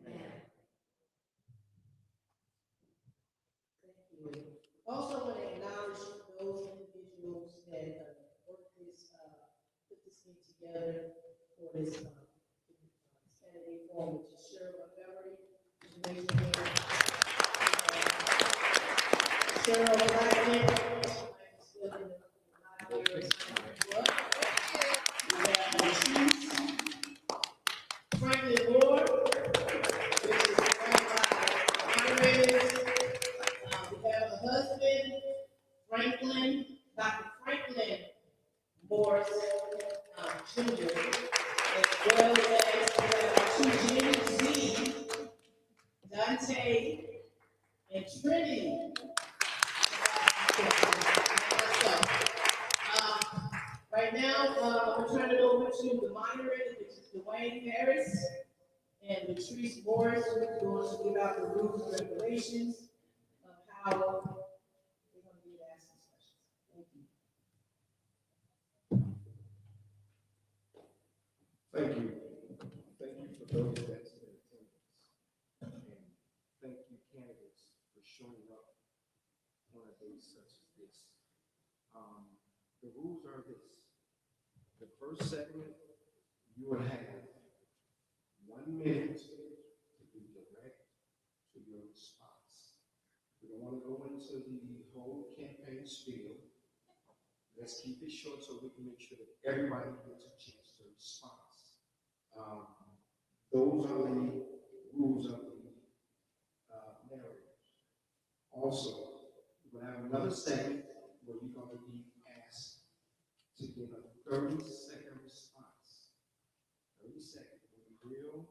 Thank you. Also, want to acknowledge those individuals that worked this, put this thing together for this candidate forum, which is Cheryl Montgomery. Raise your hand. Cheryl Blackman. Still in the library. We have Latrice Franklin Ward, which is ranked by moderators. We have a husband, Franklin, Dr. Franklin Morris, Jr., as well as we have our two Jenny Z, Dante, and Trinity. Right now, we're turning it over to the moderator, which is Dwayne Harris and Latrice Morris, who are going to give out the rules and regulations of how we're going to be asking questions. Thank you. Thank you. Thank you for those that's in attendance. And thank you, candidates, for showing up on a day such as this. The rules are this. The first segment, you will have 1 minute to be direct to your response. We don't want to go into the whole campaign spiel. Let's keep it short so we can make sure that everybody gets a chance to respond. Those are the rules of the narrative. Also, we're going to have another segment where you're going to be asked to give a 30-second response. 30 seconds. We'll be real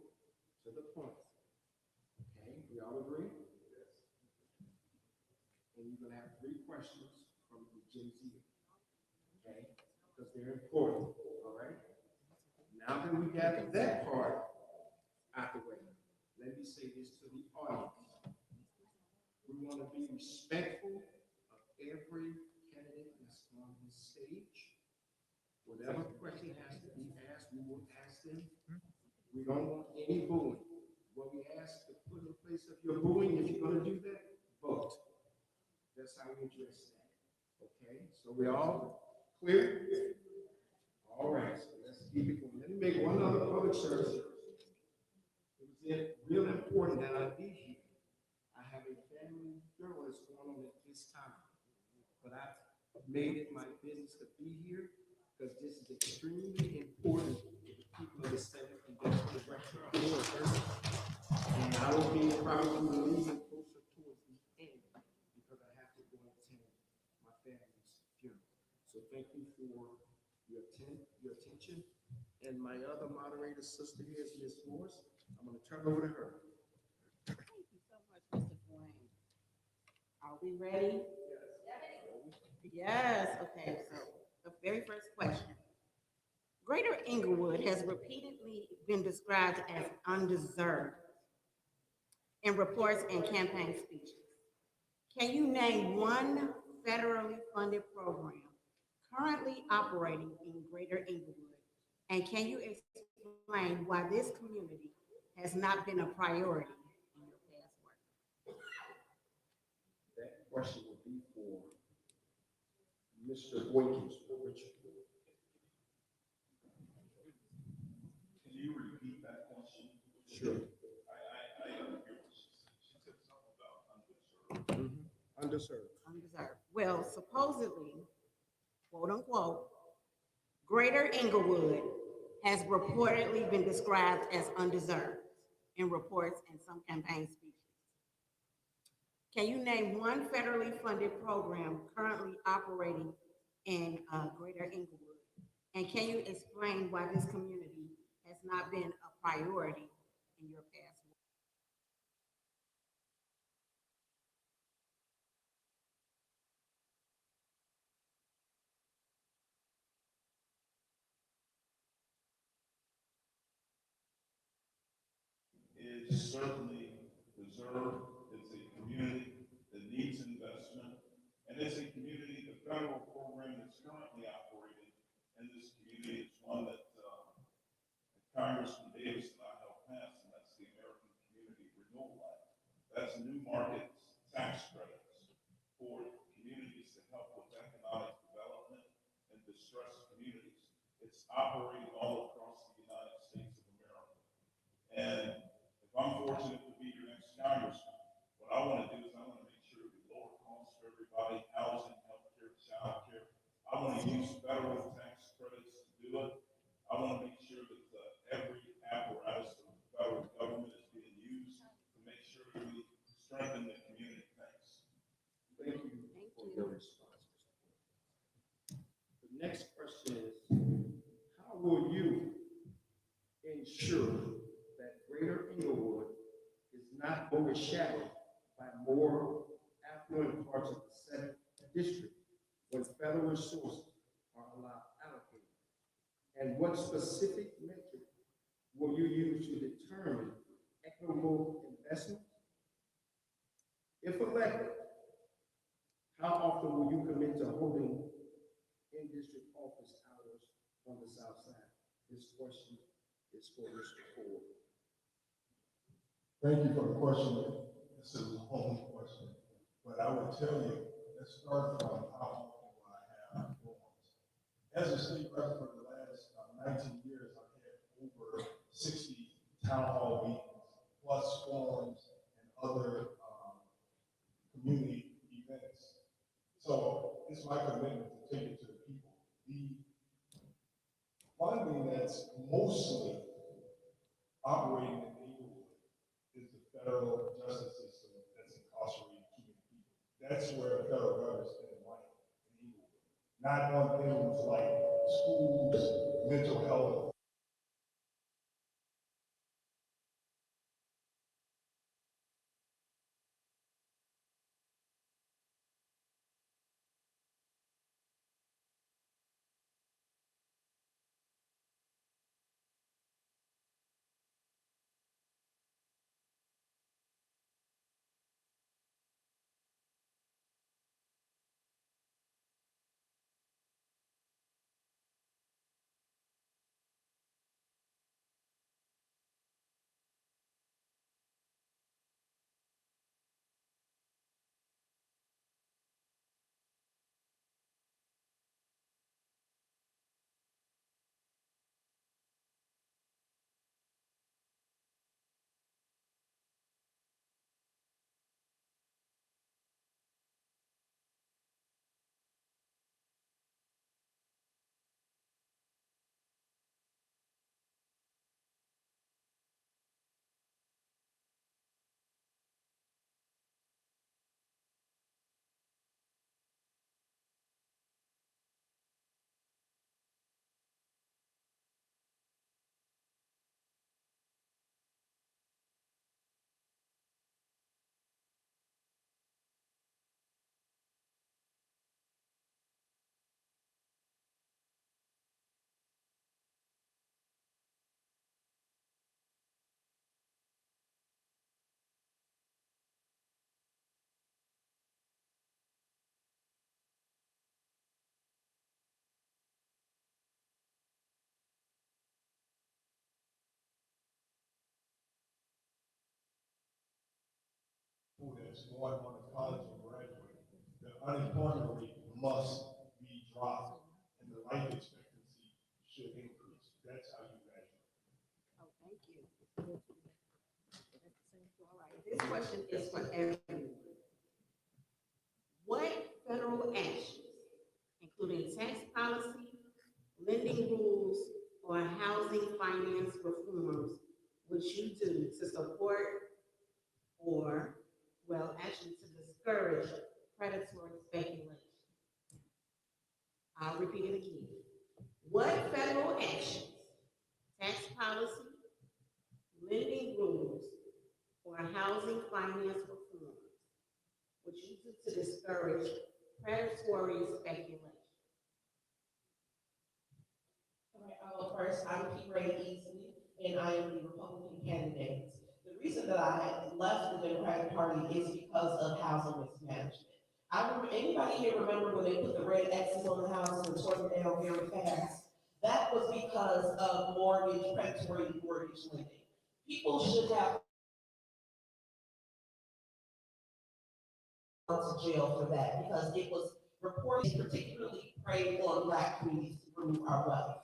to the point. Okay, we all agree? Yes. And you're going to have 3 questions from the Gen Z. Okay, because they're important. All right. Now that we got that part out the way, let me say this to the audience. We want to be respectful of every candidate that's on this stage. Whatever question has to be asked, we will ask them. We don't want any booing. What we ask to put in place of your booing, if you're going to do that, vote. That's how we address that. Okay, so we all clear? All right, so let's keep it going. Let me make one other public service. It was real important that I be here. I have a family funeral that's going on at this time, but I made it my business to be here because this is extremely important to the people of the Senate and that's the director of the and I will be probably leaving closer towards the end because I have to go and attend my family's funeral. So thank you for your attention. And my other moderator sister here is Ms. Morris. I'm going to turn over to her. Thank you so much, Mr. Dwayne. Are we ready? Yes. Okay, so the very first question. Greater Englewood has repeatedly been described as undeserved in reports and campaign speeches. Can you name one federally funded program currently operating in Greater Englewood? And can you explain why this community has not been a priority in your past work? That question will be for Mr. Boykins, Richard. Can you repeat that question? Sure. I didn't hear what she said. She said something about undeserved. Underserved. Undeserved. Well, supposedly, quote unquote, Greater Englewood has reportedly been described as undeserved in reports and some campaign speeches. Can you name one federally funded program currently operating in Greater Englewood? And can you explain why this community has not been a priority in your past work? Is certainly deserved. It's a community that needs investment. And it's a community, the federal program that's currently operating in this community is one that Congressman Davis and I helped pass It's operating all across the United States of America. And if I'm fortunate to be your next congressman, what I want to do is I want to make sure we lower costs for everybody, housing, healthcare, childcare. I want to use federal tax credits to do it. I want to make sure that every apparatus of the federal government is being used to make sure that we strengthen the community. Thanks. Thank you for your response, Mr. Porter. The next question is, how will you ensure that Greater Englewood is not overshadowed by more affluent parts of the seventh district when federal resources are allocated? And what specific metric will you use to determine equitable investment? If elected, how often will you commit to holding in-district office hours on the south side? This question is for Mr. Ford. Thank you for the question. This is a long question, but I would tell you, let's start from how often will I have forums. As a state rep for the last 19 years, I've had over 60 town hall meetings, plus forums and other community events. So it's my commitment to take it to the people. The funding that's mostly operating in Inglewood is the federal justice system that's incarcerating too many people. That's where the federal government is spending money in Inglewood. Not on things like schools, mental health. Who that's going on to college and graduating, the unemployment rate must be dropped and the life expectancy should increase. That's how you measure. Oh, thank you. All right, this question is for everyone. What federal actions, including tax policy, lending rules, or housing finance reforms, would you do to support or, well, actually to discourage predatory speculation? I'll repeat it again. What federal actions, tax policy, lending rules, or housing finance reforms would you do to discourage predatory speculation? All right, I'll go first. I'm P. Ray Easley, and I am the Republican candidate. The reason that I left the Democratic Party is because of housing mismanagement. Anybody here remember when they put the red X's on the houses and tore them down very fast? That was because of predatory mortgage lending. People should have gone to jail for that because it was reported particularly preyed on Black communities to remove our wealth.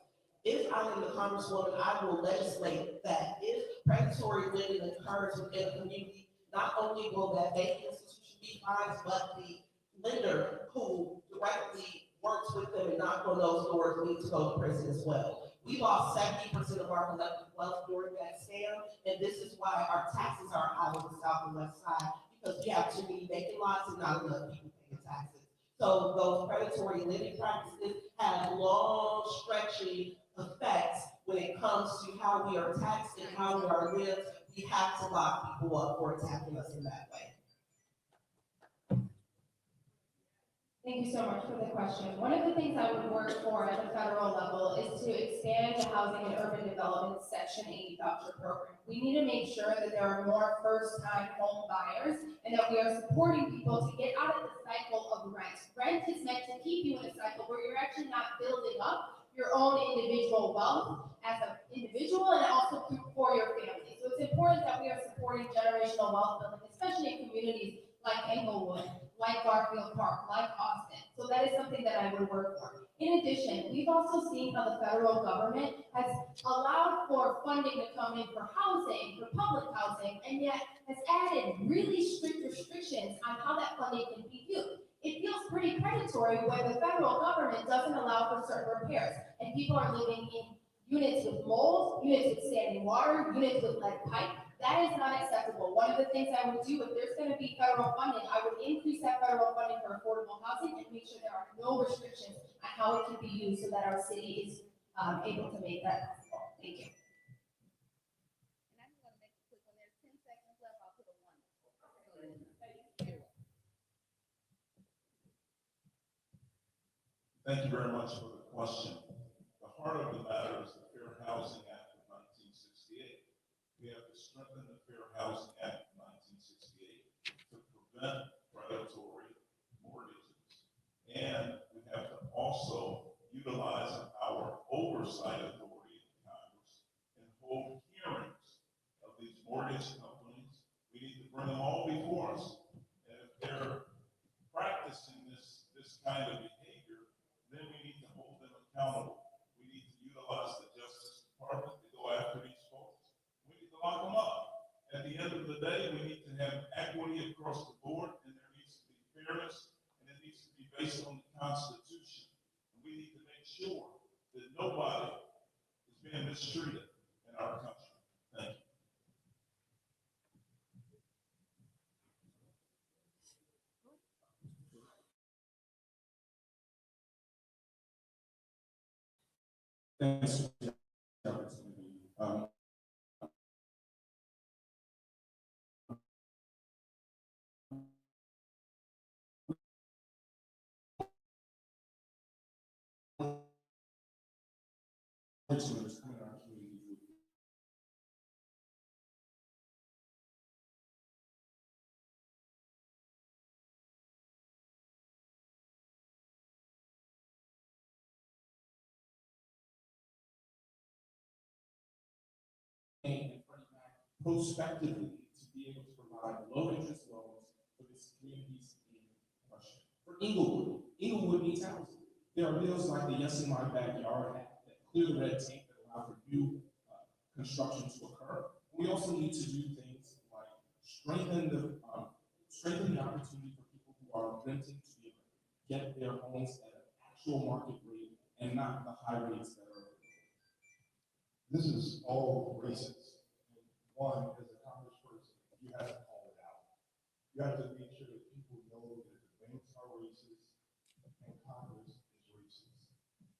if I am the congresswoman, I will legislate that if predatory lending occurs within a community, not only will that banking institution be fined, but the lender who directly works with them and knock on those doors need to go to prison as well. We lost 70% of our collective wealth during that scam, and this is why our taxes are high on the south and west side, because we have too many vacant lots and not enough people paying taxes. So those predatory lending practices have long stretching effects when it comes to how we are taxed and how we are lived. We have to lock people up for attacking us in that way. Thank you so much for the question. One of the things I would work for at the federal level is to expand the Housing and Urban Development Section 8 voucher program. We need to make sure that there are more first-time home buyers and that we are supporting people to get out of the cycle of rent. Rent is meant to keep you in a cycle where you're actually not building up your own individual wealth as an individual and also for your family. So it's important that we are supporting generational wealth building, especially in communities like Englewood, like Garfield Park, like Austin. So that is something that I would work for. In addition, we've also seen how the federal government has allowed for funding to come in for housing, for public housing, and yet has added really strict restrictions on how that funding can be used. It feels pretty predatory when the federal government doesn't allow for certain repairs, and people are living in units with mold, units with standing water, units with lead pipe. That is not acceptable. One of the things I would do if there's going to be federal funding, I would increase that federal funding for affordable housing and make sure there are no restrictions on how it can be used so that our city is able to make that possible. Thank you. And I'm gonna make it quick, when there's 10 seconds left, I'll put a 1. Thank you very much for the question. The heart of the matter is the Fair Housing Act of 1968. We have to strengthen the Fair Housing Act of 1968 to prevent predatory mortgages. And we have to also utilize our oversight authority in Congress and hold hearings of these mortgage companies. We need to bring them all before us. And if they're practicing this kind of behavior, then we need to hold them accountable. We need to utilize the Justice Department to go after these folks. We need to lock them up. At the end of the day, we need to have equity across the board, and there needs to be fairness, and it needs to be based on the Constitution. And we need to make sure that nobody is being mistreated in our country. Thank you. Thanks for the opportunity. And Freddie Mac prospectively to be able to provide low interest loans for these communities in question. For Inglewood needs housing. There are bills like the Yes in My Backyard Act that clear the red tape that allow for new construction to occur. We also need to do things like strengthen the opportunity for people who are renting to be able to get their homes at an actual market rate and not the high rates that are. This is all racist. One, as a congressperson, you have to call it out. You have to make sure that people know that the banks are racist and Congress is racist.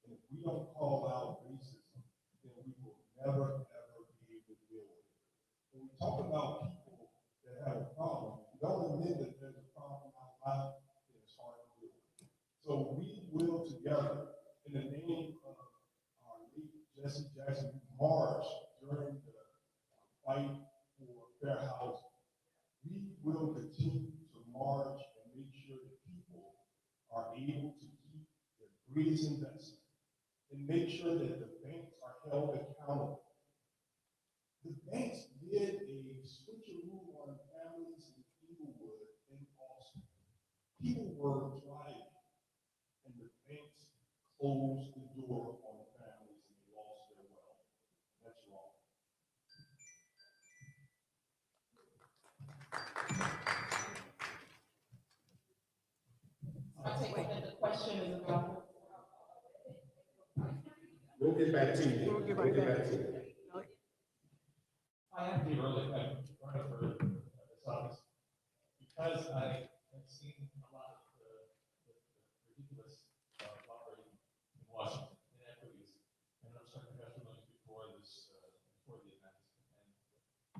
And if we don't call out racism, then we will never, ever be able to deal with it. When we talk about people that have a problem, we don't admit that there's a problem out loud, then it's hard to deal with. So we will together, in the name of our late Jesse Jackson, march during the fight for fair housing. We will continue to march and make sure that people are able to keep their greatest investment and make sure that the banks are held accountable. The banks did a switcheroo on families in Inglewood and Austin. People were driving and the banks closed the door on families and they lost question is about. We'll get back to you. We'll get right back to you. I am the early, I'm running for this office because I have seen a lot of the ridiculous operating in Washington, inequities, and I'm starting testimonies before this, before the event,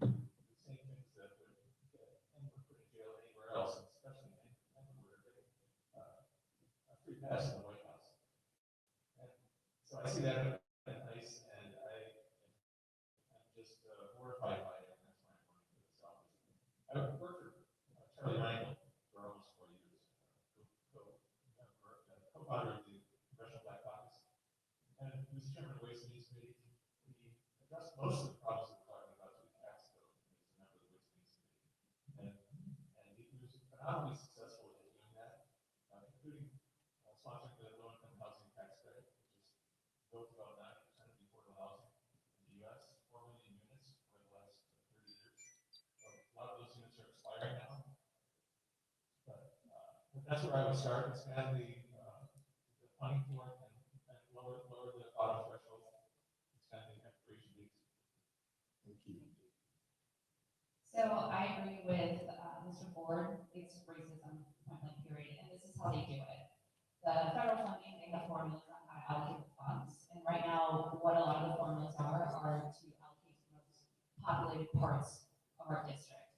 and the same things that would get anyone put in jail anywhere else, especially anywhere getting a free pass in the White House. And so I see that in ICE, and I'm just horrified by it, and that's why I'm running for this office. I worked for Charlie Rangel for almost 4 years, co-founder of the Congressional Black Caucus, and he was chairman of the Ways and Means Committee. He addressed most of the problems that we're talking about through the tax code. He was a member of the Ways and Means Committee, and he was phenomenally successful in doing that, including sponsoring the low-income housing tax credit, which is built about 90% of the affordable housing in the U.S., 4 million units over the last 30 years. A lot of those units are expiring now. But that's where I would start, expand the funding for it and lower the bottom threshold, expand the expiration dates. Thank you. So I agree with Mr. Ford. It's racism, point blank period, and this is how they do it. The federal funding, they have formulas on how to allocate the funds, and right now, what a lot of the formulas are to allocate to the most populated parts of our district,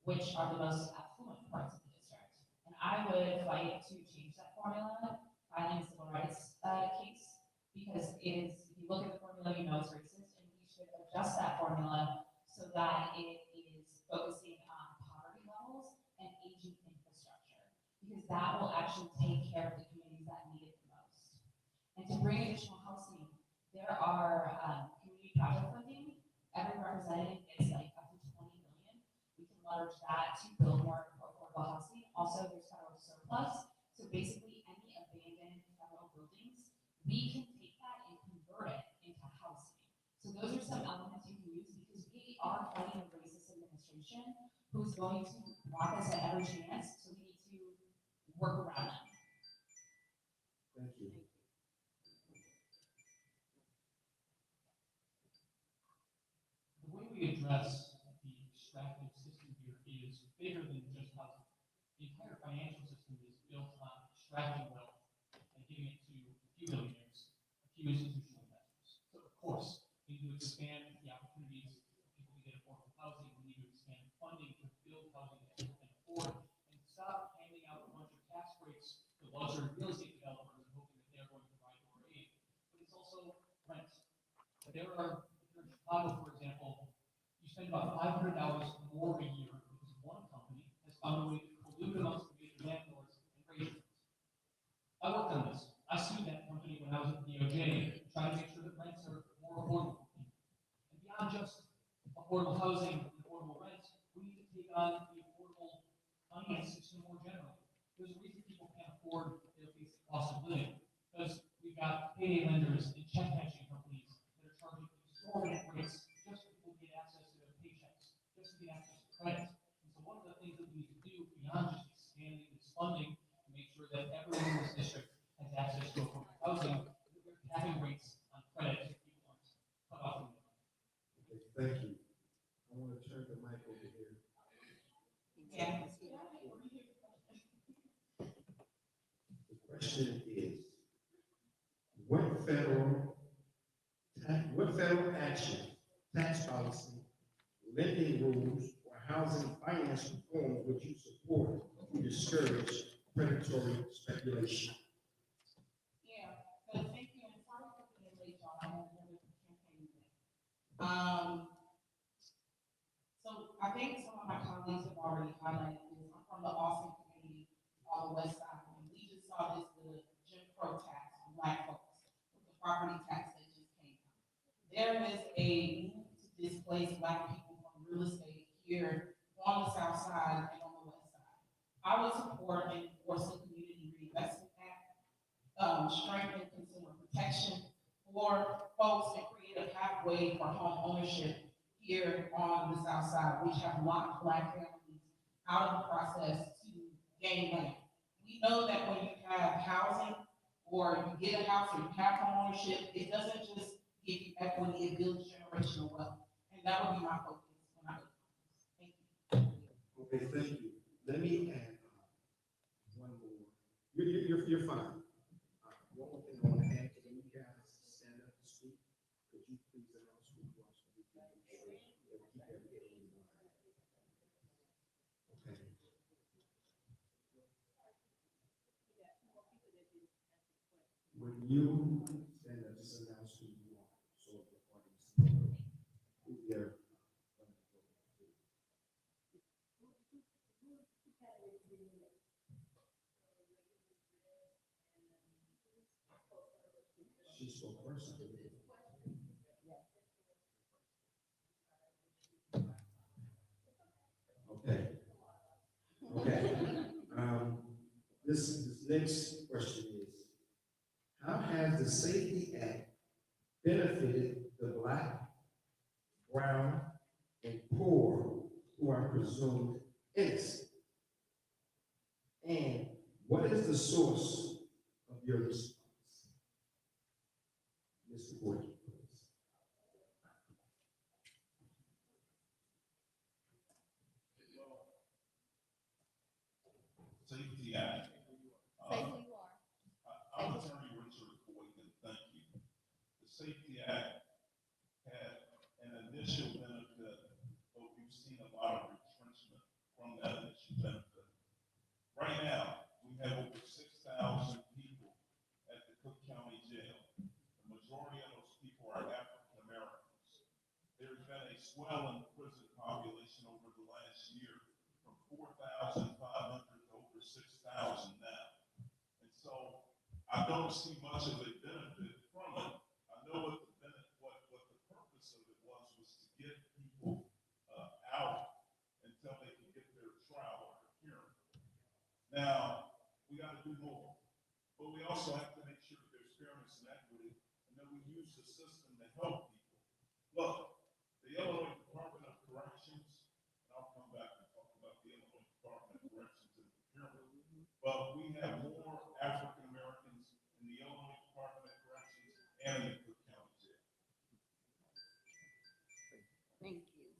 which are the most affluent parts of the district. And I would fight to change that formula, filing a civil rights case, because it is, if you look at the formula, you know it's racist, and we should adjust that formula so that it is focusing on poverty levels and aging infrastructure, because that will actually take care of the communities that need it the most. And to bring additional housing, there are community project funding. Every representative gets like up to 20 million. We can leverage that to build more affordable housing. Also, there's federal surplus. So basically, any abandoned federal buildings, we can take that and convert it into housing. So those are some elements you can use, because we are fighting a racist administration who's going to block us at every chance. So we need to work around them. Thank you. The way we address the extractive system here is bigger than just housing. The entire financial system is built on extracting wealth and giving it to a few billionaires, a few institutional investors. So of course, we need to expand the opportunities for people to get affordable housing. We need to expand funding to build housing that people can afford, and stop handing out a bunch of tax breaks to luxury real estate developers and hoping that they're going to provide more aid. But it's also rent. There are, in Chicago, for example, you spend about $500 more a year because one company has found a way to collude amongst the major landlords and raise rents. I worked on this. I sued that company when I was at the DOJ, trying to make sure that rents are more affordable for people. And beyond just affordable housing and affordable rents, we need to take on the affordable finance system more generally. There's a reason people can't afford their basic cost of living, because we've got payday lenders and check cashing companies that are charging exorbitant rates just so people get access to their paychecks, just to get access to credit. And so one of the things that we need to do beyond just expanding this funding to make sure that everyone in this district has access to affordable housing, that we're capping rates on credit so people aren't cut off from the money. Okay, thank you. I want to turn the mic over here. Yeah. The question is, what federal action, tax policy, lending rules, or housing finance reform would you support to discourage predatory speculation? Yeah, so thank you, and sorry for being late, y'all. I had another campaign day. So I think some of my colleagues have already highlighted this. I'm from the Austin community on the west side, and we just saw this with the Jim Crow tax on Black folks, with the property tax that just came out. There is a move to displace Black people from real estate here on the south side and on the west side. I would support enforcing Community Reinvestment Act, strengthen consumer protection for folks, and create a pathway for home ownership here on the south side, which have locked Black families out of the process to gain land. We know that when you have housing, or you get a house or you have home ownership, it doesn't just give you equity, it builds generational wealth. And that would be my focus when I go. Thank you. Okay, thank you. Let me add one more. You're fine. One more thing I want to add, can you guys stand up and speak? Could you please announce who you are so we can make sure that we keep everything in line? Okay. When you stand up, just announce who you are, so the audience knows who they're. She spoke first. I believe. Okay. Okay. This next question is, how has the Safety Act benefited the Black, brown, and poor who are presumed innocent? And what is the source of your response? Mr. Gordon, please. Safety Act. Say who you are. I'm Attorney Richard Boykin, thank you. The Safety Act had an initial benefit, but we've seen a lot of retrenchment from that initial benefit. Right now, we have over 6,000 people at the Cook County Jail. The majority of those people are African Americans. There's been a swell in prison population over the last year from 4,500 to over 6,000 now. And so I don't see much of a benefit from it. I know what the purpose of it was to get people out until they can get their trial or their hearing. Now, we got to do more, but we also have to make sure that there's fairness and equity, and that we use the system to help people. Look, the Illinois Department of Corrections, and I'll come back and talk about the Illinois Department of Corrections in the hearing, but we have more African Americans in the Illinois Department of Corrections and in the Cook County Jail. Thank you.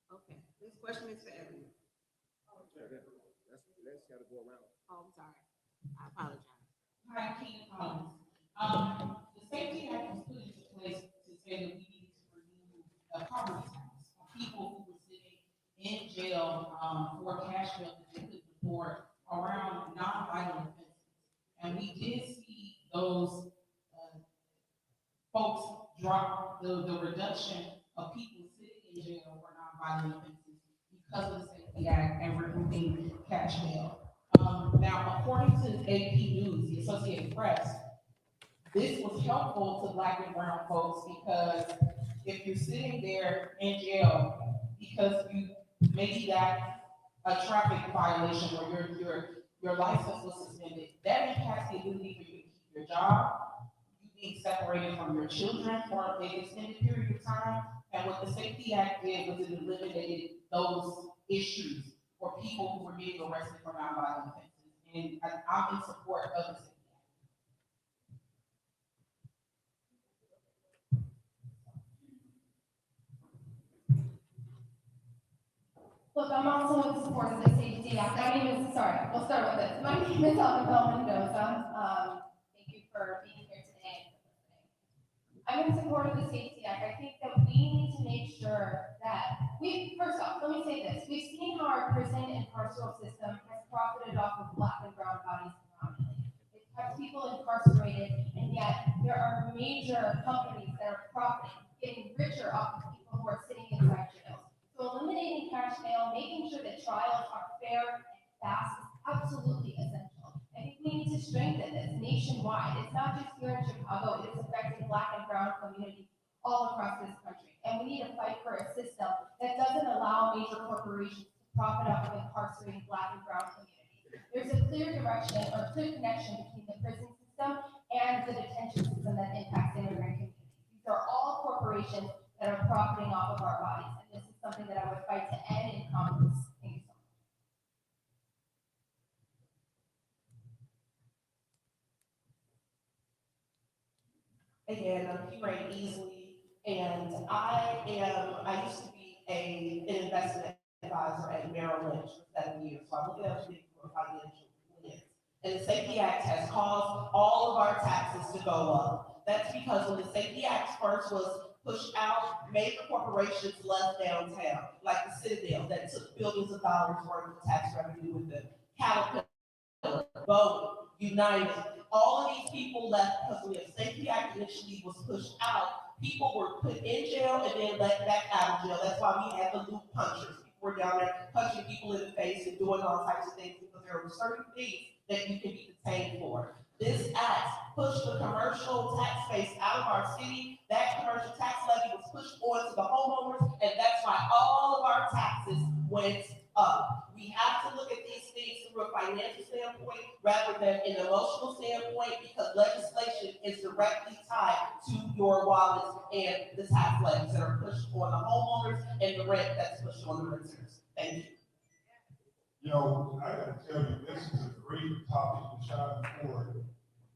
Okay, this question is for everyone. Let's gotta go around. Oh, I'm sorry. I apologize. Hi, Keena Collins. The Safety Act was put into place to say that we need to remove the poverty tax for people who were sitting in jail for cash bail that they couldn't afford around non-violent offenses. And we did see those folks drop the reduction of people sitting in jail for non-violent offenses because of the Safety Act and removing cash bail. Now, according to AP News, the Associated Press, this was helpful to Black and brown folks because if you're sitting there in jail because you maybe got a traffic violation or your license was suspended, that impacts the ability for you to keep your job, you being separated from your children for an extended period of time. And what the Safety Act did was it eliminated those issues for people who were being arrested for nonviolent offenses. And I'm in support of the Safety Act. Look, I'm also in support of the Safety Act. My name is, sorry, we'll start with this. My name is Isabel Mendoza. Thank you for being here today. I'm in support of the Safety Act. I think that we need to make sure that first off, let me say this. We've seen how our prison and carceral system has profited off of Black and brown bodies predominantly. It's kept people incarcerated, and yet there are major companies that are profiting, getting richer off of people who are sitting inside jails. So eliminating cash bail, making sure that trials are fair and fast is absolutely essential. I think we need to strengthen this nationwide. It's not just here in Chicago, it is affecting Black and brown communities all across this country. And we need to fight for a system that doesn't allow major corporations to profit off of incarcerating Black and brown communities. There's a clear direction or clear connection between the prison system and the detention system that impacts immigrant communities. These are all corporations that are profiting off of our bodies. And this is something that I would fight to end in Congress. Thank you so much. Again, I'm P-Ray Easley, and I used to be an investment advisor at Merrill Lynch for 7 years, so I'm looking at it from a financial lens. And the Safety Act has caused all of our taxes to go up. That's because when the Safety Act first was pushed out, major corporations left downtown, like the Citadel, that took billions of dollars worth of tax revenue with the Caterpillar, Boeing, United. All of these people left because when the Safety Act initially was pushed out, people were put in jail and then let back out of jail. That's why we had the loop punchers. People were down there punching people in the face and doing all types of things because there were certain things that you can be detained for. This act pushed the commercial tax base out of our city. That commercial tax levy was pushed onto the homeowners, and that's why all of our taxes went up. We have to look at these things through a financial standpoint rather than an emotional standpoint, because legislation is directly tied to your wallets and the tax levies that are pushed on the homeowners and the rent that's pushed on the renters. Thank you. You know, I gotta tell you, this is a great topic to shine forward.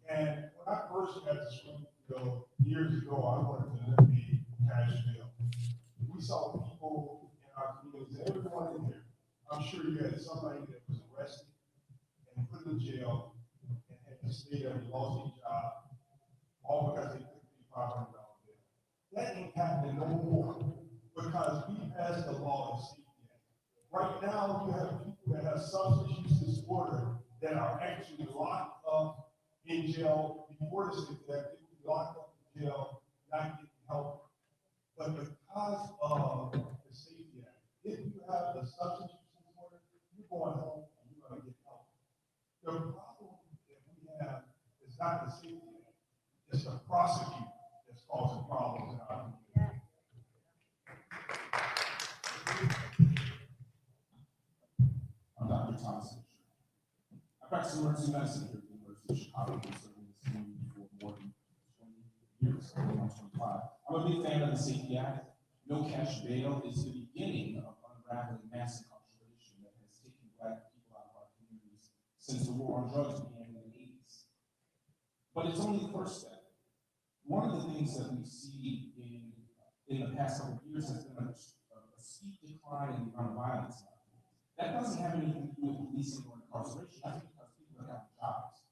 And when I first got to Springfield years ago, I wanted to be cash bail. We saw people in our communities, everyone in here. I'm sure you had somebody that was arrested and put in jail and had to stay there and lost their job, all because they couldn't pay $500 bail. That ain't happening no more because we passed the law of safety. Right now, you have people that have substance use disorder that are actually locked up in jail before the Safety Act. They would be locked up in jail, not getting help. But because of the Safety Act, if you have a substance use disorder, you're going home and you're going to get help. The problem that we have is not the Safety Act, it's the prosecutor that's causing problems in our community. I'm Dr. Thomas. I practice emergency medicine here at the University of Chicago. I've been serving this community for more than 20 years, going on 25. I'm a big fan of the Safety Act. No cash bail is the beginning of unraveling mass incarceration that has taken Black people out of our communities since the war on drugs began in the 80s. But it's only the first step. One of the things that we see in the past couple of years has been a steep decline in the amount of violence. That doesn't have anything to do with policing or incarceration. That's because people are having jobs.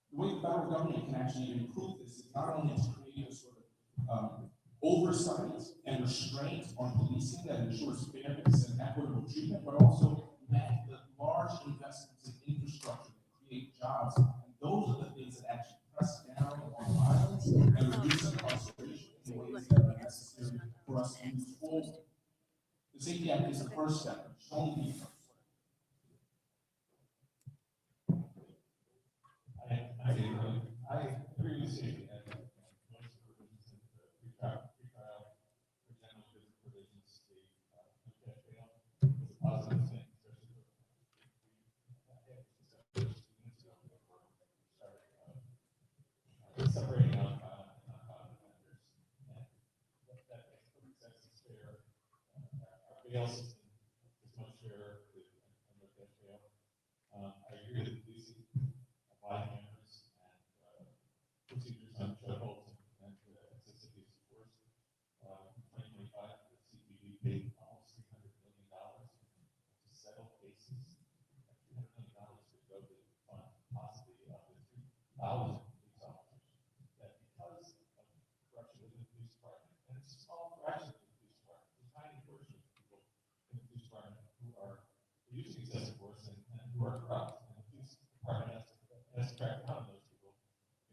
The way the federal government can actually improve this is not only to create a sort of oversight and restraint on policing that ensures fairness and equitable treatment, but also make the large investments in infrastructure that create jobs. And those are the things that actually press down on violence and reduce incarceration in ways that are necessary for us to move forward. The Safety Act is the first step. It should only be the first. I agree with you. And most of the provisions in the pretrial, for example, provisions, the cash bail was a positive thing, especially separating out non-violent offenders. And that makes perfect sense. It's fair. Our bail system is much fairer than the cash bail. I agree with the policing body cameras and procedures on chokeholds and excessive use of force. In 2025, the CPD paid almost $300 million to settle cases. $300 million could go to fund possibly up to 3,000 police officers. That because of corruption within the police department, and it's a small fraction of the police department, it's a tiny portion of people in the police department who are using excessive force and who are corrupt. And the police department has to crack down on those people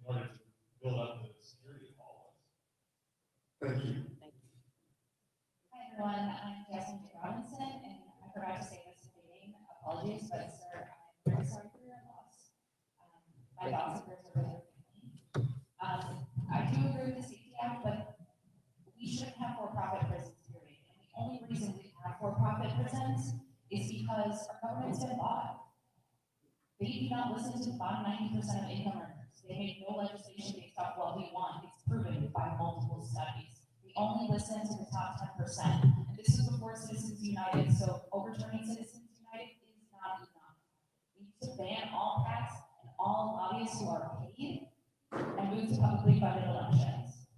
in order to build up the security of all of us. Thank you. Hi, everyone. I'm Jasmine Robinson, and I forgot to say this in the meeting. Apologies, but sir, I'm very sorry for your loss. My thoughts and prayers are with your family. I do agree with the Safety Act, but we shouldn't have for-profit prisons, period. And the only reason we have for-profit prisons is because our government's been bought. They do not listen to the bottom 90% of income earners. They make no legislation based off what we want. It's proven by multiple studies. We only listen to the top 10%. And this is before Citizens United. So overturning Citizens United is not enough. We need to ban all PACs and all lobbyists who are paid and move to publicly funded elections.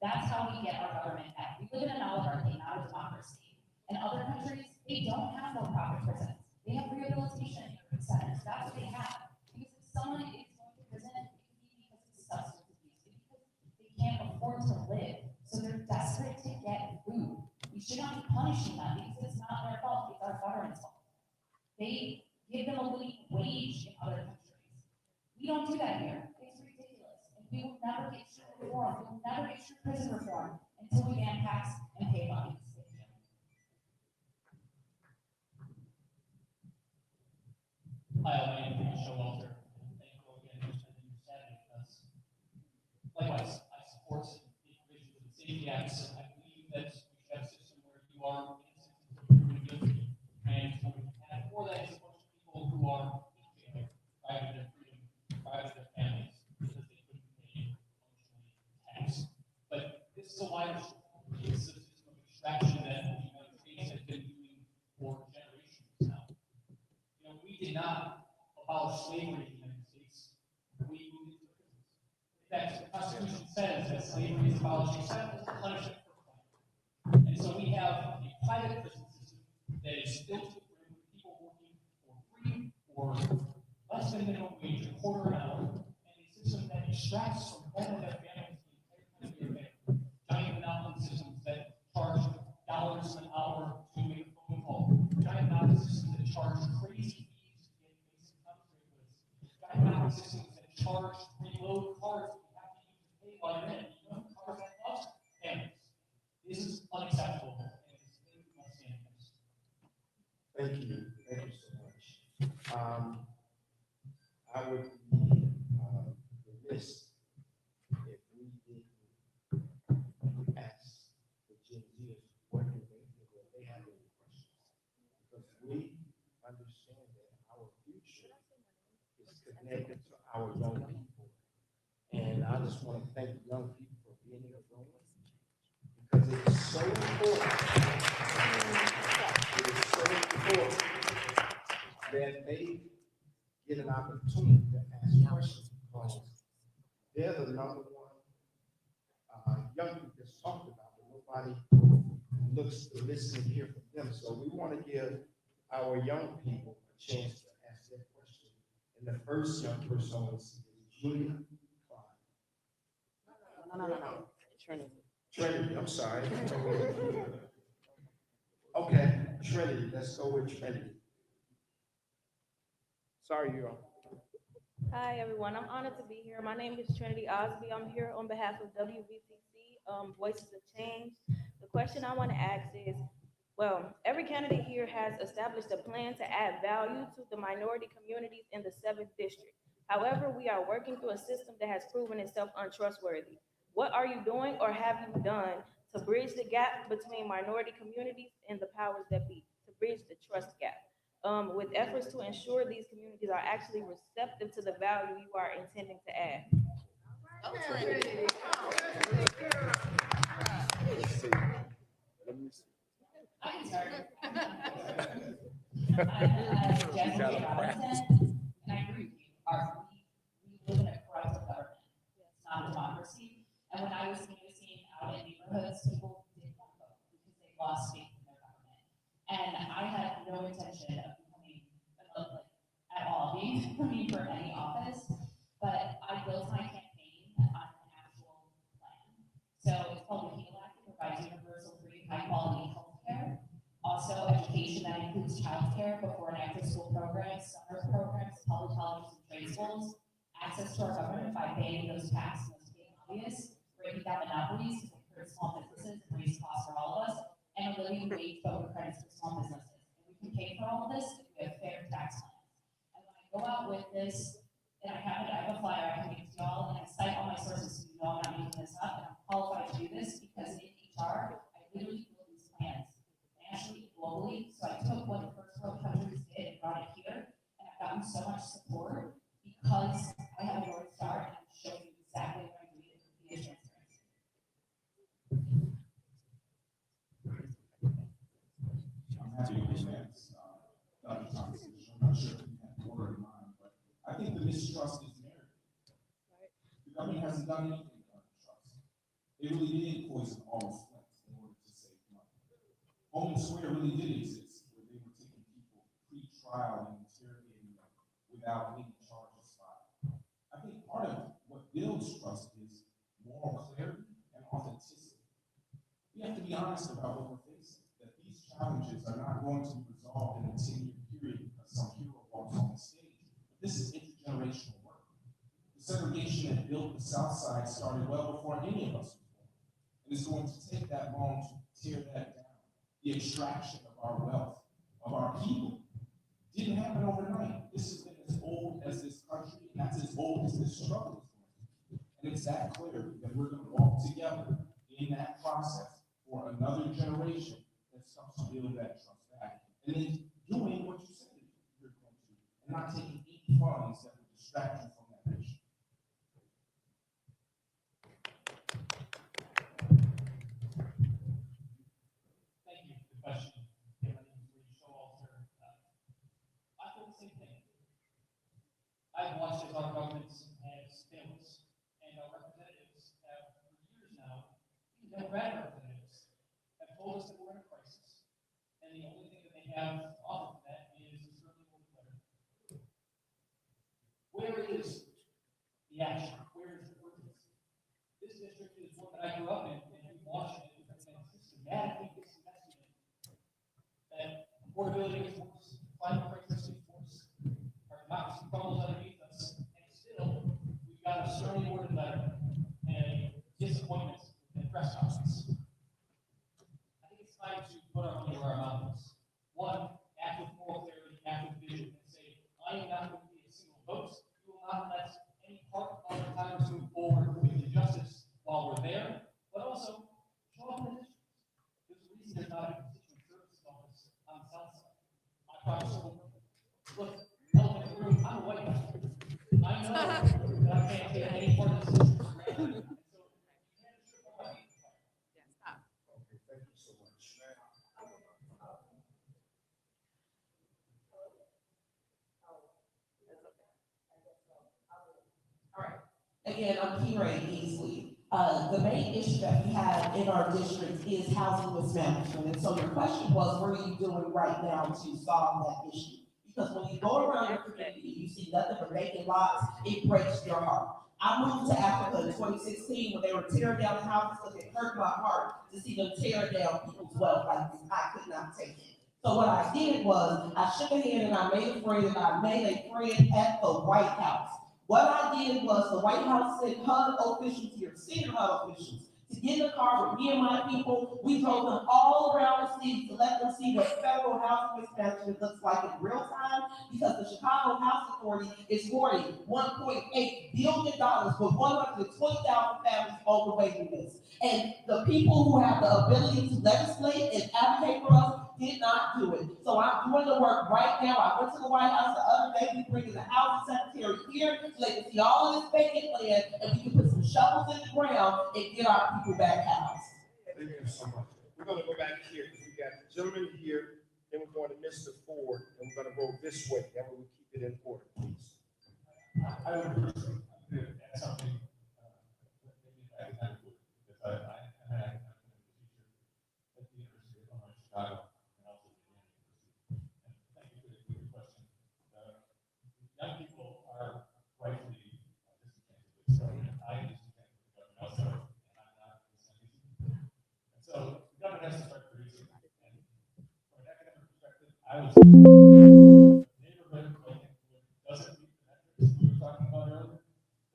That's how we get our government back. We live in an oligarchy, not a democracy. In other countries, they don't have for-profit prisons. They have rehabilitation centers. That's what they have. Because if someone is going to prison, it could be because of substance abuse, it could be because they can't afford to live. So they're desperate to get food. We should not be punishing them because it's not their fault, it's our government's fault. They give them a living wage in other countries. We don't do that here. It's ridiculous. And we will never get true reform. We will never get true prison reform until we ban tax and pay money. Hi, my name is Showalter. Thank you again for spending your Saturday with us. Likewise, I support the provisions of the Safety Acts. I believe that we should have a system where you are innocent until proven guilty. And what we have for that is a bunch of people who are in jail, deprived of their freedom, deprived of their families, because they couldn't pay emotionally tax. But this is a wider story. It's a system of extraction that the United States has been doing for generations now. You know, we did not abolish slavery in the United States. We moved into prisons. In fact, the Constitution says that slavery is abolished except as a punishment for crime. And so we have a private prison system that is built to bring people working for free or less than minimum wage, a quarter an hour, and a system that extracts from them and their families the entire time they're there. Giant monopoly systems that charge dollars an hour to make a phone call. Giant monopoly systems that charge crazy fees to get basic coverage goods. Giant monopoly systems that charge reload cards that you have to use to pay while you're in. You know, cars that cost families. This is unacceptable, and it's thing we must stand against. Thank you so much. I would be remiss if we didn't ask the Gen Zers what do they think, if they have any questions. Because we understand that our future is connected to our young people. And I just want to thank the young people for being in the room, because it is so important. It is so important that they get an opportunity to ask questions, because they're the number one young people that's talked about, but nobody looks to listen and hear from them. So we want to give our young people a chance to ask their question. And the first young person on is Julia Klein. No. Trinity, I'm sorry. Okay, Trinity, let's go with Trinity. Sorry, you're on. Hi, everyone. I'm honored to be here. My name is Trinity Osby. I'm here on behalf of WVCC, Voices of Change. The question I want to ask is, well, every candidate here has established a plan to add value to the minority communities in the 7th district. However, we are working through a system that has proven itself untrustworthy. What are you doing or have you done to bridge the gap between minority communities and the powers that be, to bridge the trust gap? With efforts to ensure these communities are actually receptive to the value you are intending to add. I can start. I'm Jasmine Robinson, and I agree with you. We live in a corrupt government. It's not a democracy. And when I was canvassing out in neighborhoods, people didn't want to vote because they lost faith in their government. And I had no intention of becoming, at all, being running for any office, but I built my campaign on an actual plan. So it's called the HEAL Act. It provides universal, free, high-quality health care. Also, education that includes childcare, before and after school programs, summer programs, public colleges and trade schools, access to our government by banning those taxes, those being obvious, breaking down monopolies to encourage small businesses and raise costs for all of us, and a living wage voter credits for small businesses. And we can pay for all of this if we have fair tax plans. And when I go out with this, and I have a flyer I can give to y'all, and I cite all my sources so you know I'm not making this up, and I'm qualified to do this because in HR, I literally build these plans nationally, globally. So I took what the first world countries did and brought it here, and I've gotten so much support because I have a North Star and I'm showing you exactly what I'm doing via transparency. I'm happy to advance Dr. Thomas' position. I'm not sure if you have order in mind, but I think the mistrust is narrative. The government hasn't done anything to earn trust. They really did poison all flames in order to save money. Home and Square really did exist, where they were taking people pre-trial and interrogating them without any charges filed. I think part of what builds trust is moral clarity and authenticity. We have to be honest about what we're facing, that these challenges are not going to be resolved in a 10-year period because some hero walks on the stage. But this is intergenerational work. The segregation that built the South Side started well before any of us were born. And it's going to take that long to tear that down. The extraction of our wealth, of our people, didn't happen overnight. This has been as old as this country, and that's as old as this struggle is going to be. And it's that clarity that we're going to walk together in that process for another generation that starts to build that trust back. And then doing what you said you're going to, and not taking any funds that would distract you from that mission. Thank you for the question. Yeah, my name is Lee Showalter. I feel the same thing. I've watched as our governments has failed us, and our representatives have, for years now, Democratic representatives, have told us that we're in a crisis, and the only thing that they have to offer for that is a certainly one letter. Where is the action? Where is the purpose? This district is one that I grew up in Washington, and systematically disinvested in. That affordability is worse, climate crisis is worse, our democracy crumbles underneath us, and still, we've got a sternly worded letter and a disappointment in press conference. I think it's time to put our money where our mouth is. One, act with moral clarity, act with vision, and say, I am not going to be a single vote. We will not let any part of our Congress move forward with injustice while we're there, but also show up in the district. There's a reason there's not a constituent services office on the south side. I promise you. Look, elephant in the room, I'm a white guy. I know that I can't take any part of this system for granted. Okay, thank you so much. Again, I'm Kira Easley. The main issue that we have in our district is housing mismanagement. And so your question was, what are you doing right now to solve that issue? Because when you go around your community, you see nothing but vacant lots, it breaks your heart. I moved to Africa in 2016 when they were tearing down the houses because it hurt my heart to see them tear down people's wealth like this. I could not take it. So what I did was I shook a hand and I made a friend at the White House. What I did was the White House sent HUD officials here, senior HUD officials, to get in the car with me and my people. We drove them all around the city to let them see what federal housing mismanagement looks like in real time, because the Chicago Housing Authority is hoarding $1.8 billion for 120,000 families on the waiting list. And the people who have the ability to legislate and advocate for us did not do it. So I'm doing the work right now. I went to the White House the other day. We bringing the housing secretary here so they can see all of this vacant land and we can put some shovels in the ground and get our people back housed. Thank you so much. We're going to go back here. We got the gentleman here, then we're going to Mr. Ford, and we're going to go this way. That way we keep it in order, please. I would appreciate add something, maybe I can add to it, because I'm a teacher at the University of Chicago, and also the University. And thank you for the question. Young people are rightfully disenchanted with government. I am disenchanted with government also, and I'm not disenchanted. And so the government has to start producing. And from an academic perspective, I would say neighborhood doesn't meet the metrics we were talking about earlier,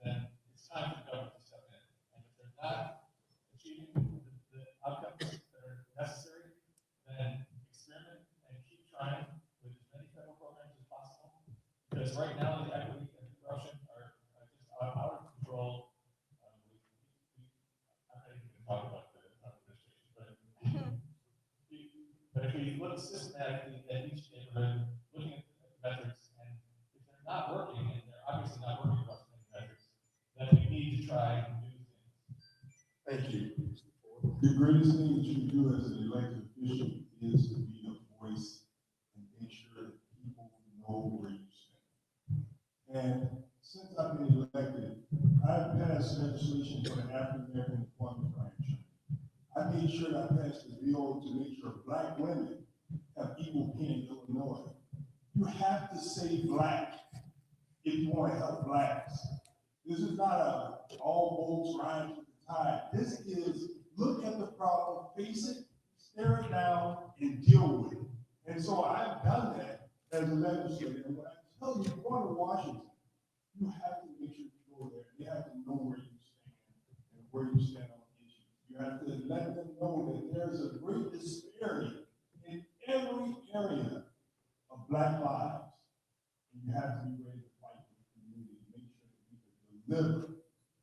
then it's time for the government to step in. And if they're not achieving the outcomes that are necessary, then experiment and keep trying with as many federal programs as possible. Because right now, the equity and corruption are just out of control. I'm not even going to talk about the administration, but if we look systematically at each neighborhood, looking at the metrics, and if they're not working, and they're obviously not working across many metrics, then we need to try new things. Thank you. The greatest thing that you can do as an elected official is to be a voice and make sure that people know where you stand. And since I've been elected, I've passed legislation for the African American Employment Branch. critical to make sure black women have equal pay in Illinois. You have to say black if you want to help blacks. This is not a all boats rise with the tide. This is look at the problem, face it, stare it down, and deal with it. And so I've done that as a legislator. And when I tell you, you're going to Washington, you have to make sure you go there. You have to know where you stand and where you stand on issues. You have to let them know that there's a great disparity in every area of black lives. And you have to be ready to fight for the community, make sure that we can deliver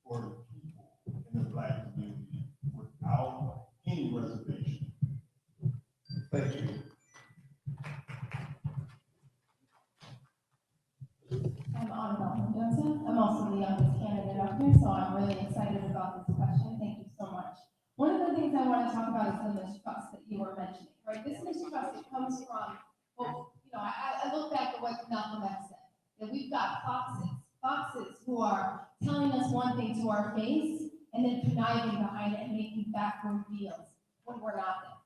for the people in the black community without any reservation. Thank you. I'm Annabelle Mendoza. I'm also the youngest candidate up here, so I'm really excited about this question. Thank you so much. One of the things I want to talk about is the mistrust that you were mentioning, right? This mistrust, it comes from, well, you know, I look back at what Malcolm X said, that we've got foxes who are telling us one thing to our face and then conniving behind it and making backroom deals when we're not there.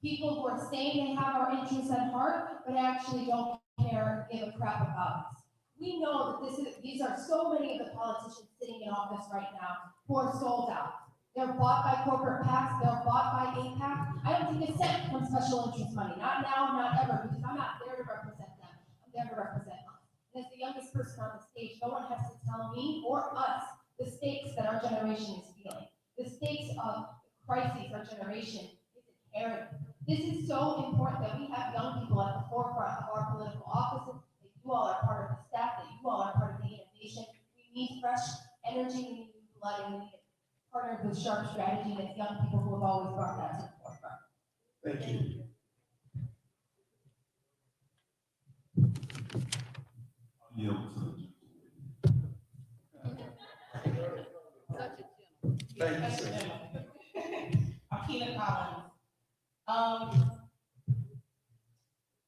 People who are saying they have our interests at heart, but actually don't care, give a crap about us. We know that these are so many of the politicians sitting in office right now who are sold out. They're bought by corporate PACs, they're bought by AIPAC. I don't take a cent from special interest money, not now, not ever, because I'm not there to represent them. I'm there to represent us. And as the youngest person on the stage, no one has to tell me or us the stakes that our generation is feeling. The stakes of crises our generation is inheriting. This is so important that we have young people at the forefront of our political offices. That you all are part of the staff, that you all are part of the innovation. We need fresh energy, we need new blood, and we need a partner with sharp strategy, and it's young people who have always brought that to the forefront. Thank you. Thank you, sir. Akina Collins.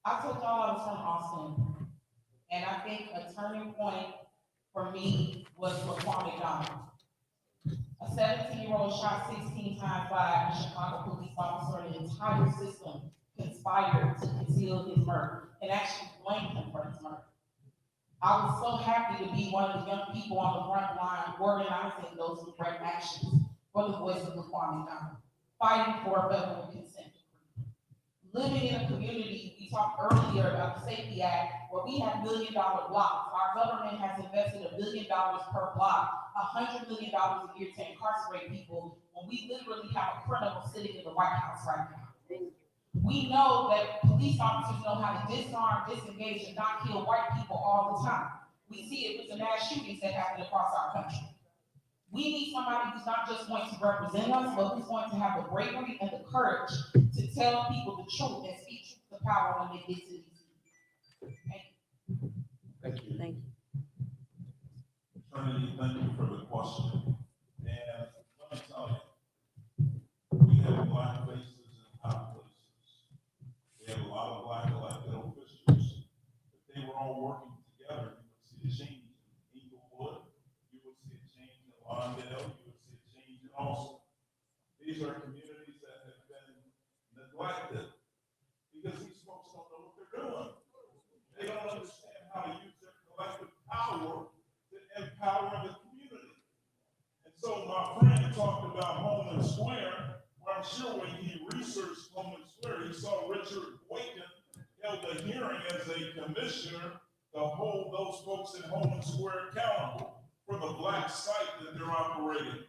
I told y'all I was from Austin, and I think a turning point for me was for Kwame Donald. A 17-year-old shot 16 times by a Chicago police officer, and the entire system conspired to conceal his murder and actually blamed him for his murder. I was so happy to be one of the young people on the front line organizing those direct actions for the voice of Kwame Donald, fighting for a federal consent decree. Living in a community, we talked earlier about the Safety Act, where we have $1 million blocks. Our government has invested $1 billion per block, $100 million a year to incarcerate people, when we literally have a criminal sitting in the White House right now. We know that police officers know how to disarm, disengage, and not kill white people all the time. We see it with the mass shootings that happen across our country. We need somebody who's not just going to represent us, but who's going to have the bravery and the courage to tell people the truth and speak truth to power when they get to these seats. Thank you. Thank you. Thank you. Trinity, thank you for the question. And let me tell you, we have black faces in high places. We have a lot of black elected officials. If they were all working together, you would see a change in Inglewood, you would see a change in Lawndale, you would see a change in Austin. These are communities that have been neglected because these folks don't know what they're doing. They don't understand how to use their collective power to empower the community. And so my friend talked about Holman Square, where I'm sure when he researched Holman Square, he saw Richard Boykin held a hearing as a commissioner to hold those folks in Holman Square accountable for the black site that they're operating.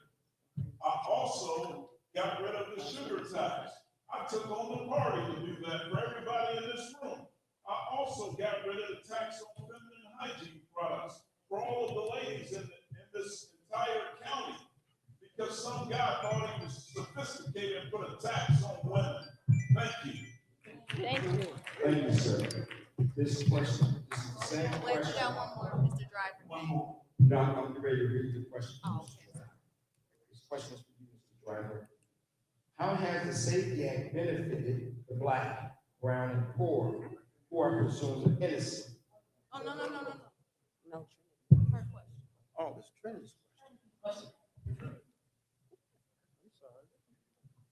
I also got rid of the sugar tax. I took on the party to do that for everybody in this room. I also got rid of the tax on feminine hygiene products for all of the ladies in this entire county, because some guy thought he was sophisticated and put a tax on women. Thank you. Thank you. Thank you, sir. This question, this is the same Wait, we question. got one more, Mr. Driver. One more. No, I'm ready to read the question. Oh, okay. This question is for you, Mr. Driver. How has the Safety Act benefited the black, brown, and poor who are presumed innocent? Oh, no. No. Her question. Oh, it's Trinity's question.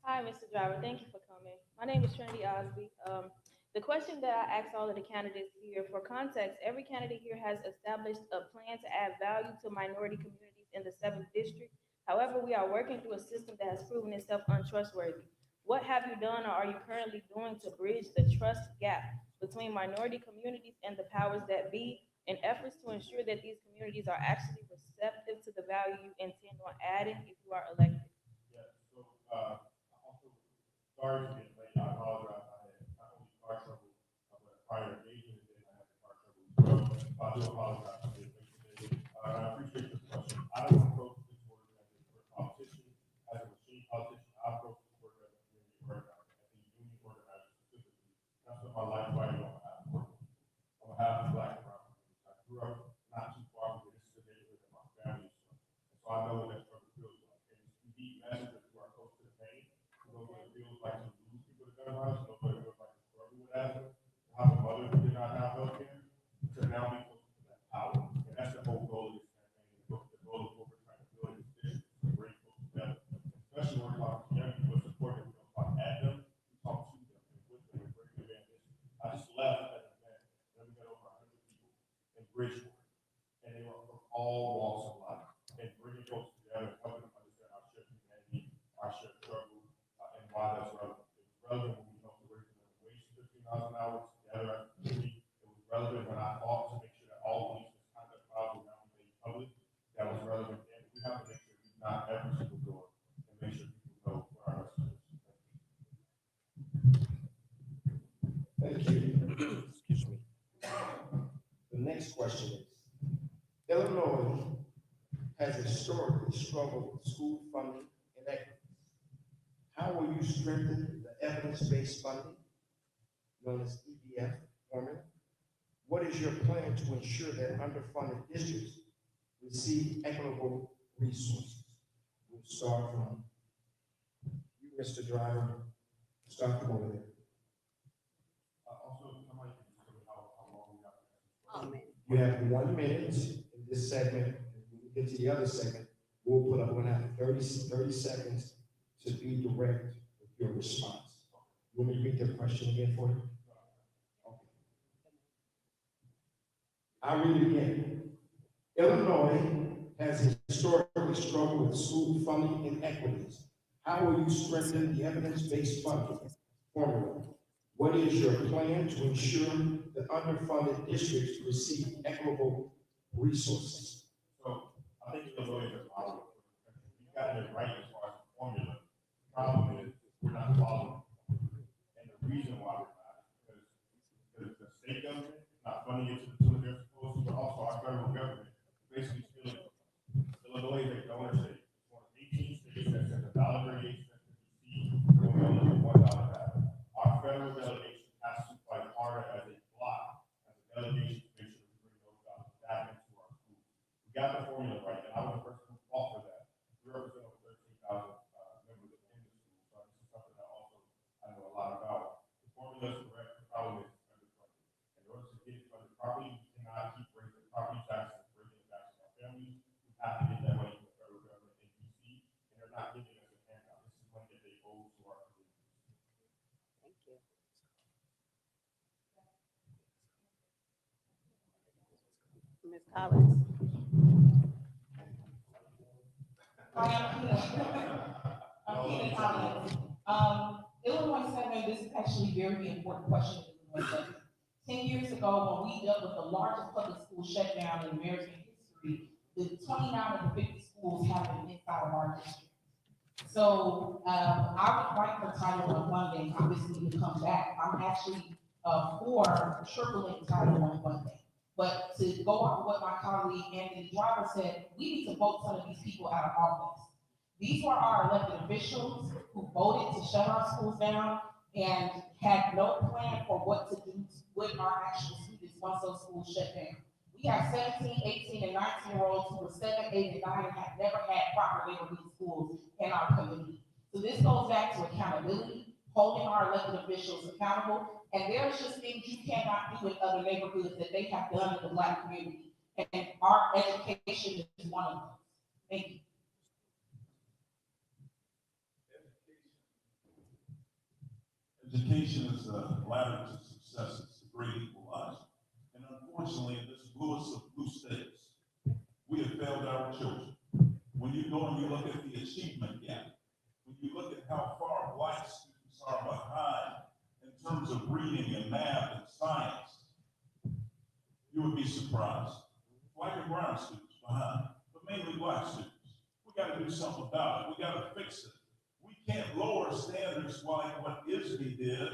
Hi, Mr. Driver. Thank you for coming. My name is Trinity Osby. The question that I asked all of the candidates here, for context, every candidate here has established a plan to add value to minority communities in the 7th district. However, we are working through a system that has proven itself untrustworthy. What have you done or are you currently doing to bridge the trust gap between minority communities and the powers that be in efforts to ensure that these communities are actually receptive to the value you intend on adding if you are elected? Yeah, so, also, sorry for being late, I apologize, I had not only car trouble, but prior engagement, and then I had car trouble as well. I do apologize for being late today. I appreciate the question. I don't approach this work as a politician, as a machine politician, I approach this work as a community organizer, as a union organizer specifically. That's what my life right on behalf of work. On behalf of Black and brown communities. I grew up not too far from here, this is the neighborhood that my family is from. And so I know what that struggle feels like. And it's the deep messages who are close to the pain, who know what it feels like to lose people to gun violence, who know what it feels like to struggle with asthma, to have a mother who did not have health care, to now be close to that power. And that's the whole goal of this campaign, the goal of what we're trying to build in this district, to bring folks together. Especially when we're talking to young people, support them, we don't talk at them, we talk to them and with them and bring them in. I just left at an event, and we got over 100 people in Bridgeport, and they were from all walks of life, and bringing folks together, helping them understand our shared humanity, our shared struggle, and why that's relevant. It was relevant when we helped to raise the minimum wage to $15 an hour together as a community. It was relevant when I fought to make sure that all police misconduct files were now made public. That was relevant, and we have to make sure we knock every single door and make sure people know what our message is. Thank you. Excuse me. The next question is, Illinois has historically struggled with school funding inequities. How will you strengthen the evidence-based funding, known as EBF formula? What is your plan to ensure that underfunded districts receive equitable resources? We'll start from you, Mr. Driver. Start from over there. Also, somebody can just tell me how long we have to. Oh, man. You have 1 minute in this segment, and when we get to the other segment, we'll have 30 seconds to be direct with your response. You want me to read the question again for you? Okay. I'll read it again. Illinois has historically struggled with school funding inequities. How will you strengthen the evidence-based funding formula? What is your plan to ensure that underfunded districts receive equitable resources? So I think Illinois is a model. You got it right as far as the formula. The problem is we're not following. And the reason why we're not is because the state government is not funding it to the tune they're supposed to, but also our federal government basically stealing it. Illinois is a donor state. It's one of 18 states that sends $1.38 to DC when we only get $1 back. Our federal delegation has to fight harder as a block, as a delegation to make sure we bring those dollars back into our schools. We got the formula right, and I was the person who fought for that. We represent over 13,000 members in the school, so this is something that also I know a lot about. The formula is correct, the problem is underfunded. In order to get it funded properly, we cannot keep raising property taxes and bringing it back to our families. We have to get that money from the federal government in DC, and they're not giving us a handout. This is money that they owe to our communities. Thank you. Ms. Collins. Hi, I'm Keena Collins. Illinois segment, this is actually a very important question in Illinois segment. 10 years ago, when we dealt with the largest public school shutdown in American history, the 29 of the 50 schools happened inside of our district. So I would like for Title I funding, obviously, to come back. I'm actually for tripling Title I funding. But to go off of what my colleague Anthony Driver said, we need to vote some of these people out of office. These were our elected officials who voted to shut our schools down and had no plan for what to do with our actual students once those schools shut down. We have 17, 18, and 19-year-olds who were 7, 8, and 9 and have never had proper neighborhood schools in our community. So this goes back to accountability, holding our elected officials accountable, and there's just things you cannot do in other neighborhoods that they have done in the Black community, and our education is one of those. Thank you. Education is the ladder to success. It's the great equalizer. And unfortunately, in this bluest of blue states, we have failed our children. When you go and you look at the achievement gap, when you look at how far Black students are behind in terms of reading and math and science, you would be surprised. Black and brown students behind, but mainly Black students. We got to do something about it. We got to fix it. We can't lower standards like what ISBE did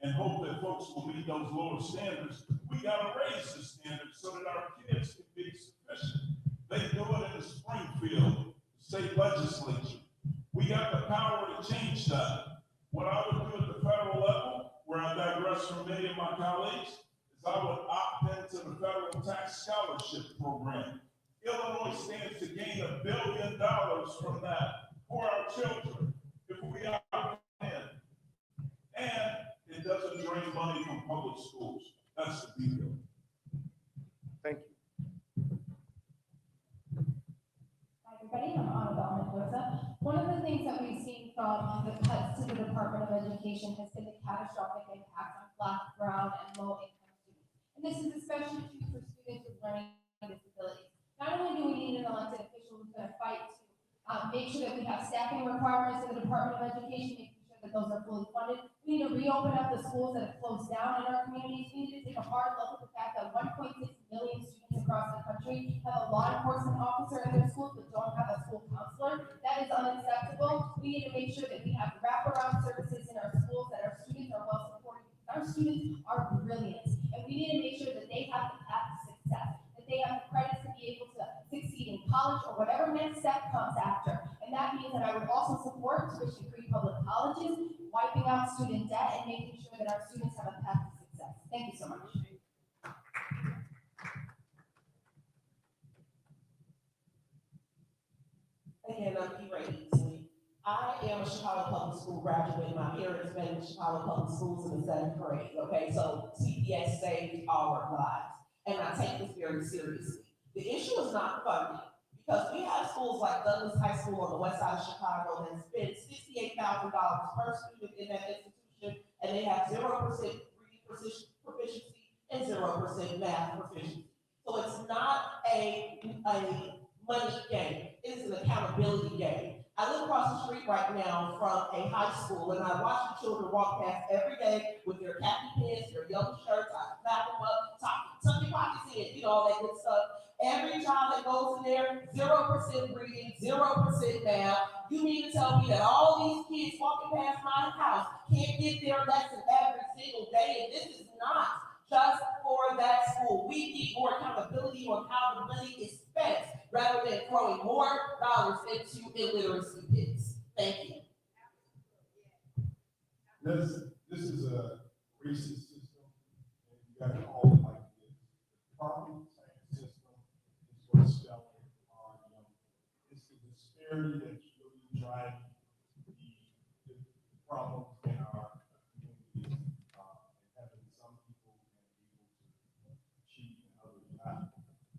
and hope that folks will meet those lower standards. We got to raise the standards so that our kids can be sufficient. They do it in the Springfield state legislature. We got the power to change that. What I would do at the federal level, where I digress from many of my colleagues, is I would opt into the federal tax scholarship program. Illinois stands to gain $1 billion from that for our children if we opt in. And it doesn't drain money from public schools. That's the deal. Thank you. Hi, everybody. I'm Annabelle Mendoza. One of the things that we've seen from the cuts to the Department of Education has been the catastrophic impact on Black, brown, and low-income students. And this is especially true for students with learning disabilities. Not only do we need an elected official who's going to fight to make sure that we have staffing requirements in the Department of Education, making sure that those are fully funded. We need to reopen up the schools that have closed down in our communities. We need to take a hard look at the fact that 1.6 million students across the country have a law enforcement officer in their schools but don't have a school counselor. That is unacceptable. We need to make sure that we have wraparound services in our schools, that our students are well supported. Our students are brilliant, and we need to make sure that they have the path to success, that they have the credits to be able to succeed in college or whatever next step comes after. And that means that I would also support tuition-free public colleges, wiping out student debt, and making sure that our students have a path to success. Thank you so much. Again, I'm Ray Easley. I am a Chicago Public School graduate. My parents met in Chicago Public Schools in the 7th grade, okay? So CPS saved our lives, and I take this very seriously. The issue is not funding, because we have schools like Douglas High School on the west side of Chicago that spend $68,000 per student in that institution, and they have 0% reading proficiency and 0% math proficiency. So it's not a money game, it is an accountability game. I live across the street right now from a high school, and I watch the children walk past every day with their khaki pants, their yellow shirts. I snap them up, tuck your pockets in, all that good stuff. Every child that goes in there, 0% reading, 0% math. You mean to tell me that all these kids walking past my house can't get their lesson every single day? And this is not just for that school. We need more accountability on how the money is spent, rather than throwing more dollars into illiteracy pits. Thank you. This is a racist system, and you got to call it like it is. The property tax system is what's selling our young people. It's the disparity that's really driving the problems in our communities, and having some people being able to cheat and others not.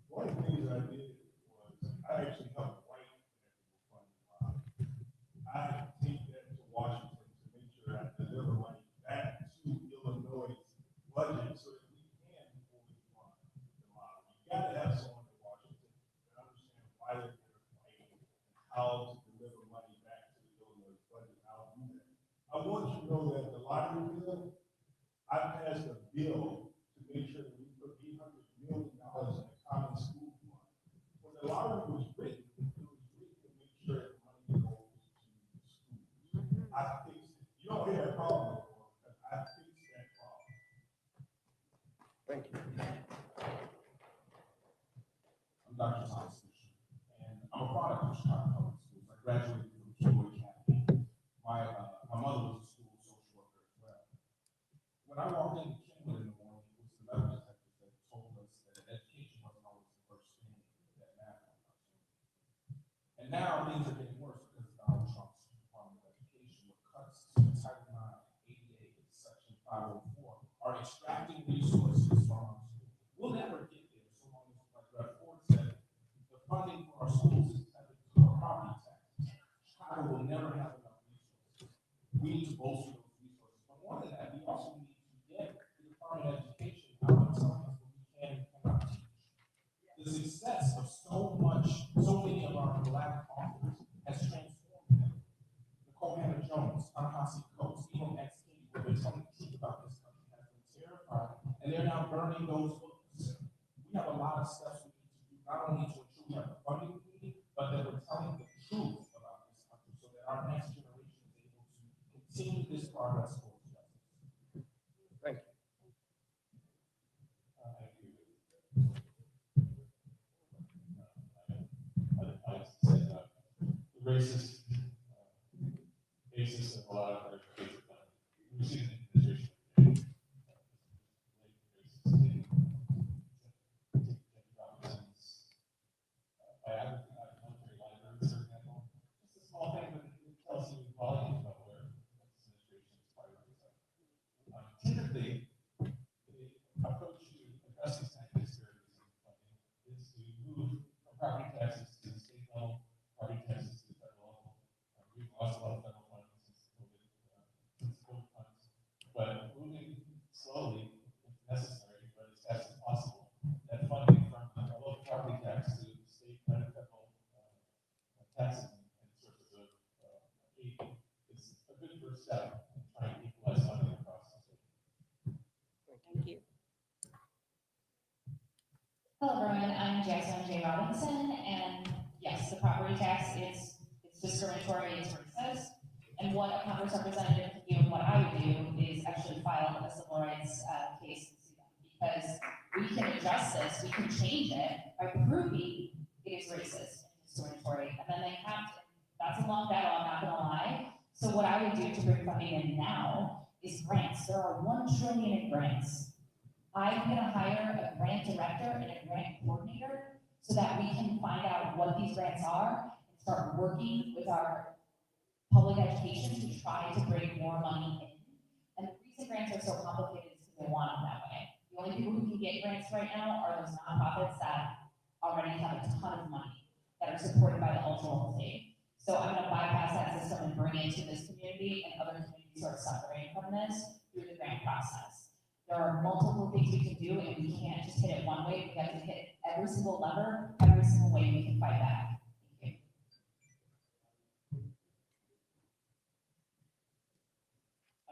One of the things I did was I actually helped write an equitable funding model. I take that to Washington to make sure I deliver money back to Illinois' budget so that we can fully fund the model. You got to have someone in Washington that understands why they're fighting and how to deliver money back to the Illinois budget. I'll do that. I want you to know that the lottery bill, I passed a bill to make sure that we put $800 million in the common school fund. When the lottery was written, it was written to make sure that money goes to schools. I fixed it. You don't hear that problem anymore, because I fixed that problem. Thank you. I'm Dr. Thomas Fisher, and I'm a product of Chicago Public Schools. I graduated from Kilroy Academy. My mother was a school social worker as well. When I walked into Kenwood in the morning, it was the medical detectives that told us that education wasn't always the first thing that mattered on our students. And now things are getting worse because of Donald Trump's Department of Education, with cuts to Title IX, ADA, Section 504, are extracting resources from our schools. We'll never get there so long as, like Rev. Ford said, the funding for our schools is tethered to our property taxes. Chicago will never have enough resources. We need to bolster those resources. But success of so many of our Black authors has transformed them. Nicole Hannah Jones, Ta-Nehisi Coates, Ibram X. Kendi, where they're telling the truth about this country, has been terrified, and they're now burning those books. We have a lot of steps we need to do, not only to ensure we have the funding we need, but that we're telling the truth about this country so that our next generation is able to continue this progress towards justice. Thank you. The racist basis of a lot of our education. We've seen the administration. By advocating out of military libraries, for example, just a small thing, but it tells you volumes about where this administration's priorities are. Typically, the approach to addressing sanitary disparities in funding is to move from property taxes to the state level, property taxes to the federal level. We've lost a lot of federal funds since COVID funds, but moving slowly is necessary, but as fast as possible. That funding from a local property tax to state and federal taxes and sources of aid is a good first step in trying to equalize funding across the state. Thank you. Hello, everyone. I'm Jackson J. Robinson, and yes, the property tax it's discriminatory, it's racist. And what a Congress representative can do and what I would do is actually file a civil rights case and sue them, because we can address this, we can change it by proving it is racist and discriminatory, and then they have to. That's a long battle, I'm not gonna lie. So what I would do to bring funding in now is grants. There are $1 trillion in grants. I'm gonna hire a grant director and a grant coordinator so that we can find out what these grants are and start working with our public education to try to bring more money in. And the reason grants are so complicated is because they want them that way. The only people who can get grants right now are those nonprofits that already have a ton of money that are supported by the ultra state. So I'm gonna bypass that system and bring it to this community and other communities who are suffering from this through the grant process. There are multiple things we can do, and we can't just hit it one way. We have to hit every single lever, every single way we can fight back. Thank you.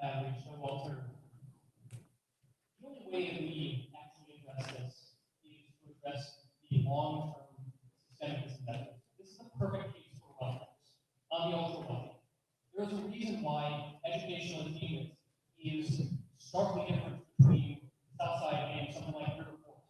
Rachel Walter. The only way that we actually address this is to address the long-term systemic disinvestment. This is the perfect case for wealth tax on the ultra wealthy. There is a reason why educational attainment is starkly different between Southside and something like River Forest.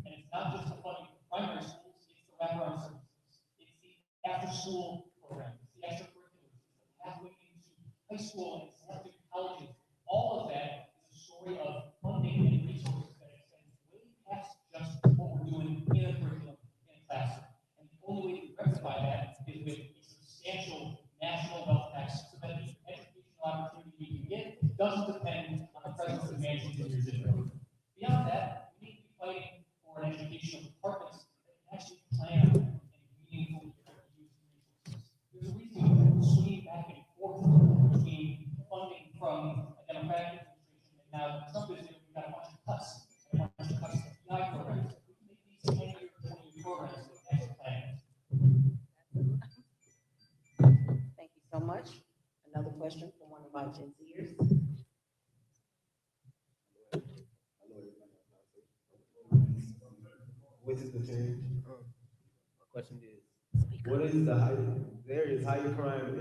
And it's not just the funding for primary schools, it's the wraparound services. It's the after-school program, it's the extracurriculars, it's the pathway into high school and selective colleges. All of that is a story of funding and resources that extends way past just what we're doing in a curriculum, in a classroom. And the only way to rectify that is with a substantial national wealth tax so that the educational opportunity we can get doesn't depend on the presence of mansions in your zip code. Beyond that, we need to be fighting for an educational department that can actually plan and meaningfully use resources. There's a reason we swing back and forth between funding from a Democratic administration and now the Trump is we've got a bunch of cuts and a bunch of cuts to PI programs. We can make these 10-year, 20-year programs with national plans. Thank you so much. Another question from one of our Gen Zers. Which is the change? My question is, what is the high, there is higher crime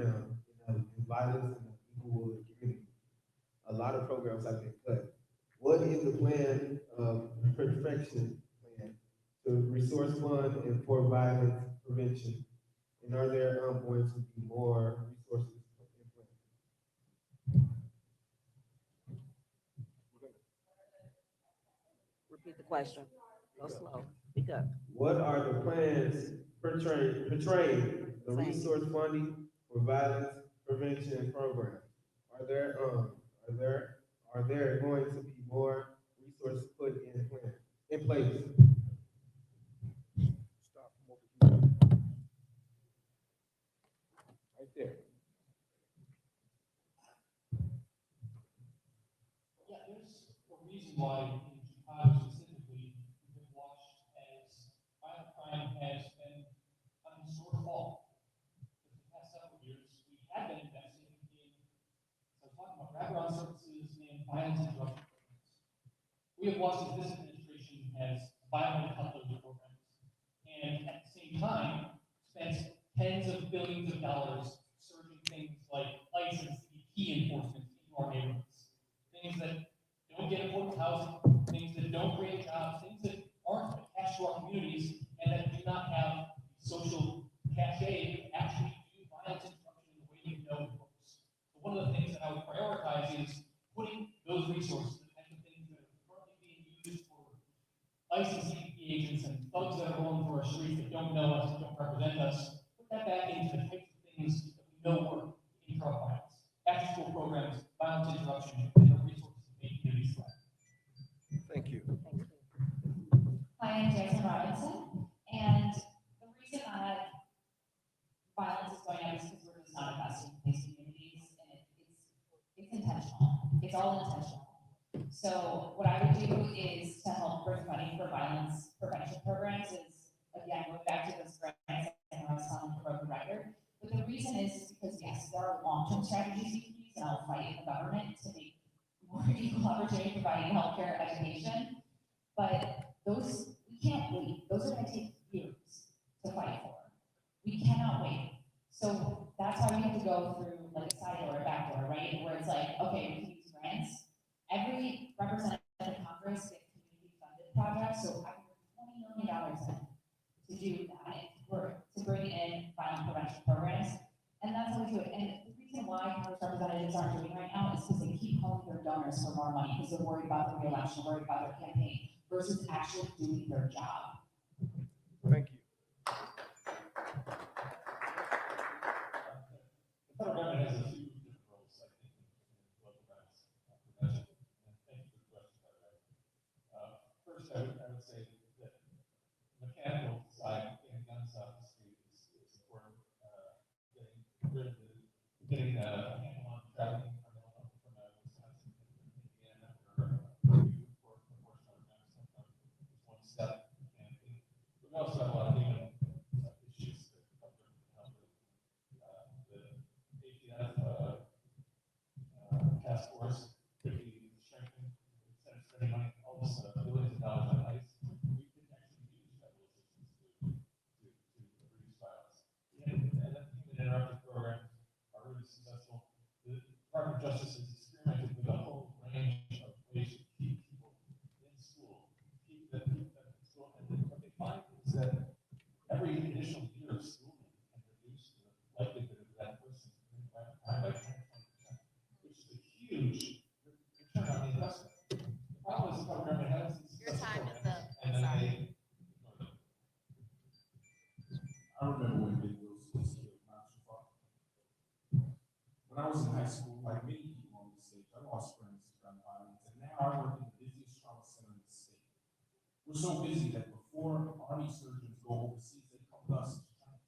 and violence in the equal community. A lot of programs have been cut. What is the plan of perfection plan to resource fund and for violence prevention? And are there going to be more resources in plan? Repeat the question. Go slow. Speak up. What are the plans portraying the resource funding for violence prevention program? Are there going to be more resources put in place? Stop. Right there. Yeah, there's a reason why in Chicago specifically, we've been watched as violent crime crime has been on a historic fall. For the past several years, we have been investing in, so talking about wraparound services and violence interruption programs. We have watched as this administration has violated health those programs, and at the same time, spent tens of billions of dollars surging things like ICE and CBP enforcement into our neighborhoods. Things that don't get affordable housing, things that don't create jobs, things that aren't attached to our communities, and that do not have social cachet to actually do violence interruption in the way you know it works. So one of the things that I would prioritize is putting those resources, the type of things that are currently being used for ICE and CBP agents and thugs that are rolling through our streets that don't know us, that don't represent us, put that back into the types of things that we know work in drug violence, after-school programs, violence interruption, and the resources to make communities thrive. Thank you. Hi, I'm Jason Robinson, and the reason that violence is going up is because we're just not investing in these communities, and it's intentional. It's all intentional. So what I would do is to help bring money for violence prevention programs is, again, going back to those grants and I was telling the broken record. But the reason is because, yes, there are long-term strategies you can use, and I'll fight the government to make more equal opportunity providing healthcare education. But those, we can't wait. Those are going to take years to fight for. We cannot wait. So that's why we have to go through like a side door, a back door, right? Where it's like, okay, we can use grants. Every representative in Congress gets community funded projects, so I can bring $20 million in to do that, to bring in violence prevention programs. And that's how we do it. And the reason why Congress representatives aren't doing right now is because they keep calling their donors for more money because they're worried about the re-election, worried about their campaign, versus actually doing their job. Thank you. The federal government has a few different roles, I think, in local violence prevention. And thank you for the question, by the way. First, I would say that the mechanical side, getting guns off the street is important. Getting a handle on traveling from Wisconsin to Indiana or for a portion of time, sometimes is one step. And we also have a lot of human issues that help with the ATF task force could be strengthened instead of spending money, all this billions of dollars on ICE. We could actually use federal assistance to reduce violence. And the human interrupted programs are really successful. The Department of Justice has experimented with a whole range of ways to keep people in school, keep them in school. And what they find is that every additional year of schooling can reduce the likelihood of that person being violent crime by 10%, which is a huge return on the investment. The problem is the federal government has these Your time is programs, up. and then Sorry. they ignore them. I remember when Big Wheels was killed not too far. When I was in high school, like many people on this stage, I lost friends to gun violence, and now I work in the busiest trauma center in the state. We're so busy that before Army surgeons go overseas, they come to us to China.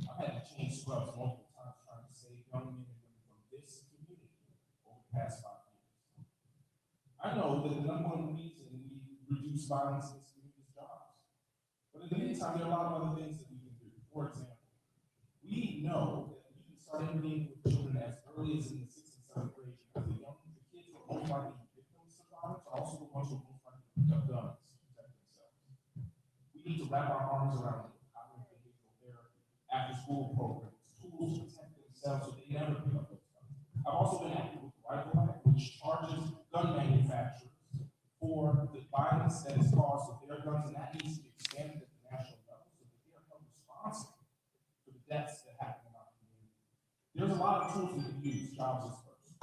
I've had to change scrubs multiple times trying to save young men and women from this community over the past 5 years. I know that the number one reason we reduce violence in this community is jobs. But in the meantime, there are a lot of other things that we can do. For example, we know that we can start intervening with children as early as in the 6th and 7th grade because the kids who are most likely to be victims of violence are also the ones who are most likely to pick up guns to protect themselves. We need to wrap our arms around cognitive behavioral therapy, after-school programs, tools to protect themselves so they never pick up those guns. I've also been active with the Rifle Act, which charges gun manufacturers for the violence that is caused with their guns, and that needs to be expanded at the national level so that they are held responsible for the deaths that happen in our community. There's a lot of tools we can use. Jobs is first.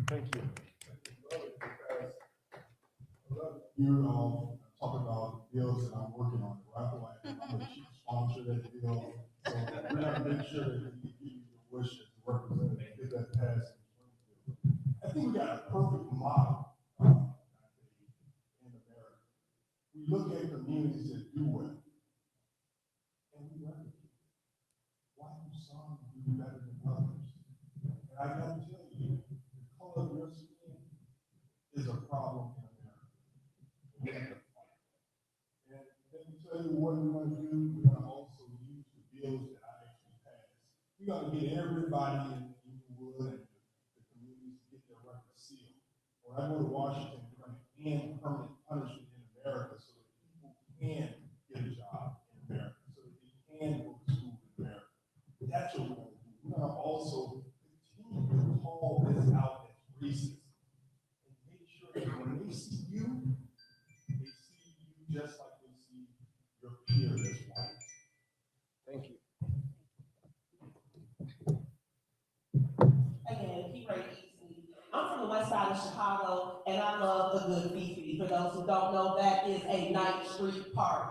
Thank you. You talk about bills that I'm working on, the Rifle Act. I'm a chief sponsor of that bill. So we're gonna make sure that we give you your wish as a representative, get that passed. I think we got a perfect model in America. We look at communities that do well, and we replicate. Why do some do better than others? And I gotta tell you, the color of your skin is a problem in America. We have to fight. And let me tell tell you what we're gonna do, we're gonna also use the bills that I actually passed. We're gonna get everybody in Inglewood and the communities to get their records sealed. When I go to Washington, we're gonna end permanent punishment in America so that people can get a job in America, so that they can go to school in America. That's what we're gonna do. We're gonna also continue to call this out as racist and make sure that when they see you just like they see your peer as white. Thank you. Again, P. Ray Easley. I'm from the west side of Chicago, and I love a good Fifi. For those who don't know, that is a night street party.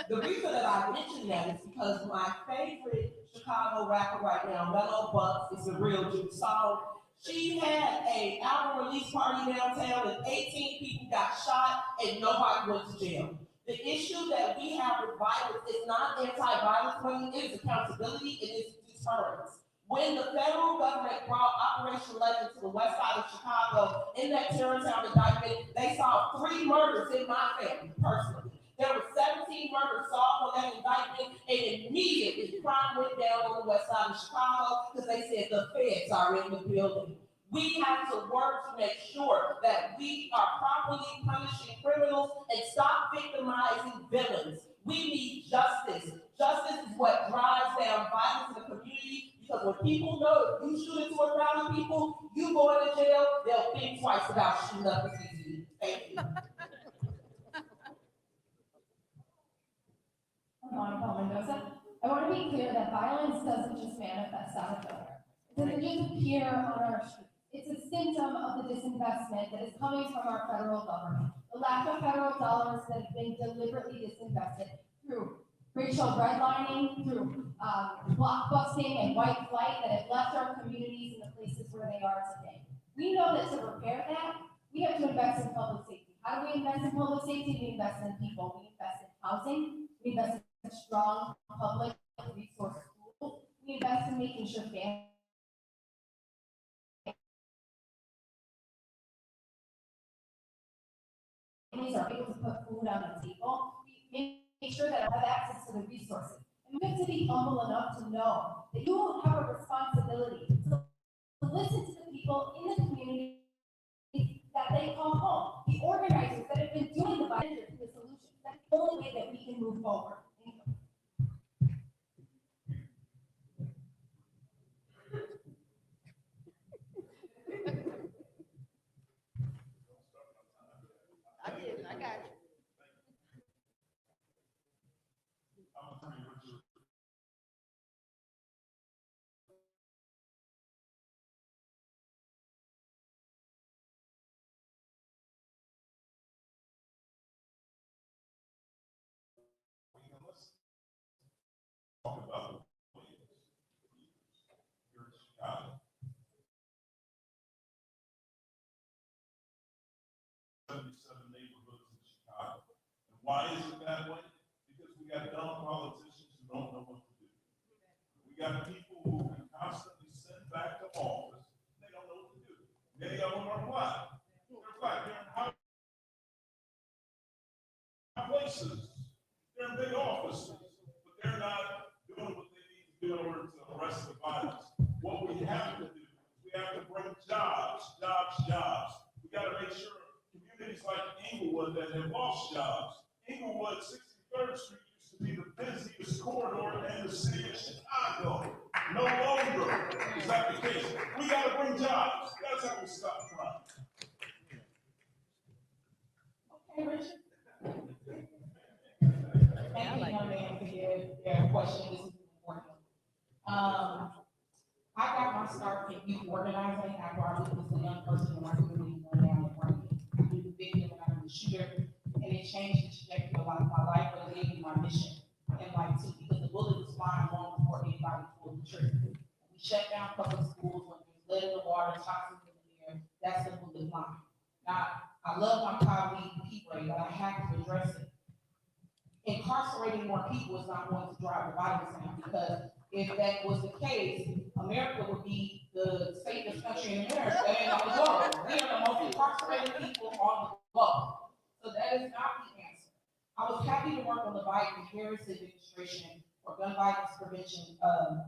The reason that I mention that is because my favorite Chicago rapper right now, Mellow Bucks, is the real juice song. She had an album release party downtown, and 18 people got shot, and nobody went to jail. The issue that we have with violence is not anti-violence money, it is accountability, it is deterrence. When the federal government brought Operation Legend to the west side of Chicago, in that Terrytown indictment, they saw 3 murders in my family, personally. There were 17 murders solved on that indictment, and immediately crime went down on the west side of Chicago because they said the feds are in the building. We have to work to make sure that we are properly punishing criminals and stop victimizing villains. We need justice. Justice is what drives down violence in the community, because when people know if you shoot into a crowd of people, you go into jail, they'll think twice about shooting up the CCD. Thank you. Monica Mendoza. I want to be clear that violence doesn't just manifest out of nowhere. It doesn't just appear on our streets. It's a symptom of the disinvestment that is coming from our federal government. The lack of federal dollars that have been deliberately disinvested through racial redlining, through blockbusting and white flight that have left our communities in the places where they are today. We know that to repair that, we have to invest in public safety. How do we invest in public safety? We invest in people. We invest in housing. We invest in strong public resource schools. We invest in making sure families are able to put food on the table. We make sure that I have access to the resources. And we have to be humble enough to know that you have a responsibility to listen to the people in the community that they call home, the organizers that have been doing the violence to the solutions. That's the only way that we can move forward. Thank you. I got you. Talk about the here in Chicago. 77 neighborhoods in Chicago. And why is it that way? Because we got dumb politicians who don't know what to do. We got people who we constantly send back to office, and they don't know what to do. Many of them are black. They're black. They're in high places. They're in big offices, but they're not doing what they need to do in order to arrest the violence. What we have to do is we have to bring jobs. We got to make sure communities like Inglewood that have lost jobs. Inglewood, 63rd Street used to be the busiest corridor in the city of Chicago. No longer is that the case. We got to bring jobs. That's how we stop crime. Okay, Richard. Thank you, young man, for your question. This is important. I got my start in youth organizing after I was a young person in my community going down the brain. I knew the victim and I knew the shooter, and it changed the trajectory of my life, but it gave me my mission in life too, because the bullet was flying long before anybody pulled the trigger. We shut down public schools when there's lead in the water, toxins in the air. That's the bullet line. Now, I love my colleague P. Ray, but I have to address it. Incarcerating more people is not going to drive the violence down, because if that was the case, America would be the safest country in America and on the globe. We are the most incarcerated people on the globe. So that is not the answer. I was happy to work on the Biden-Harris administration for gun violence prevention,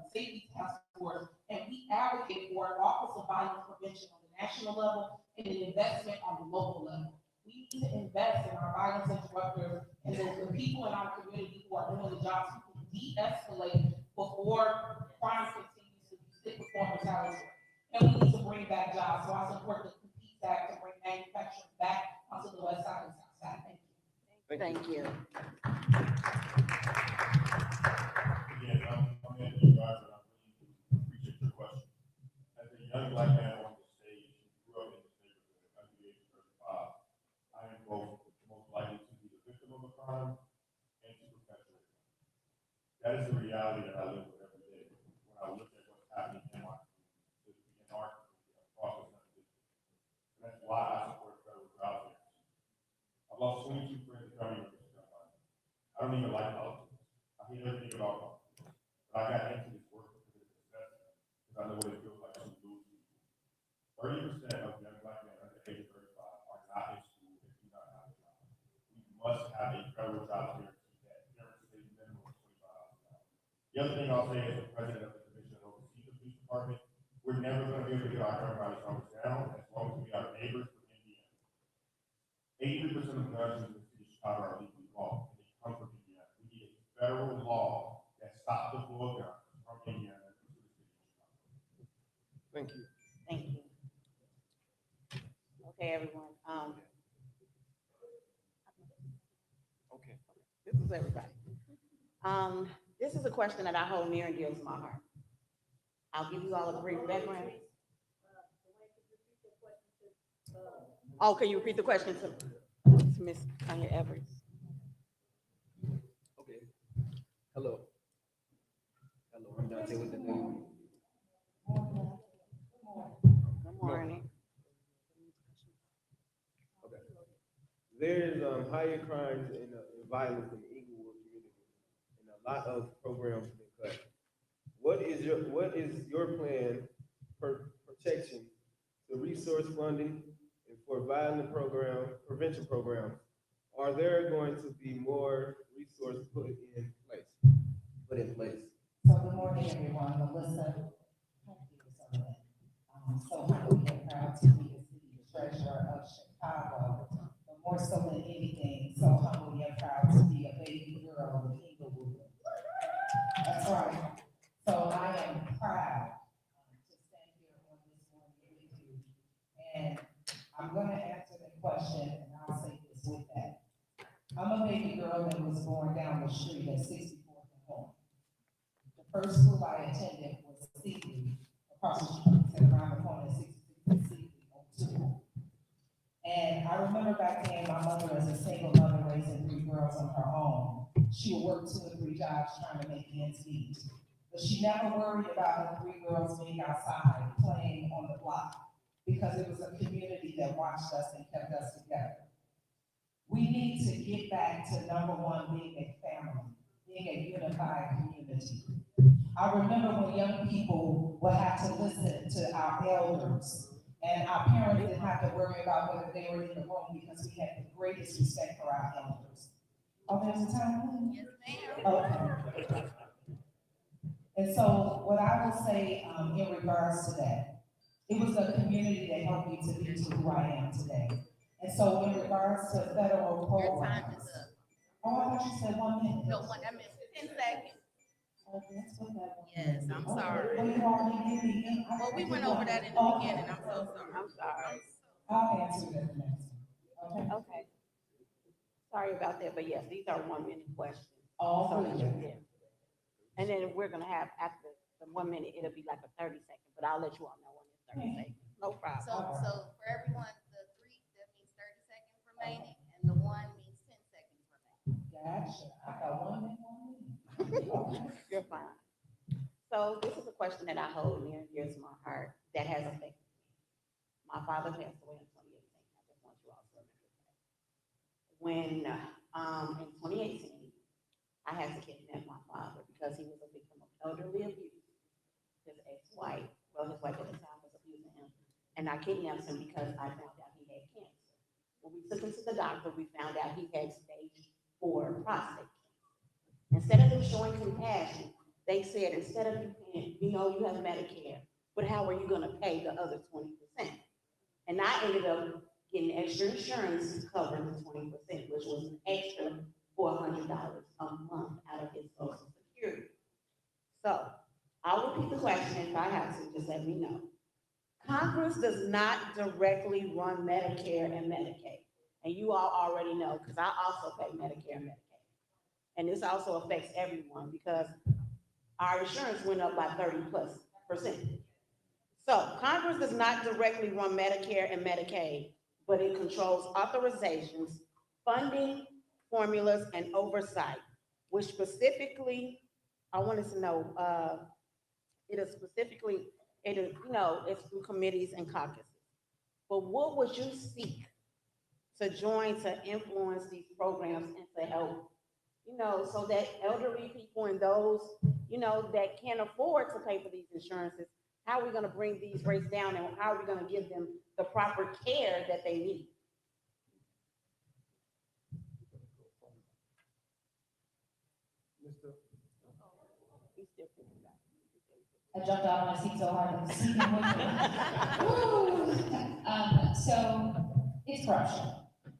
safety task force, and we advocate for an Office of Violence Prevention on the national level and an investment on the local level. We need to invest in our violence interrupters and the people in our community who are doing the jobs who can de-escalate before crime continues to be stick with form retaliatory. And we need to bring back jobs. So I support the Compete Act to bring manufacturing back onto the west side and south side. Thank you. Thank you. Again, I'm in you guys, and I really appreciate your question. As a young black man on the stage, who grew up in this neighborhood under the age of 35, I am both most likely to be the victim of a crime and to perpetuate it. That is the reality that I live with every day when I look at what's happening in my community, in our community, across the country. And that's why I support federal child care. I've lost 22 friends to gun violence. I don't even like politics. I hate everything about politics. But I got into this work because it's necessary, because I know what it feels like to lose people. 30% of young black men under the age of 35 are not in school and do not have a job. We must have a federal child care that guarantees a minimum of $25,000. The other thing I'll say as the president of the commission that oversees the police department, we're never going to be able to get our gun violence numbers down as long as we are neighbors with Indiana. 80% of guns in the city of Chicago are legally bought, and they come from Indiana. We need a federal law that stops the flow of guns from Indiana to the city of Chicago. Thank you. Thank you. Okay, everyone. Okay. This is everybody. This is a question that I hold near and dear to my heart. I'll give you all a brief background. Oh, can you repeat the question to Ms. Tanya Evers? Okay. Hello. Hello, I'm Dante with the new. Good morning. Okay. There's higher crimes and violence in the Inglewood community, and a lot of programs have been cut. What is your plan for protection, the resource funding, and for violent prevention programs? Are there going to be more resources put in place? So good morning, everyone. Melissa. So happy and proud to be the city treasurer of Chicago, but more so than anything, so humbly and proud to be a baby girl of Inglewood. That's right. So I am proud to stand here on this morning with you. And I'm gonna answer the question, and I'll say this with that. I'm a baby girl that was born down the street at 64th and Home. The first school I attended was Sealy, across the street, and around the corner, 66th Sealy on 2. And I remember back then, my mother, as a single mother raising 3 girls on her own, she would work 2 or 3 jobs trying to make ends meet. But she never worried about her 3 girls being outside playing on the block, because it was a community that watched us and kept us together. We need to get back to number one, being a family, being a unified community. I remember when young people would have to listen to our elders, and our parents didn't have to worry about whether they were in the room, because we had the greatest respect for our elders. Oh, there's a time? Yes, ma'am. Okay. And so what I will say in regards to that, it was a community that helped me to be to who I am today. And so in regards to federal Your time programs. is up. Oh, I thought you said 1 minute. No, I meant 10 seconds. Okay, that's what that was. Yes, I'm sorry. Well, you already gave me. Well, we went over that in the beginning. I'm so sorry. I'm sorry. I'll answer that next. Okay. Okay. Sorry about that, but yes, these are 1 minute questions. Oh, So, good. yeah. And then we're gonna have, after the 1 minute, it'll be like a 30-second, but I'll let you all know when it's 30 seconds. No problem. So for everyone, the 3, that means 30 seconds remaining, and the 1 means 10 seconds remaining. Gotcha. I got 1 minute, 1 minute. You're fine. So this is a question that I hold near and dear to my heart that has affected me. My father passed away in 2018. I just want you all to remember that. When, in 2018, I had to kidnap my father because he was a victim of elderly abuse. His ex-wife, well, his wife at the time was abusing him. And I kidnapped him because I found out he had cancer. When we took him to the doctor, we found out he had stage for prostate. Instead of them showing compassion, they said, instead of you paying, you know, you have Medicare, but how are you gonna pay the other 20%? And I ended up getting extra insurance to cover the 20%, which was an extra $400 a month out of his Social Security. So I'll repeat the question if I have to, just let me know. Congress does not directly run Medicare and Medicaid. And you all already know, because I also pay Medicare and Medicaid. And this also affects everyone because our insurance went up by 30+%. So Congress does not directly run Medicare and Medicaid, but it controls authorizations, funding, formulas, and oversight, which specifically, I wanted to know, it is specifically, it is, you know, it's through committees and caucuses. But what would you seek to join to influence these programs and to help, you know, so that elderly people and those, you know, that can't afford to pay for these insurances, how are we gonna bring these rates down and how are we gonna give them the proper care that they need? I jumped out of my seat so hard, I'm sleeping with me. So, it's corruption.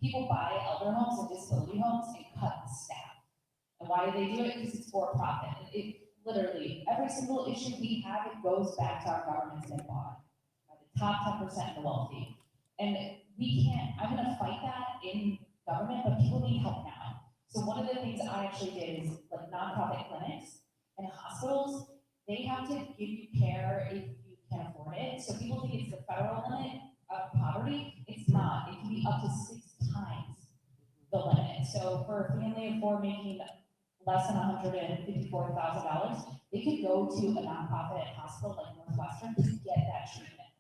People buy elder homes and disability homes and cut the staff. And why do they do it? Because it's for profit. It literally, every single issue we have, it goes back to our government's been bought by the top 10% of the wealthy. And we can't, I'm gonna fight that in government, but people need help now. So one of the things I actually did is like nonprofit clinics and hospitals, they have to give you care if you can't afford it. So people think it's the federal limit of poverty. It's not. It can be up to 6 times the limit. So for a family of 4 making less than $154,000, they could go to a nonprofit hospital like Northwestern to get that treatment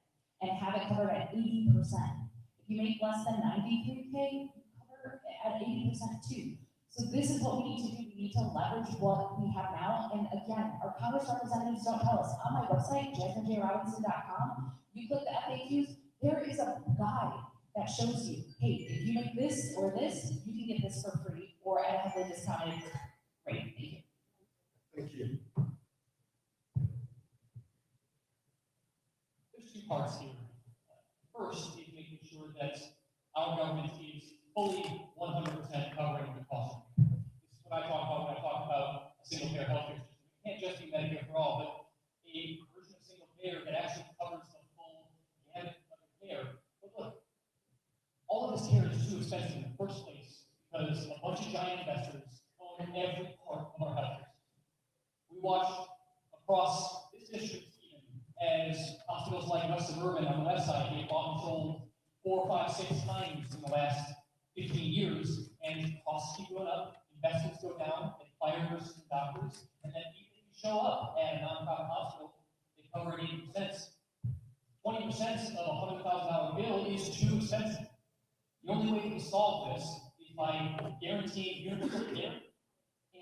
and have it covered at 80%. If you make less than $93K, you cover it at 80% too. So this is what we need to do. We need to leverage what we have now. And again, our Congress representatives don't tell us. On my website, JasmineJRobinson.com, you click the FAQs, there is a guide that shows you, hey, if you make this or this, you can get this for free or at a heavily discounted rate. Thank you. Thank you. There's 2 parts here. First is making sure that our government is fully 100% covering the cost. This is what I talk about when I talk about a single payer healthcare system. It can't just be Medicare for all, but a version of single payer that actually covers the full gamut of care. But look, all of this care is too expensive in the first place because a bunch of giant investors own every part of our healthcare system. We watch across this district even as hospitals like West Suburban on the west side get bought and sold 4, 5, 6 times in the last 15 years, and costs keep going up, investments go down, they fire nurses and doctors, and then even if you show up at a nonprofit hospital, they cover 80%. 20% of a $100,000 bill is too expensive. The only way we solve this is by guaranteeing universal care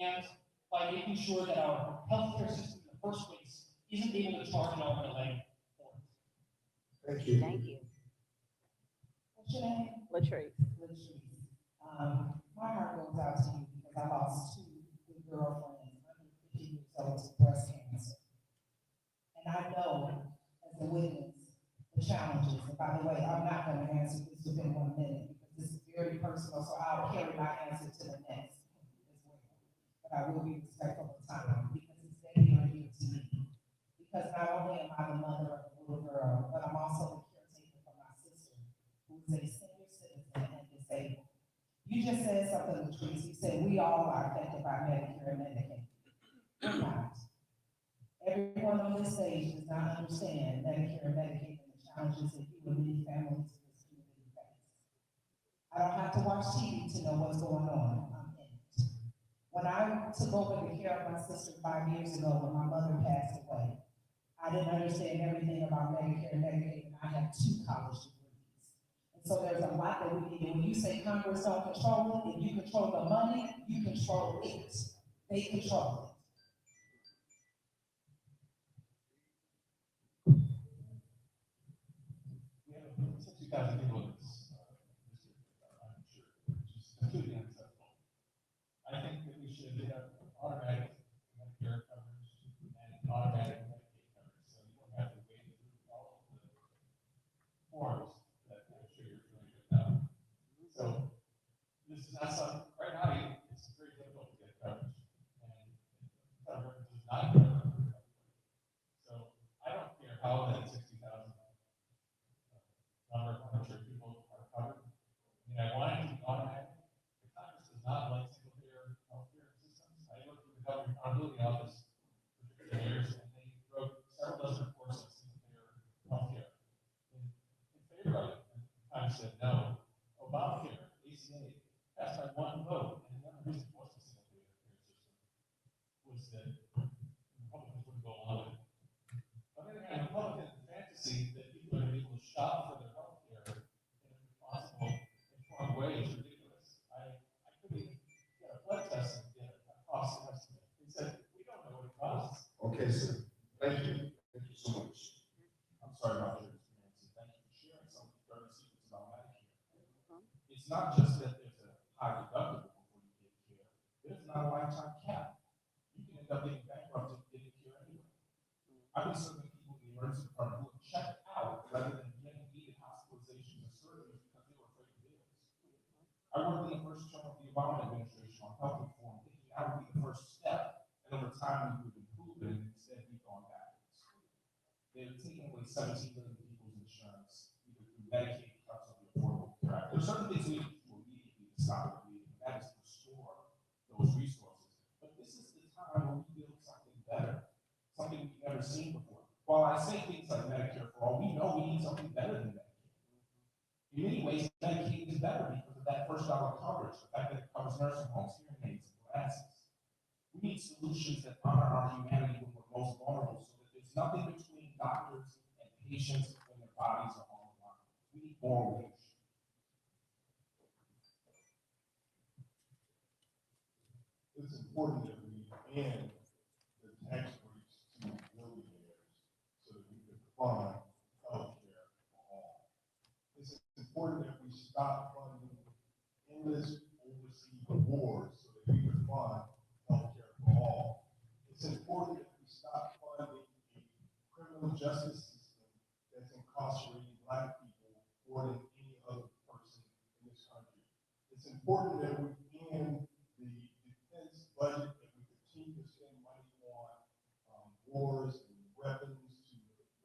and by making sure that our healthcare system in the first place isn't able to charge an arm and a leg for it. Thank you. Thank you. What's your name? Latrice. Latrice. My heart goes out to you because I lost 2 good girlfriends under 50 years old to breast cancer. And I know, as a witness, the challenges. And by the way, I'm not going to answer this within 1 minute because this is very personal, so I'll carry my answer to the next as well. But I will be respectful of time because it's very near and dear to me. Because not only am I the mother of a little girl, but I'm also the caretaker for my sister, who is a senior citizen and disabled. You just said something, Latrice. You said we all are affected by Medicare and Medicaid. We're not. Everyone on this stage does not understand Medicare and Medicaid and the challenges that you and many families in this community face. I don't have to watch TV to know what's going on. I'm in it. When I took over the care of my sister 5 years ago when my mother passed away, I didn't understand everything about Medicare and Medicaid, and I have 2 college degrees. And so there's a lot that we need. And when you say Congress don't control it, if you control the money, you control it. They control it. We have 60,000 people in this district, I'm sure, which is completely unacceptable. usually have automatic Medicare coverage and automatic Medicaid coverage, so you don't have to wait through all of the forms that I'm sure you're familiar with now. So this is not something, right now, it's very difficult to get coverage, and the federal government does not cover everybody. So I don't care how that 60,000 number, I'm sure people are covered. I mean, I want it to be automatic. The Congress does not like single-payer healthcare systems. I worked with the Government Accountability Office for 15 years, and they wrote several dozen reports on single-payer healthcare in favor of it. And Congress said no. Obamacare, ACA, passed by one vote, and the other reason it wasn't a single-payer system was that Republicans wouldn't go along with it. On the other hand, Republicans fantasy that people are able to shop for their health care in a responsible, informed way is ridiculous. I couldn't get a blood test and get a cost estimate. They said, we don't know what it costs. Okay, sir. Thank you. Thank you so much. I'm sorry about your experience, and thank you for sharing some of the dirty secrets about Medicare. It's not just that there's a high deductible before you get care. There's not a lifetime cap. You can end up getting bankrupt and getting care anyway. I've been serving people in the emergency department who have checked out rather than getting needed hospitalizations or surgeries because they were afraid of bills. I worked in the first term of the Obama administration on health reform, thinking that would be the first step, and over time we would improve it, and instead we've gone backwards. They've taken away 17 million people's insurance, either through Medicaid cuts or the Affordable Care Act. There are certain things we need to do immediately to stop it bleeding, and that is to restore those resources. But this is the time when we build something better, something we've never seen before. While I say things like Medicare for all, we know we need something better than Medicaid. In many ways, Medicaid is better because of that first dollar coverage, the fact that it covers nursing homes, hearing aids, and glasses. We need solutions that honor our humanity when we're most vulnerable, so that there's nothing between doctors and patients when their bodies are on the line. We need more reach. It's important that we end the tax breaks to millionaires so that we can fund health care for all. It's important that we stop funding endless overseas awards so that we can fund health care for all. It's important that we stop funding a criminal justice system that's incarcerating Black people more than any other person in this country. It's important that we end the defense budget, that we continue to spend money on wars and weapons to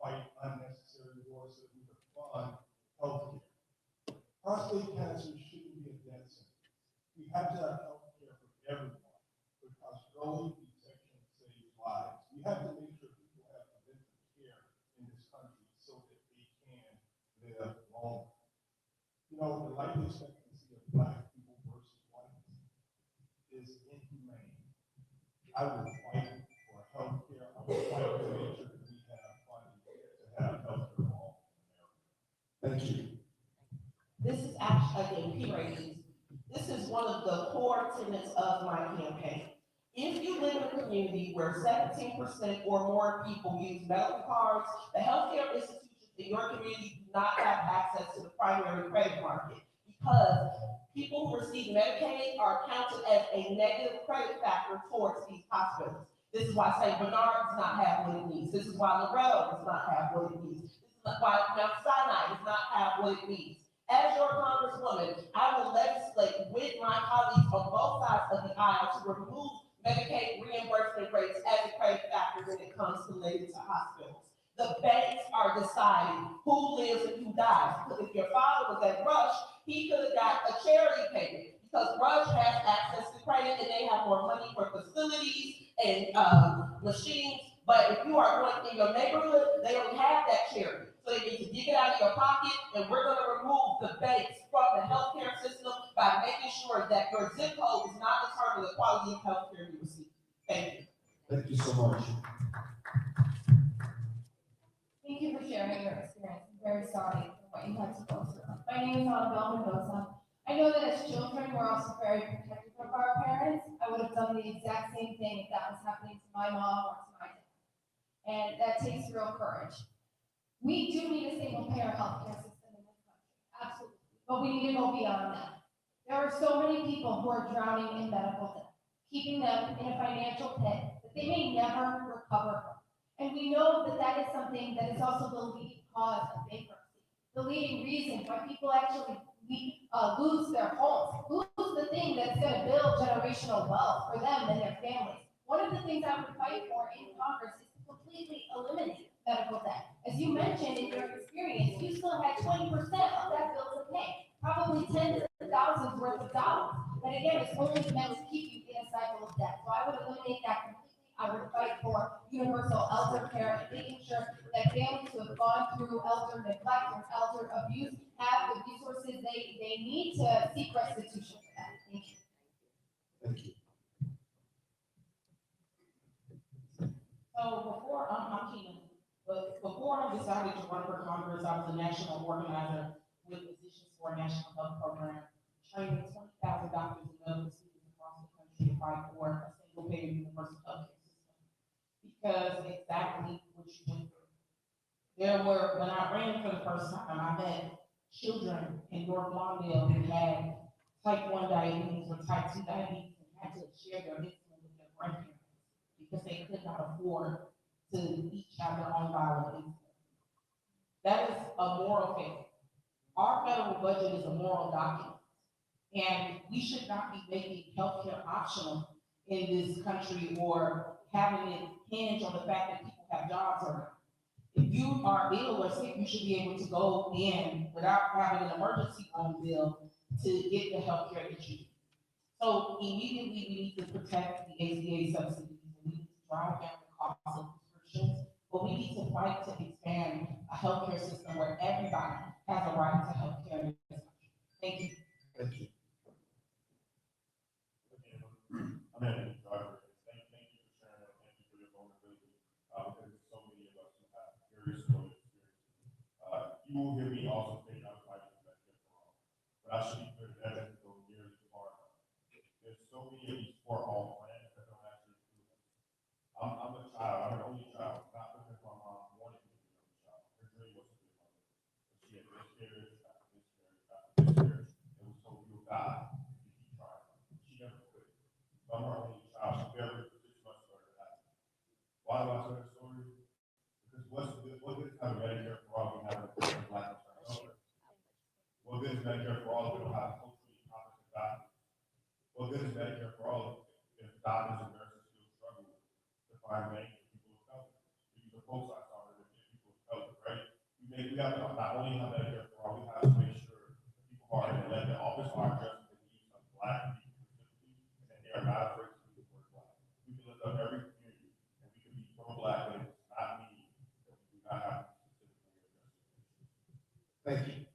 fight unnecessary wars so that we can fund health care. Prostate cancer shouldn't be a death sentence. We have to have health care for everyone because early detection saves lives. We have to make sure people have preventive care in this country so that they can live longer. You know, the life expectancy of Black people versus whites is inhumane. I will fight for health care. I will fight to make sure that we have funding to have health care for all in America. Thank you. This is actually, again, P-ratings. This is one of the core tenets of my campaign. If you live in a community where 17% or more people use medical cards, the healthcare institutions in your community do not have access to the primary credit market because people who receive Medicaid are counted as a negative credit factor towards these hospitals. This is why St. Bernard does not have what it needs. This is why Loretto does not have what it needs. This is why Mount Sinai does not have what it needs. As your congresswoman, I will legislate with my colleagues on both sides of the aisle to remove Medicaid reimbursement rates as a credit factor when it comes related to hospitals. The banks are deciding who lives and who dies. Because if your father was at Rush, he could have got a charity payment because Rush has access to credit and they have more money for facilities and machines. But if you are going in your neighborhood, they don't have that charity. So they need to dig it out of your pocket, and we're going to remove the banks from the healthcare system by making sure that your zip code does not determine the quality of healthcare you receive. Thank you. Thank you so much. Thank you for sharing your experience. I'm very sorry for what you had to go through. My name is Annabelle Mendoza. I know that as children, we're also very protective of our parents. I would have done the exact same thing if that was happening to my mom or to my dad. And that takes real courage. We do need a single-payer healthcare system in this country, absolutely. But we need to go beyond that. There are so many people who are drowning in medical debt. keeping them in a financial pit that they may never recover from. And we know that that is something that is also the leading cause of bankruptcy, the leading reason why people actually lose their homes, lose the thing that's going to build generational wealth for them and their families. One of the things I would fight for in Congress is to completely eliminate medical debt. As you mentioned in your experience, you still had 20% of that bill to pay, probably tens of thousands worth of dollars. That again is only meant to keep you in a cycle of debt. So I would eliminate that completely. I would fight for universal elder care and making sure that families who have gone through elder neglect or elder abuse have the resources they need to seek restitution for that. Thank you. Thank you. So before, I'm Keenan, but before I decided to run for Congress, I was a national organizer with Physicians for a National Health Program, training 20,000 doctors and medical students across the country to fight for a single payer universal health care system. Because exactly what you went through. When I ran for the first time, I met children in North Lawndale who had type 1 diabetes or type 2 diabetes and had to share their insulin with their grandparents because they could not afford to each have their own vial of insulin. That is a moral failure. Our federal budget is a moral document, and we should not be making healthcare optional in this country or having it hinge on the fact that people have jobs or not. If you are ill or sick, you should be able to go in without having an emergency room bill to get the healthcare that you need. So immediately we need to protect the ACA subsidies and we need to drive down the cost of prescriptions, but we need to fight to expand a healthcare system where everybody has a right to healthcare in this country. Thank you. Thank you. I'm Anthony Driver. Thank you for sharing that. Thank you for your vulnerability. Because so many of us who have very similar experiences. You will hear me also say I'm fighting for that for all. But I should be clear that doesn't go nearly as far. There's so many of these for all plans that don't actually do it. I'm a child. I'm an only child. Not because my mom wanted me to be an only child. Her dream was to be a mother. But she had miscarriage after miscarriage after miscarriage. It was told you'll die if you keep trying. She never quit. I'm her only child. She barely for 6 months for her to happen. Why do I tell that story? Because what good is having Medicare for all we have a black insurance? What good is Medicare for all if we don't have culturally competent doctors? What good is Medicare for all if doctors and nurses still struggle to find many people of color? We use a post on it to get people of color, right? We have to not only have Medicare for all, we have to make sure the people who are in elected office are addressing the needs of black people specifically, and that they are not afraid to do the word black. We can lift up every community, and we can be pro-black, but it does not mean that we do not have to specifically address it. Thank you.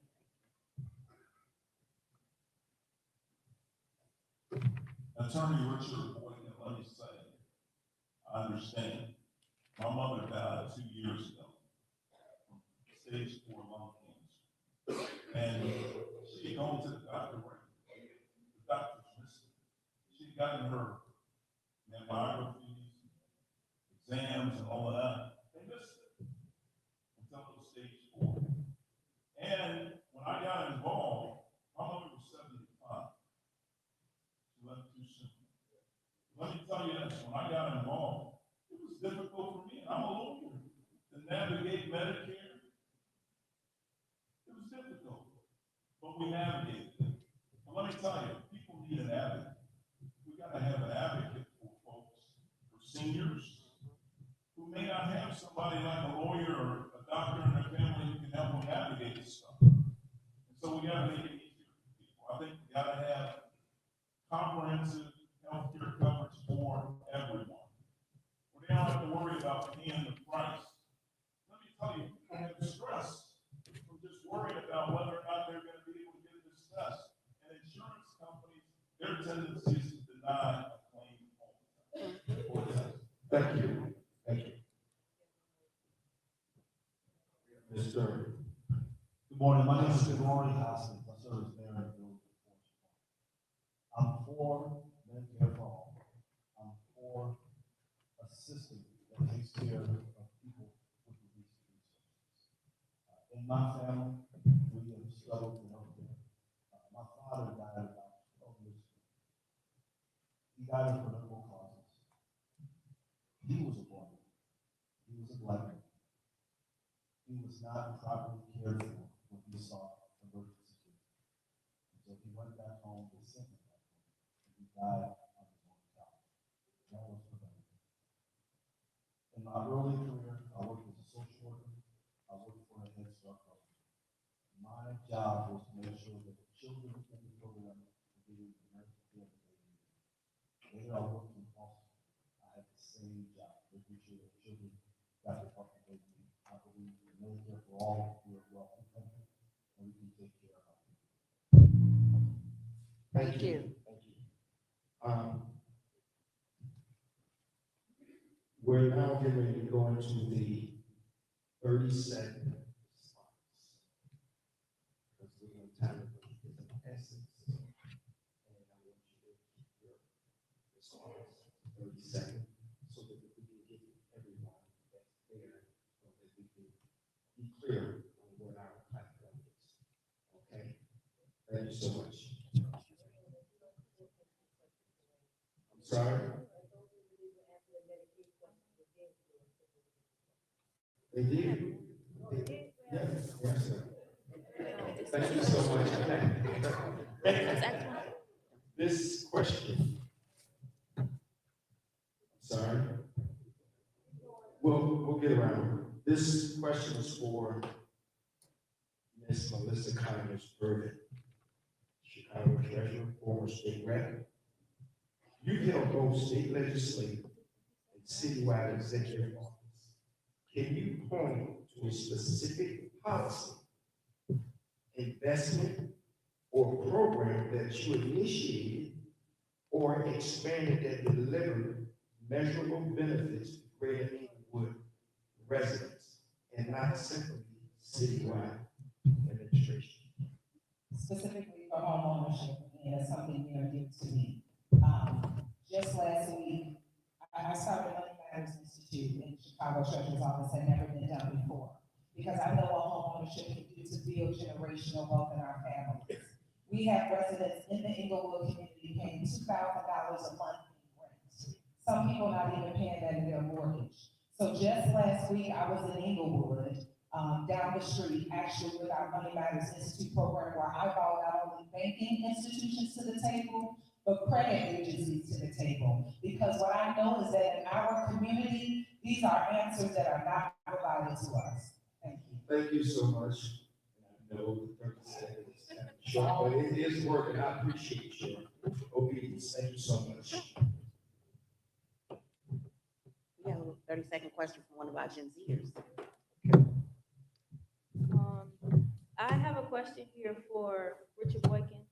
Attorney Richard Boyd, let me say, I understand. My mother died 2 years ago from stage 4 lung cancer. And she had gone to the doctor, right? The doctor's listening. She had gotten her mammographies, exams, and all of that. They missed it until it was stage 4. And when I got involved, my mother was 75. She left too soon. Let me tell you this, when I got involved, it was difficult for me, and I'm a lawyer, to navigate Medicare. It was difficult, but we navigated it. And let me tell you, people need an advocate. We gotta have an advocate for folks, for seniors, who may not have somebody like a lawyer or a doctor in their family who can help them navigate this stuff. And so we gotta make it easier for people. I think we gotta have comprehensive healthcare coverage for everyone. Where they don't have to worry about paying the price. Let me tell you, people have stress from just worrying about whether or not they're going to be able to get this test. And insurance companies, their tendency is to deny a claim all the time. Thank you. Thank you. Mr. Good morning. My name is Rory Hoskins. I serve as mayor of the village of Forest Park. I'm for Medicare for all. I'm for a system that takes care of people with the least resources. In my family, we have struggled with healthcare. My father died about 12 years ago. He died of political causes. He was a boy. He was a black man. He was not properly cared for when he sought emergency care. So he went back home, they sent him back home, and he died on his own couch. That was preventable. In my early career, I worked as a social worker. I worked for a Head Start program. My job was to make sure that the children in the program were getting the medical care that they needed. Later, I worked in Boston. I had the same job, making sure that children got the help that they need. I believe the Medicare for all will be a wealthy country, and we can take care of our people. Thank you. Thank you. We're now getting ready to go into the 30-second response. Because we're going to time it with an essence. And I want you to keep your response 30 seconds so that we can get everyone that's there so that we can be clear on what our platform is. Okay? Thank you so much. I'm sorry? They did. Yes, yes, sir. Thank you so much. This question. Sorry. We'll get around. This question is for Ms. Melissa Connors Burden, Chicago Treasurer, former state rep. You held both state legislative and citywide executive office. Can you point to a specific policy, investment, or program that you initiated or expanded that delivered measurable benefits to Greater Inglewood residents and not simply citywide administration? Specifically for homeownership, and it's something near and dear to me. Just last week, I started Money Matters Institute in Chicago Treasurer's Office, had never been done before, because I know what homeownership can do to build generational wealth in our families. We have residents in the Inglewood community paying $2,000 a month in rent. Some people not even paying that in their mortgage. So just last week, I was in Inglewood, down the street, actually with our Money Matters Institute program, where I brought not only banking institutions to the table, but credit agencies to the table. Because what I know is that in our community, these are answers that are not provided to us. Thank you. Thank you so much. I know the 30 seconds is kind of short, but it is working. I appreciate your obedience. Thank you so much. We have a 30-second question from one of our Gen Zers. I have a question here for Richard Boykin.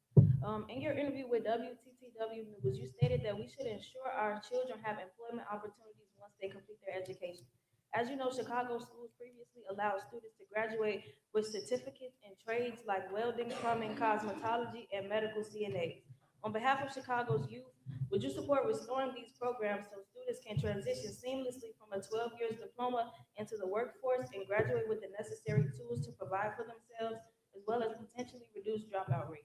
In your interview with WTTW News, you stated that we should ensure our children have employment opportunities once they complete their education. As you know, Chicago schools previously allowed students to graduate with certificates in trades like welding, plumbing, cosmetology, and medical CNAs. On behalf of Chicago's youth, would you support restoring these programs so students can transition seamlessly from a 12 years diploma into the workforce and graduate with the necessary tools to provide for themselves, as well as potentially reduce dropout rates?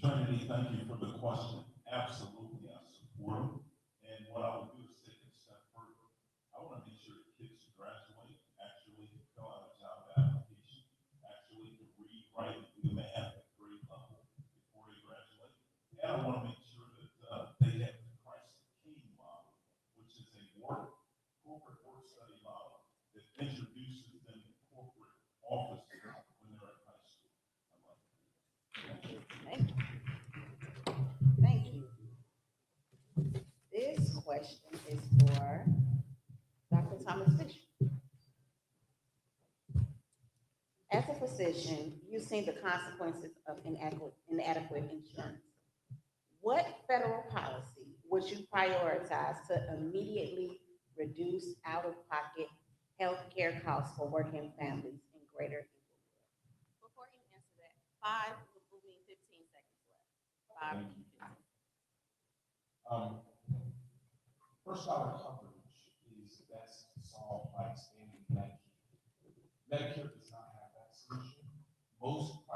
Trinity, thank you for the question. Absolutely, I support them. And what I would do is take it a step further. I want to make sure the kids who graduate actually fill out a job application, actually can read, write, and do math at grade level before they graduate. And I want to make sure that they have the Christ the King model, which is a corporate work study model that introduces them to corporate offices when they're at high school. Thank you. Thank you. This question is for Dr. Thomas Fisher. As a physician, you've seen the consequences of inadequate insurance. What federal policy would you prioritize to immediately reduce out-of-pocket healthcare costs for working families in Greater Inglewood? Before you answer that, 5 will be 15 seconds left. 5. First dollar coverage is best solved by expanding Medicare. Medicare does not have that solution. Most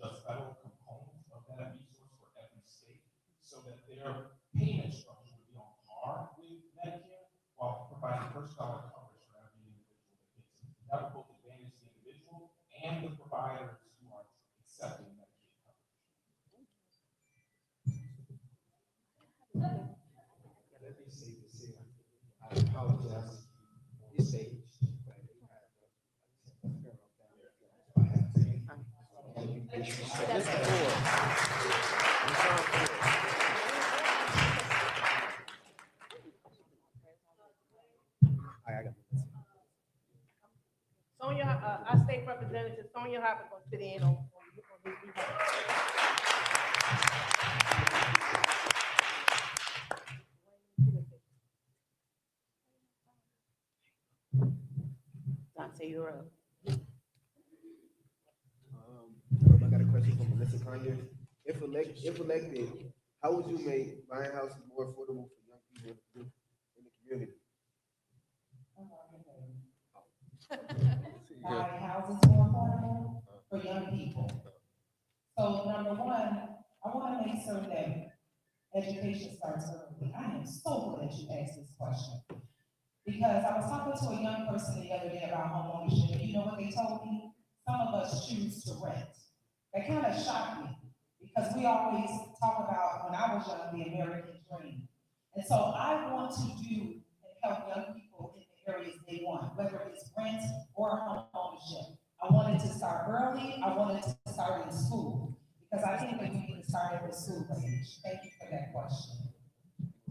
the federal component of that resource for every state so that their payment structure would be on par with Medicare while providing first dollar coverage for every individual that gets it. That would both advantage the individual and the providers who are accepting Medicaid coverage. Let me say this here. I apologize on this stage, but that's the board. I got Sonia, our state representative, Sonia Harper, going to sit in on this behalf. Dante, you're up. I got a question from Melissa Conyers. If elected, how would you make buying houses more affordable for young people in the community? Buying houses more affordable for young people. So number one, I want to make sure that education starts early. I am so glad you asked this question. Because I was talking to a young person the other day about homeownership, and you know what they told me? Some of us choose to rent. That kind of shocked me, because we always talk about, when I was young, the American dream. And so I want to do and help young people in the areas they want, whether it's rent or home ownership. I wanted to start early, I wanted to start in school, because I think that we need to start at the school age. Thank you for that question.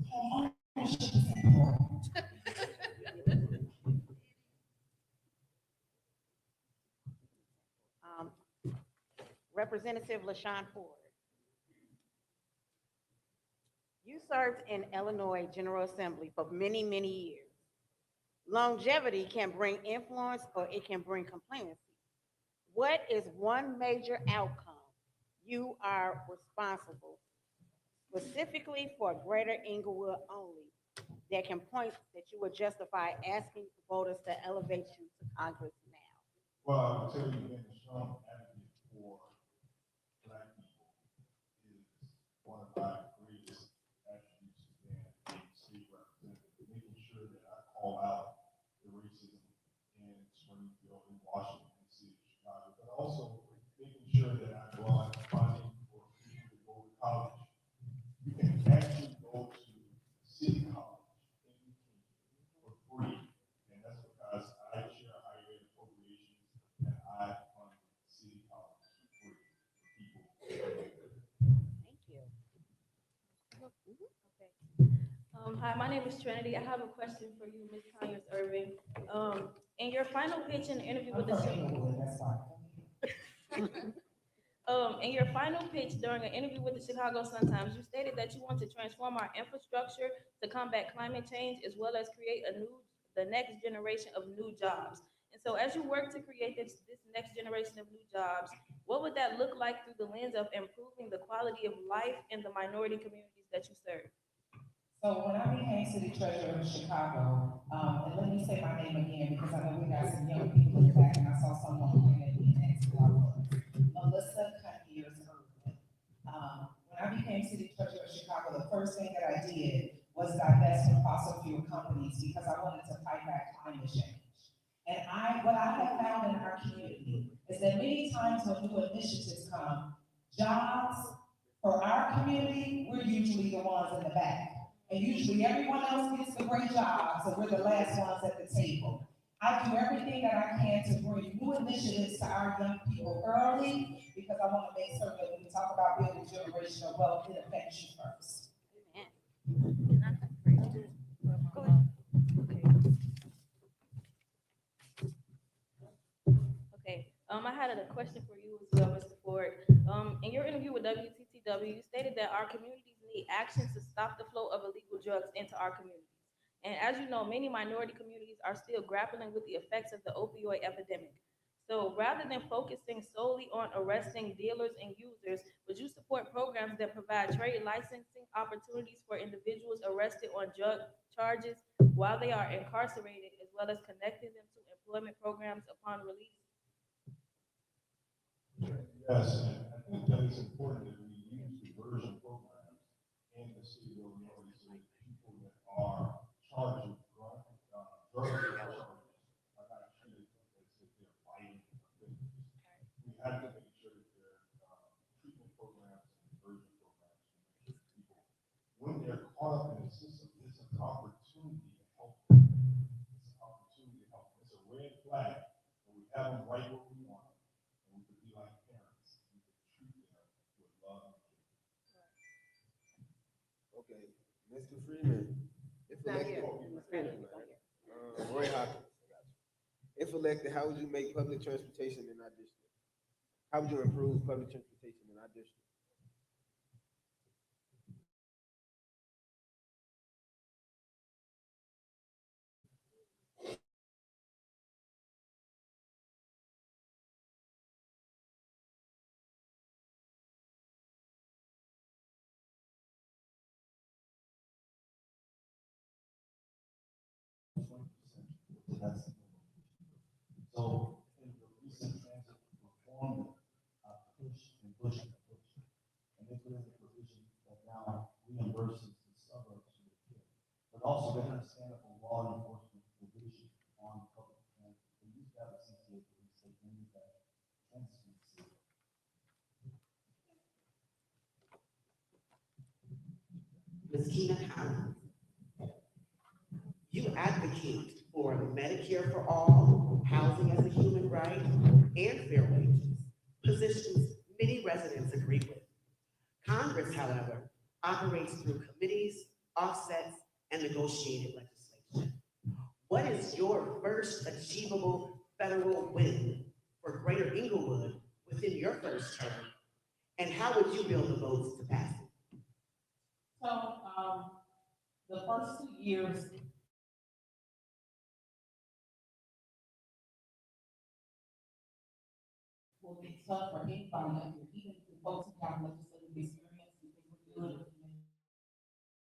Home ownership is important. Representative LaShawn Ford. You served in Illinois General Assembly for many, many years. Longevity can bring influence or it can bring complacency. What is one major outcome you are responsible specifically for Greater Inglewood only that can point that you would justify asking voters to elevate you to Congress now? Well, I will tell you, being a strong advocate for Black people is one of my greatest attributes as being a state representative, making sure that I call out the racism in Springfield and Washington, D.C., Chicago, but also making sure that I go out funding for people to go to college. You can actually go to City College for free, and that's because I share higher ed appropriations and I fund City College for free for people. Thank you. Okay. Hi, my name is Trinity. I have a question for you, Ms. Conyers Irving. In your final pitch in the interview with the in your final pitch during an interview with the Chicago Sun-Times, you stated that you want to transform our infrastructure to combat climate change as well as create the next generation of new jobs. And so as you work to create this next generation of new jobs, what would that look like through the lens of improving the quality of life in the minority communities that you serve? So when I became city treasurer of Chicago, and let me say my name again, because I know we got some young people in the back, and I saw someone looking at me and asked who I was. Melissa Conyers Irving. When I became city treasurer of Chicago, the first thing that I did was divest from fossil fuel companies because I wanted to fight back climate change. And what I have found in our community is that many times when new initiatives come, jobs for our community, we're usually the ones in the back. And usually everyone else gets the great job, so we're the last ones at the table. I do everything that I can to bring new initiatives to our young people early, because I want to make sure that when we talk about building generational wealth, it affects you first. Okay. I had a question for you as well, Mr. Ford. In your interview with WTTW, you stated that our communities need action to stop the flow of illegal drugs into our communities. And as you know, many minority communities are still grappling with the effects of the opioid epidemic. So rather than focusing solely on arresting dealers and users, would you support programs that provide trade licensing opportunities for individuals arrested on drug charges while they are incarcerated, as well as connecting them to employment programs upon release? Yes, and I think that it's important that we use diversion programs in the city of Illinois so that people that are charged with drug charges are not treated as if they're fighting offenders. We have to make sure that there are treatment programs and diversion programs to make sure people, when they're caught up in the system, it's an opportunity to help them. It's an opportunity to help them. It's a red flag, but we have them right where we want them. And we could be like parents. We could treat them with love and care. Okay, Mr. Freeman, if Not elected, here. Roy Hopkins, I got you. If elected, how would you make public transportation in our district? How would you improve public transportation in our district? So in the recent transit reform, push and push and push. And they put in the provision that now reimburses the suburbs to the kid. But also they have a stand up a law enforcement provision on public transit. They use that with CCA police, they can use that transit. Ms. Keena Collins, you advocate for Medicare for all, housing as a human right, and fair wages, positions many residents agree with. Congress, however, operates through committees, offsets, and negotiated legislation. What is your first achievable federal win for Greater Englewood within your first term? And how would you build the votes to pass it? So, the first 2 years, will be tough for anybody up here, even the folks who have legislative experience, because we're doing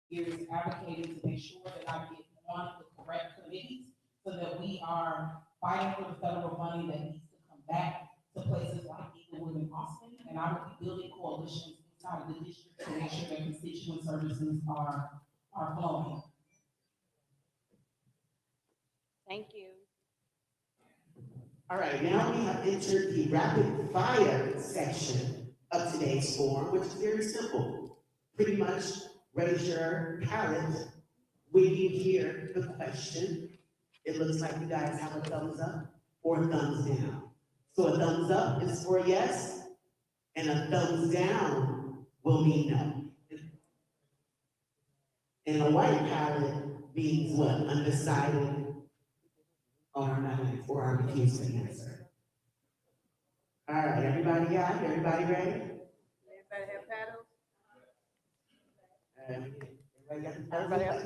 years advocating to make sure that I get on the correct committees so that we are fighting for the federal money that needs to come back to places like Englewood and Austin. And I will be building coalitions inside of the district to make sure that constituent services are flowing. Thank you. All right, now we have entered the rapid fire section of today's forum, which is very simple. Pretty much raise your ballot when you hear the question. It looks like you guys have a thumbs up or a thumbs down. So a thumbs up is for yes, and a thumbs down will mean no. And a white ballot means what? Undecided, or not, or I refuse to answer. All right, everybody got it? Everybody ready? Everybody have paddles? Everybody else?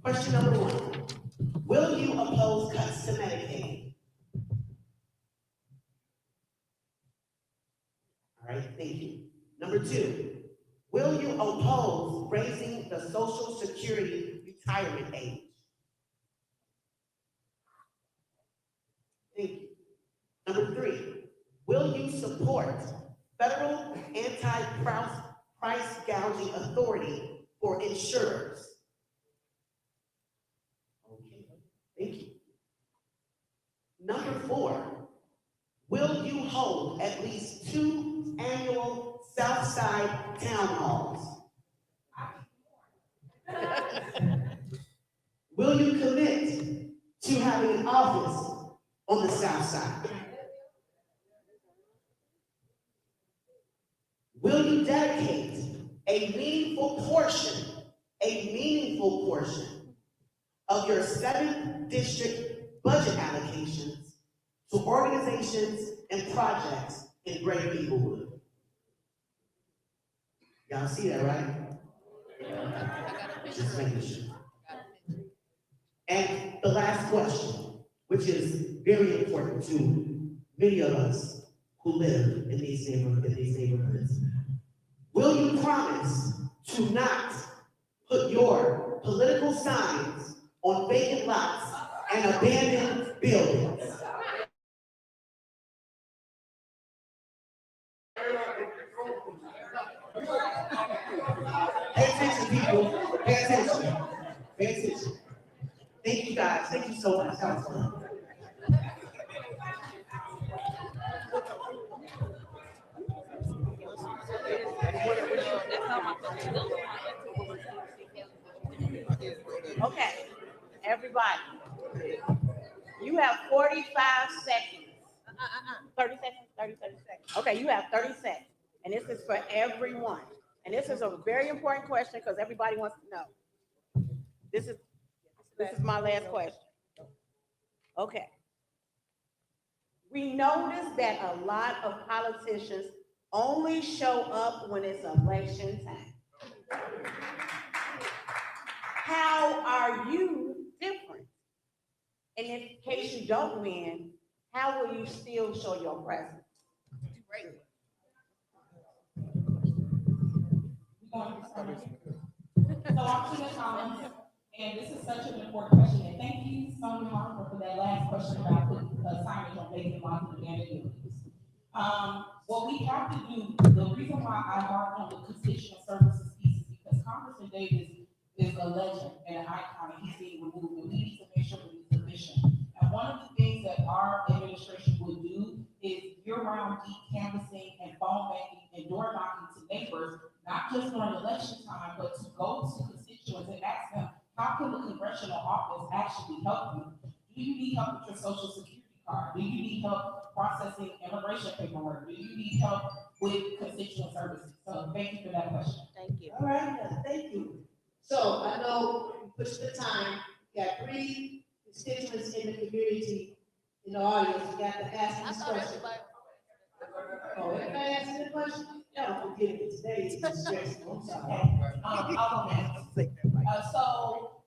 Question number 1. Will you oppose cuts to Medicaid? All right, thank you. Number 2, will you oppose raising the Social Security retirement age? Thank you. Number 3, will you support federal anti-price gouging authority for insurers? Okay, thank you. Number 4, will you hold at least 2 annual Southside town halls? Will you commit to having an office on the South Side? Will you dedicate a meaningful portion of your 7th district budget allocations to organizations and projects in Greater Englewood? Y'all see that, right? Just making sure. And the last question, which is very important to many of us who live in these neighborhoods. Will you promise to not put your political signs on vacant lots and abandoned buildings? Pay attention. Pay attention. Thank you guys. Thank you so much. That was fun. Okay, everybody. You have 45 seconds. 30 seconds, 30 seconds. Okay, you have 30 seconds. And this is for everyone. And this is a very important question because everybody wants to know. This is my last question. Okay. We notice that a lot of politicians only show up when it's election time. How are you different? And in case you don't win, how will you still show your presence? So I'm Tina Thomas, and this is such an important question, and thank you, Sonia Harper, for that last question about putting signage on vacant lots and abandoned buildings. What we have to do, the reason why I marked on the constituent services piece is because Congressman Davis is a legend and an icon, and he's being removed, and we need to make sure that he's efficient. And one of the things that our administration will do is year-round deep canvassing and phone banking and door knocking to neighbors, not just during election time, but to go to constituents and ask them, how can the congressional office actually help you? Do you need help with your social security card? Do you need help processing immigration paperwork? Do you need help with constituent services? So thank you for that question. Thank you. All right, thank you. So I know we pushed the time, we got 3 constituents in the community in the audience, we got to ask this question. Oh, everybody asking the question? No, forget it, today is stressful, I'm sorry. I'll go next. So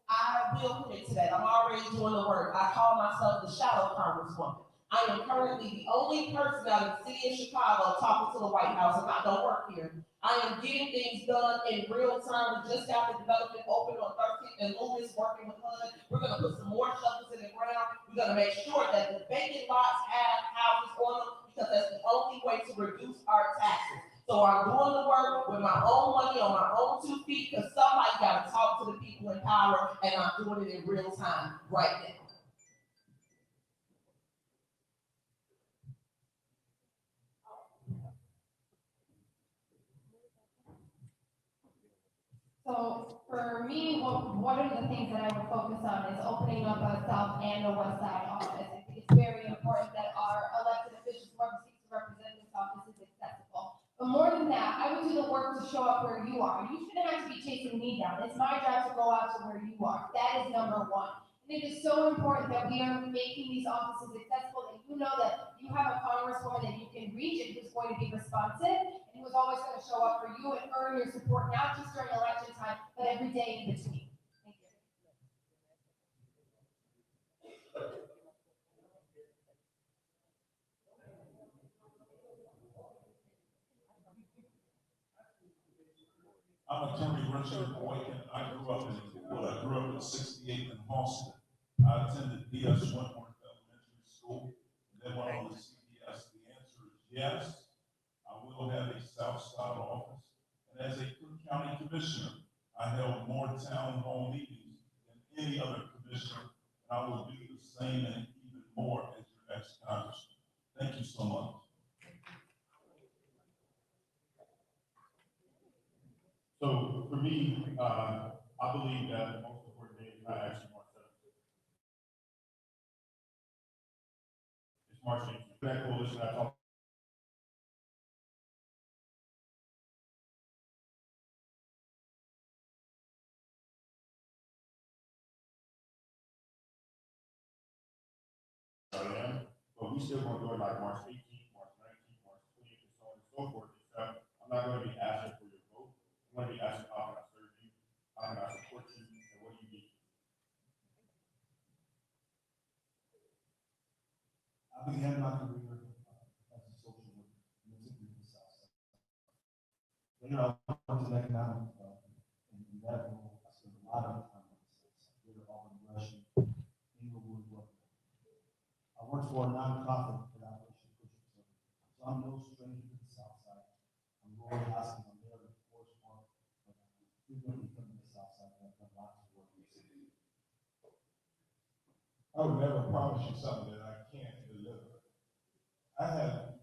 I will commit to that. I'm already doing the work. I call myself the shadow congresswoman. I am currently the only person out of the city of Chicago talking to the White House, and I don't work here. I am getting things done in real time. We just got the development open on 13th and Loomis, working with HUD. We're gonna put some more shovels in the ground. We're gonna make sure that the vacant lots have houses on them, because that's the only way to reduce our taxes. So I'm doing the work with my own money on my own 2 feet, because somebody gotta talk to the people in power, and I'm doing it in real time right now. So for me, one of the things that I would focus on is opening up a south and a west side office. I think it's very important that our elected officials, whoever seeks to represent this office, is accessible. But more than that, I would do the work to show up where you are. You shouldn't have to be chasing me down. It's my job to go out to where you are. That is number one. And it is so important that we are making these offices accessible, that you know that you have a congresswoman that you can reach and who's going to be responsive and who is always going to show up for you and earn your support, not just during election time, but every day in between. Thank you. I'm Attorney Richard Boykin. I grew up in 68 in Boston. I attended D.S. Wentworth Elementary School. And then went on to CPS. The answer is yes. I will have a South Side office. And as a Cook County Commissioner, I held more town hall meetings than any other commissioner. And I will do the same and even more as your next congressman. Thank you so much. So for me, I believe that the most important thing is not actually March 7th. It's March 8th. That coalition I talked but we still gonna do it like March 18th, March 19th, March 20th, and so on and so forth. Except I'm not gonna be asking for your vote. I'm gonna be asking how can I serve you, how can I support you, and what do you need? I began my career as a social worker in the South Side. Later, I went to economic development, and in that role, I spent a lot of time on the South Side, Greater Auburn, Rushing, Inglewood, Rutland. I worked for a nonprofit that Operation Push Facility, so I'm no stranger to the South Side. I'm Roy Hoskins, I'm there at Forest Park, but I frequently come to the South Side. I would never promise you something that I can't deliver. I have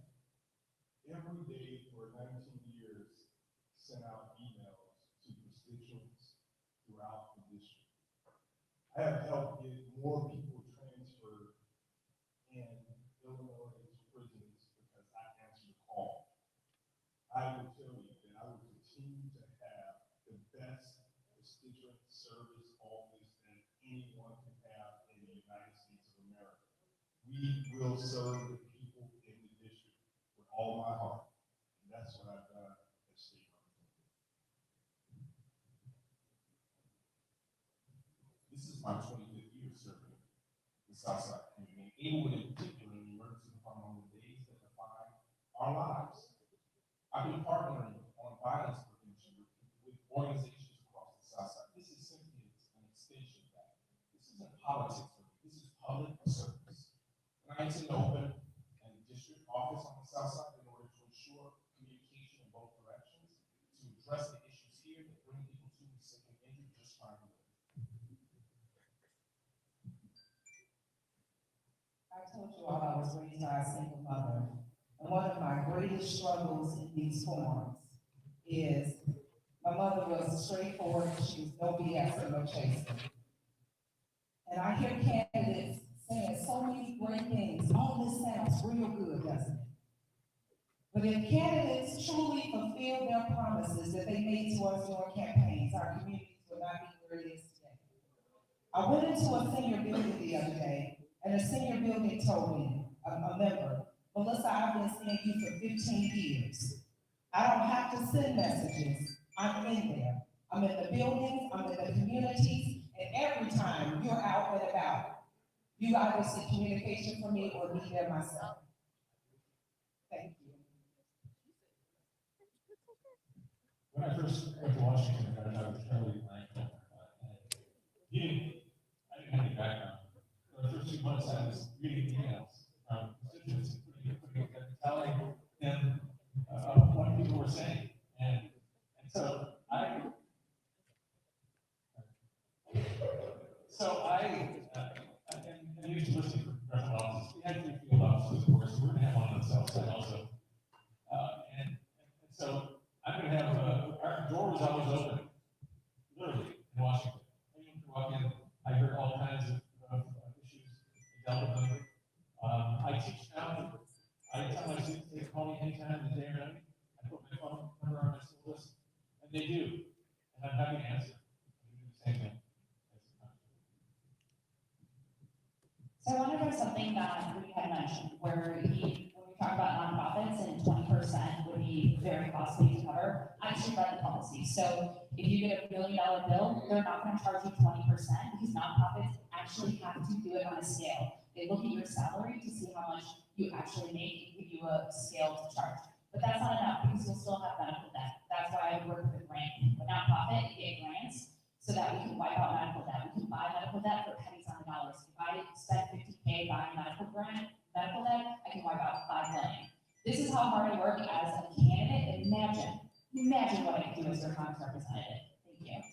every day for 19 years sent out emails to constituents throughout the district. I have helped get more people transferred in Illinois prisons because I answered the call. I will tell you that I will continue to have the best constituent service office that anyone can have in the United States of America. We will serve the people in the district with all my heart. And that's what I've done as state representative. This is my 25th year serving the Southside community, and Inglewood in particular, in the emergency department, on the days that define our lives. I've been partnering on violence prevention with organizations across the Southside. This is simply an extension of that. This isn't politics for me. This is public service. And I intend to open a district office on the Southside in order to ensure communication in both directions, to address the issues here that bring people to the sick and injured just trying to live. I told you all I was raised by a single mother. And one of my greatest struggles in these forums is my mother was straightforward, she was no BS and no chaser. And I hear candidates saying so many great things. All this sounds real good, doesn't it? But if candidates truly fulfill their promises that they made to us during campaigns, our communities would not be where it is today. I went into a senior building the other day, and a senior building told me, a member, Melissa, I've been seeing you for 15 years. I don't have to send messages. I'm in there. I'm in the buildings, I'm in the communities, and every time you're out and about, you either see communication from me or be there myself. Thank you. When I first went to Washington, I was Charlie Franklin. I didn't have any background. For the first 2 months, I was reading emails from constituents, telling them what people were saying. And so I used to listen to congressional offices. We had 3 field offices, of course. We're going to have one on the south side also. And so I'm going to have, our door was always open, literally, in Washington. Anyone could walk in. I heard all kinds of issues dealt with them. I teach now. I tell my students they can call me anytime in the day or night. I put my phone number on my school list, and they do. And I'm happy to answer. I do the same thing. So I want to address something that we had mentioned, where when we talk about nonprofits and 20% would be very costly to cover. I actually read the policy. So if you get $1 million bill, they're not going to charge you 20% because nonprofits actually have to do it on a scale. They look at your salary to see how much you actually make and give you a scale to charge. But that's not enough because you'll still have medical debt. That's why I work with a grant. But nonprofit, you get grants so that we can wipe out medical debt. We can buy medical debt for pennies on the dollars. If I spend $50K buying medical debt, I can wipe out $5 million. This is how hard I work as a candidate. Imagine what I can do as their Congress representative. Thank you.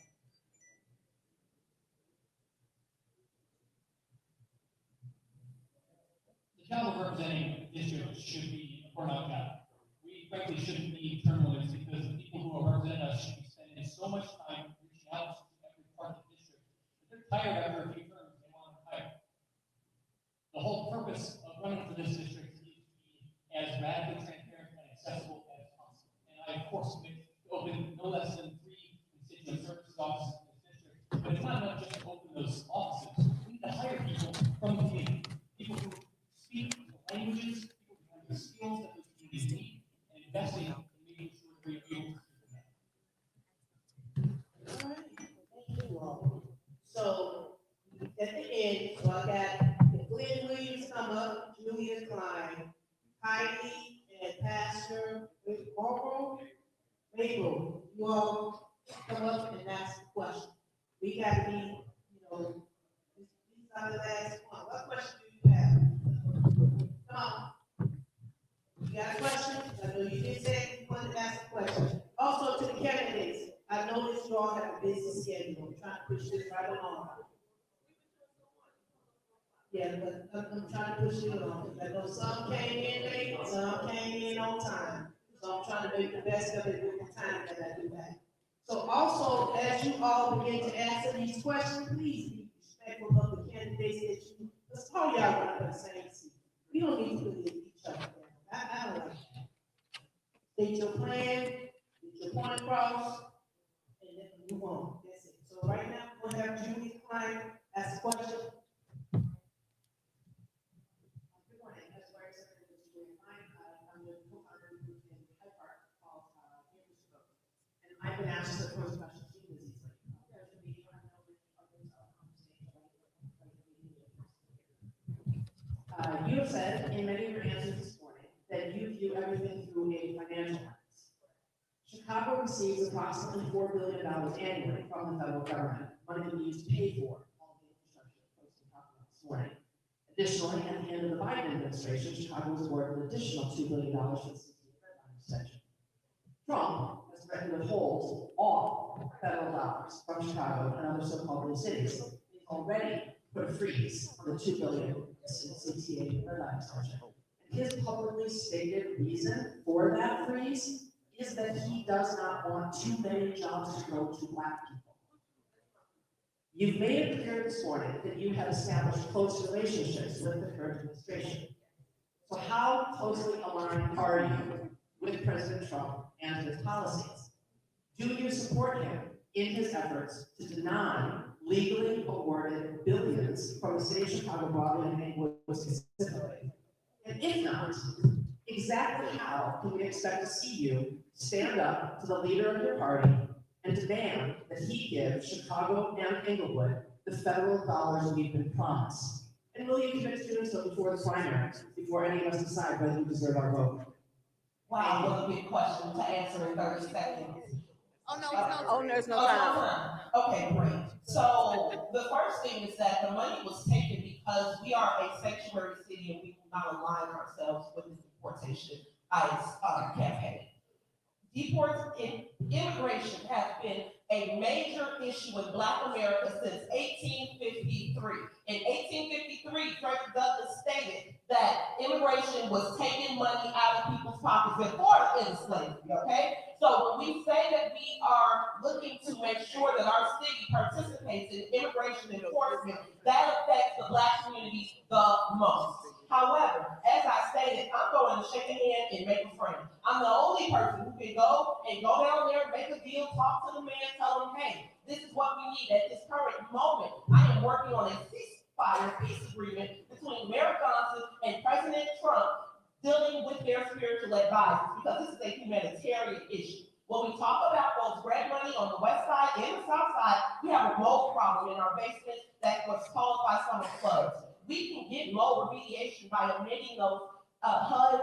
The job of representing districts should be a burnout job. We frankly shouldn't be term limits because the people who are representing us should be spending so much time reaching out to every part of the district. If they're tired after a few terms, they want to retire. The whole purpose of running for this district is to be as radically transparent and accessible as possible. And I, of course, open no less than 3 constituent services offices in this district. But it's not enough just to open those offices. We need to hire people from the community, people who speak the languages, people who have the skills that those communities need, and investing in making sure that we're able to do that. All right, thank you all. So, at the end, so I got Glenn Williams come up, Julia Klein, Heidi and Pastor Mabel, you all come up and ask the question. We gotta be, these are the last one. What question do you have? Come on. You got a question? I know you did say you wanted to ask a question. Also to the candidates, I noticed you all have a busy schedule. I'm trying to push this right along. Yeah, but I'm trying to push you along, because I know some came in late, some came in on time. So I'm trying to make the best of it with the time that I do have. So also, as you all begin to answer these questions, please be respectful of the candidates that you, because all y'all run for the same seat. We don't need to put each other down. I don't like that. State your plan, get your point across, and then move on. That's it. So right now, we'll have Julie Klein ask a question. I've been asked the first question. You have said in many of your answers this morning that you view everything through a financial lens. Chicago receives approximately $4 billion annually from the federal government, money that we use to pay for all the infrastructure folks we talked about this morning. Additionally, at the end of the Biden administration, Chicago was awarded an additional $2 billion for the 60-year red line extension. Trump has threatened to withhold all federal dollars from Chicago and other so-called blue cities. He's already put a freeze on the $2 billion CTA red line extension. And his publicly stated reason for that freeze is that he does not want too many jobs to go to Black people. You've made it clear this morning that you have established close relationships with the current administration. So how closely aligned are you with President Trump and his policies? Do you support him in his efforts to deny legally awarded billions from the city of Chicago, broadly and Englewood specifically? And if not, exactly how can we expect to see you stand up to the leader of your party and demand that he give Chicago and Englewood the federal dollars we've been promised? And will you commit to doing so before the primary, before any of us decide whether you deserve our vote? Wow, what a big question to answer in 30 seconds. There's no time. Okay, great. So the first thing is that the money was taken because we are a sanctuary city and we will not align ourselves with the deportation ICE campaign. Immigration has been a major issue in Black America since 1853. In 1853, Frederick Douglass stated that immigration was taking money out of people's pockets before enslavement, okay? So when we say that we are looking to make sure that our city participates in immigration enforcement, that affects the Black community the most. However, as I stated, I'm going to shake a hand and make a friend. I'm the only person who can go down there, make a deal, talk to the man, tell him, hey, this is what we need at this current moment. I am working on a ceasefire peace agreement between Mayor Johnson and President Trump dealing with their spiritual advisors, because this is a humanitarian issue. When we talk about those grant money on the west side and the south side, we have a mold problem in our basement that was caused by summer floods. We can get mold remediation by omitting those HUD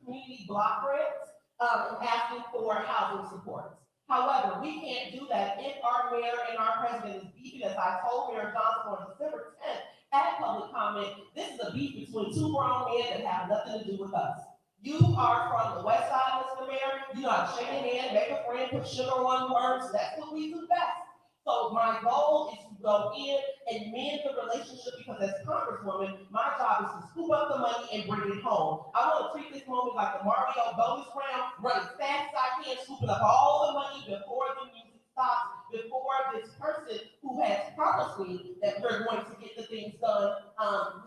community block grants and asking for housing supports. However, we can't do that if our mayor and our president is beefing, as I told Mayor Johnson on December 10th at public comment. This is a beef between two grown men that have nothing to do with us. You are from the west side, Mr. Mayor. You know how to shake a hand, make a friend, put sugar on words. That's what we do best. So my goal is to go in and mend the relationship, because as Congresswoman, my job is to scoop up the money and bring it home. I want to treat this moment like the Mario bonus round, run as fast as I can, scooping up all the money before the music stops, before this person who has promised me that we're going to get the things done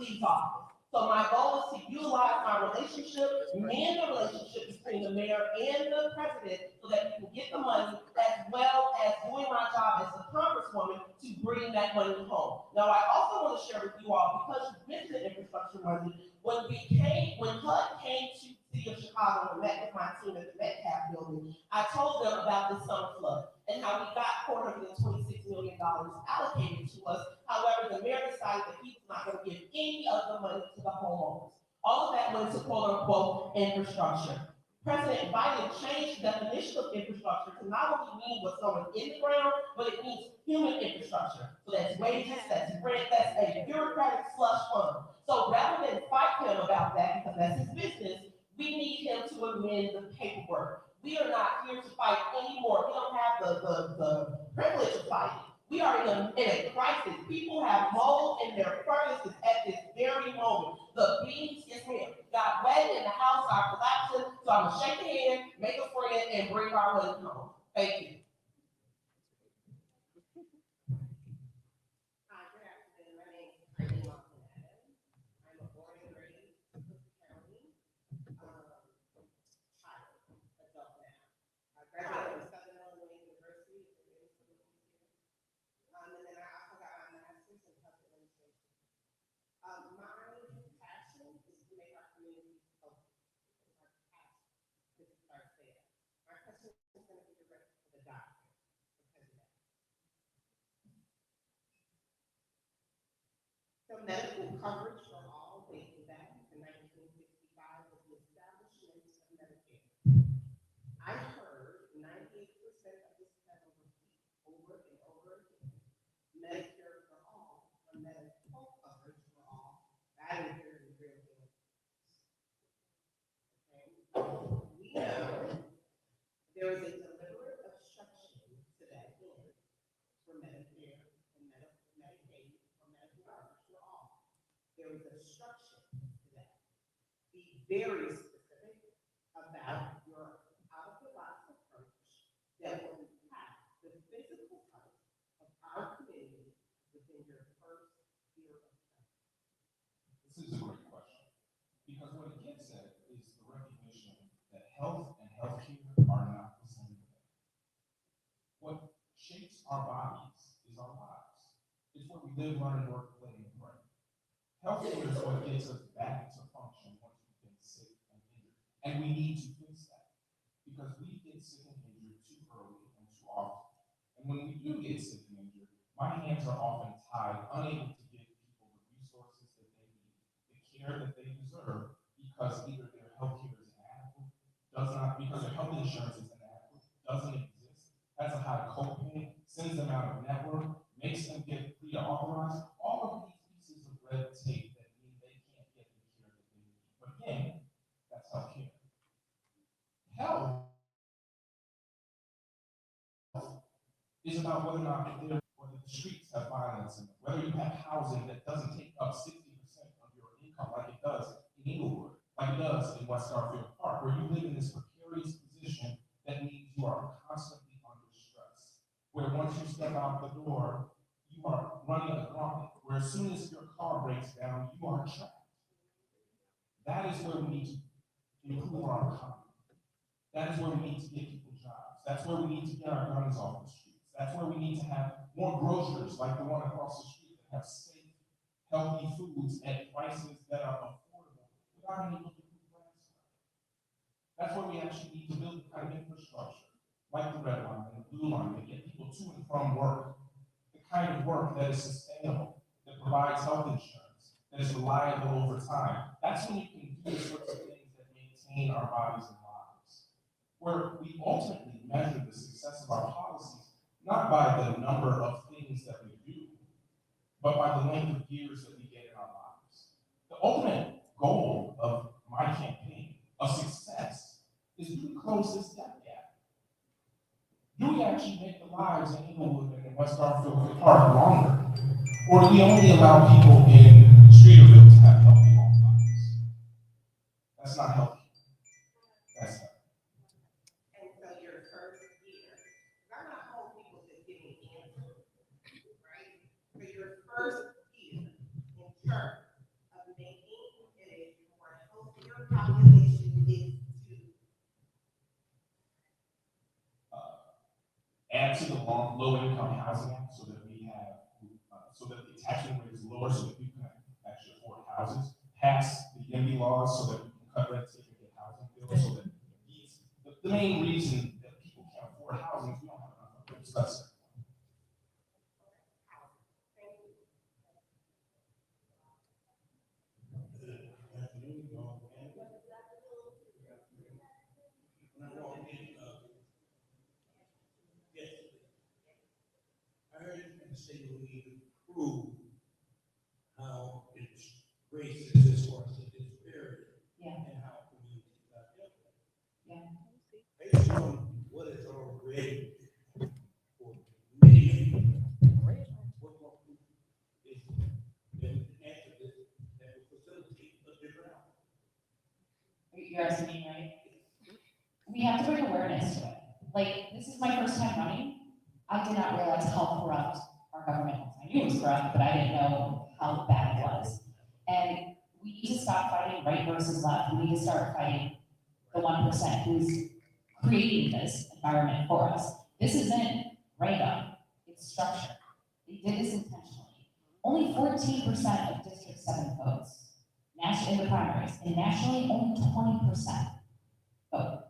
leaves office. So my goal is to utilize my relationship, mend the relationship between the mayor and the president, so that we can get the money, as well as doing my job as a congresswoman to bring that money home. Now, I also want to share with you all, because you mentioned infrastructure money, when HUD came to the city of Chicago and met with my team at the Metcalf building, I told them about the summer flood and how we got $426 million allocated to us. However, the mayor decided that he was not going to give any of the money to the homeowners. All of that went to quote unquote infrastructure. President Biden changed the definition of infrastructure to not only mean what's going in the ground, but it means human infrastructure. So that's wages, that's rent, that's a bureaucratic slush fund. So rather than fight him about that, because that's his business, we need him to amend the paperwork. We are not here to fight anymore. We don't have the privilege of fighting. We are in a crisis. People have mold in their furnaces at this very The beans, yes ma'am, got wet and the house got collapsing, so I'm gonna shake your hand, make a friend, and bring our money home. Thank you. Hi, good afternoon. My name is Brittany Lawson Adams. I'm a born and raised in Cook County, child, adult now. I graduated from Southern Illinois University, and then I also got my master's in health administration. My passion is to make our community healthy. My passion is to start there. My question is going to be directed to the doctor because of that. So medical coverage for all dates back to 1965 was the establishment of Medicare. I heard 98% of this panel repeat over and over again, Medicare for all, or medical coverage for all. That is very real deal. Okay. We know there is a deliberate obstruction to that end for Medicare and Medicaid or medical coverage for all. There is obstruction to that. Be very specific about your out-of-the-box approach that will impact the physical health of our community within your first year of term. This is a great question, because what it gets at is the recognition that health and healthcare are not the same thing. What shapes our bodies is our lives. It's where we live, learn, work, play, and pray. Healthcare is what gets us back to function once we've been sick and injured. And we need to fix that, because we get sick and injured too early and too often. And when we do get sick and injured, my hands are often tied, unable to give people the resources that they need, the care that they deserve, because either their health care is inadequate, because their health insurance is inadequate, doesn't exist, has a high copay, sends them out of network, makes them get pre-authorized, all of these pieces of red tape that mean they can't get the care that they need. But again, that's healthcare. Health is about whether or not whether the streets have violence in them, whether you have housing that doesn't take up 60% of your income like it does in Inglewood, like it does in West Garfield Park, where you live in this precarious position that means you are constantly under stress, where once you step out the door, you are running a gauntlet, where as soon as your car breaks down, you are trapped. That is where we need to improve our economy. That is where we need to get people jobs. That's where we need to get our guns off the streets. That's where we need to have more grocers like the one across the street that have safe, healthy foods at prices that are affordable without any looking price. That's where we actually need to build the kind of infrastructure like the red line and the blue line that get people to and from work. The kind of work that is sustainable, that provides health insurance, that is reliable over time. That's when you can do the sorts of things that maintain our bodies and lives. Where we ultimately measure the success of our policies not by the number of things that we do, but by the length of years that we get in our lives. The ultimate goal of my campaign, of success, is do we close this debt gap? Do we actually make the lives in Inglewood and in West Garfield Park longer? Or do we only allow people in Streeterville to have healthy home lives? That's not healthy. That's not. And so your first year, I'm not holding people to give me an answer, right? So your first year in terms of making it a more healthier population is to Add to the low-income housing act so that we have, so that the attachment rate is lower so that we can actually afford houses. Pass the YIMBY laws so that we can cut red tape and get housing bills so that the main reason that people can't afford housing is we don't have enough of it. So that's it. I heard you say we need to prove how it's racist as far as the disparity and how communities are different. Based on You're asking me, right? We have to bring awareness to it. Like, this is my first time running. I did not realize how corrupt our government was. I knew it was corrupt, but I didn't know how bad it was. And we need to stop fighting right versus left. We need to start fighting the 1% who's creating this environment for us. This isn't random, it's structure. They did this intentionally. Only 14% of District 7 votes in the primaries, and nationally only 20% vote.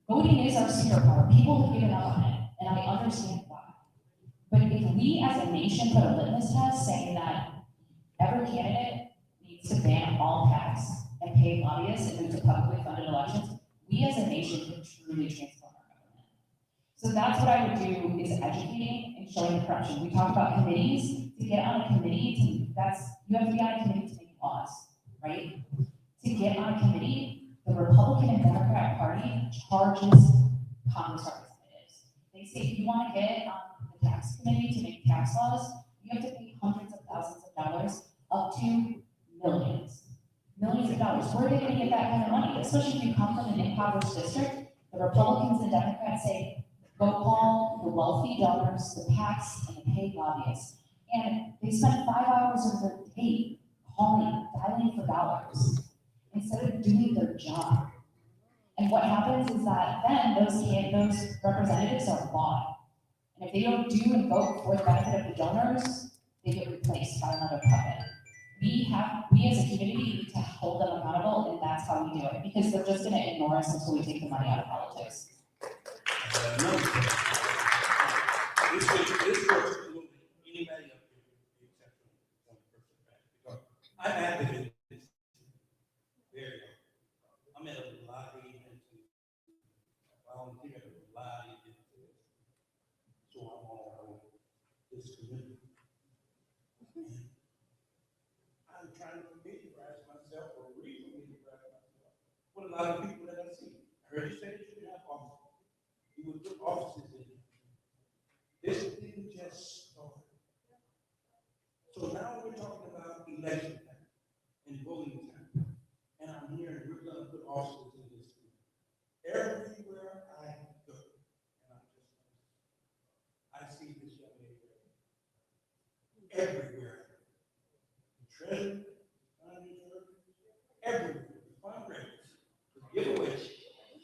Voting is our superpower. People have given up on it, and I understand why. But if we as a nation put a litmus test saying that every candidate needs to ban all tax and pay lobbyists and move to publicly funded elections, we as a nation can truly transform our government. So that's what I would do, is educating and showing the corruption. We talked about committees. To get on a committee, you have to be on a committee to make laws, right? To get on a committee, the Republican and Democrat Party charges Congress representatives. They say if you want to get on the tax committee to make tax laws, you have to pay hundreds of thousands of dollars, up to millions. Millions of dollars. Where are they going to get that kind of money? Especially if you come from an impoverished district, the Republicans and Democrats say, go call the wealthy donors, the PACs, and the paid lobbyists. And they spend 5 hours of their day calling, dialing for dollars, instead of doing their job. And what happens is that then those representatives are bought. And if they don't do and vote for the benefit of the donors, they get replaced by another puppet. We as a community need to hold them accountable, and that's how we do it, because they're just gonna ignore us until we take the money out of politics. This works for anybody up here, except for one person back. Because I'm advocating this very young. I'm at a lot of events, volunteer at a lot of events. So I'm on this community. I'm trying to familiarize myself, or re-familiarize myself with a lot of people that I see. I heard you say that you didn't have offices. You would put offices in. This didn't just start. So now we're talking about election time and voting time. And I'm hearing we're gonna put officers in this school. Everywhere I go, and I see this young lady everywhere. The treasury, everywhere, the fundraisers, the giveaways,